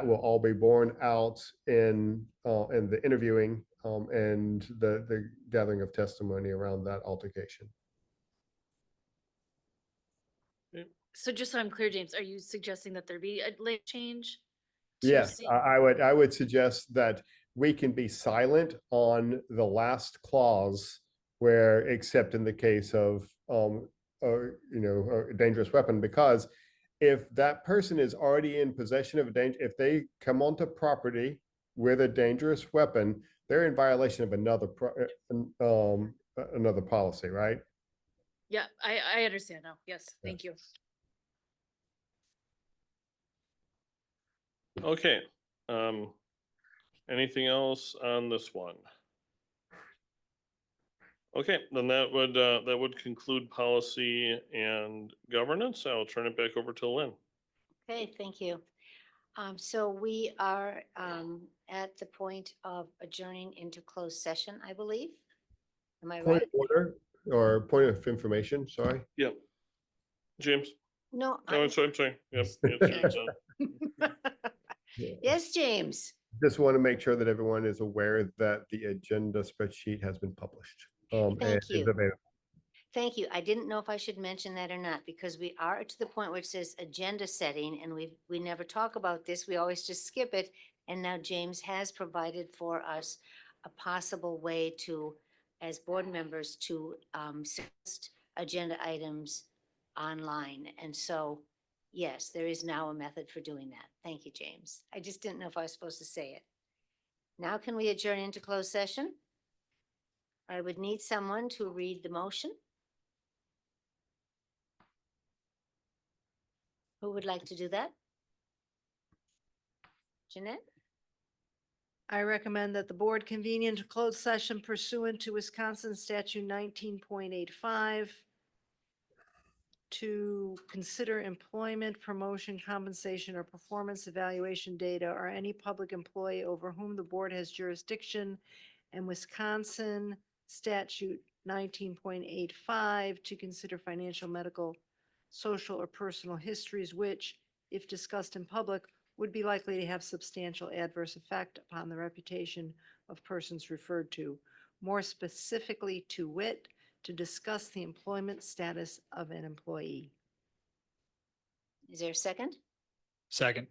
will all be borne out in the interviewing and the gathering of testimony around that altercation. So just so I'm clear, James, are you suggesting that there be a late change? Yes, I would suggest that we can be silent on the last clause, where except in the case of a dangerous weapon, because if that person is already in possession of if they come onto property with a dangerous weapon, they're in violation of another policy, right? Yeah, I understand now. Yes, thank you. Okay, anything else on this one? Okay, then that would conclude policy and governance. I'll turn it back over to Lynn. Okay, thank you. So we are at the point of adjourning into closed session, I believe. Am I Point right? of order or point of information, sorry. Yep. James? No. Oh, I'm sorry. Yep. Yes, James. Just want to make sure that everyone is aware that the agenda spreadsheet has been published. And Thank is you. available. Thank you. I didn't know if I should mention that or not, because we are to the point where it says agenda setting, and we never talk about this. We always just skip it. And now James has provided for us a possible way to, as board members, to suggest agenda items online. And so, yes, there is now a method for doing that. Thank you, James. I just didn't know if I was supposed to say it. Now can we adjourn into closed session? I would need someone to read the motion. Who would like to do that? Jeanette? I recommend that the board convene into closed session pursuant to Wisconsin statute 19.85. to consider employment, promotion, compensation, or performance evaluation data or any public employee over whom the board has jurisdiction, and Wisconsin statute 19.85 to consider financial, medical, social, or personal histories which, if discussed in public, would be likely to have substantial adverse effect upon the reputation of persons referred to. More specifically, to wit, to discuss the employment status of an employee. Is there a second? Second.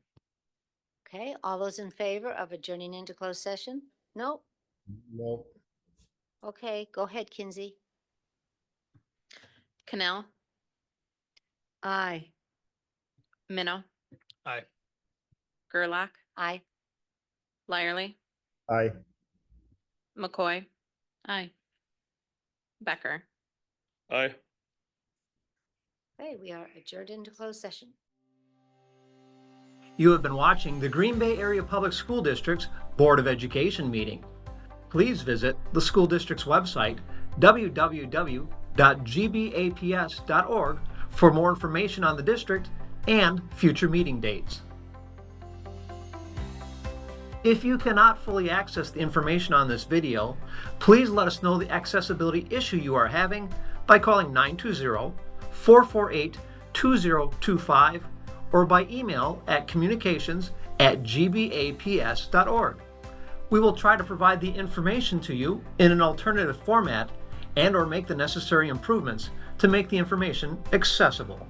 Okay, all those in favor of adjourning into closed session? No? No. Okay, go ahead, Kinsey. Cannell, Aye. Minnow, Aye. Gerlach, Aye. Lyerly, Aye. McCoy, Aye. Becker. Aye. Okay, we are adjourned into closed session. You have been watching the Green Bay Area Public School District's Board of Education meeting. Please visit the school district's website, www.gbaps.org, for more information on the district and future meeting dates. If you cannot fully access the information on this video, please let us know the accessibility issue you are having by calling 920-448-2025 or by email at communications@gbaps.org. We will try to provide the information to you in an alternative format and/or make the necessary improvements to make the information accessible.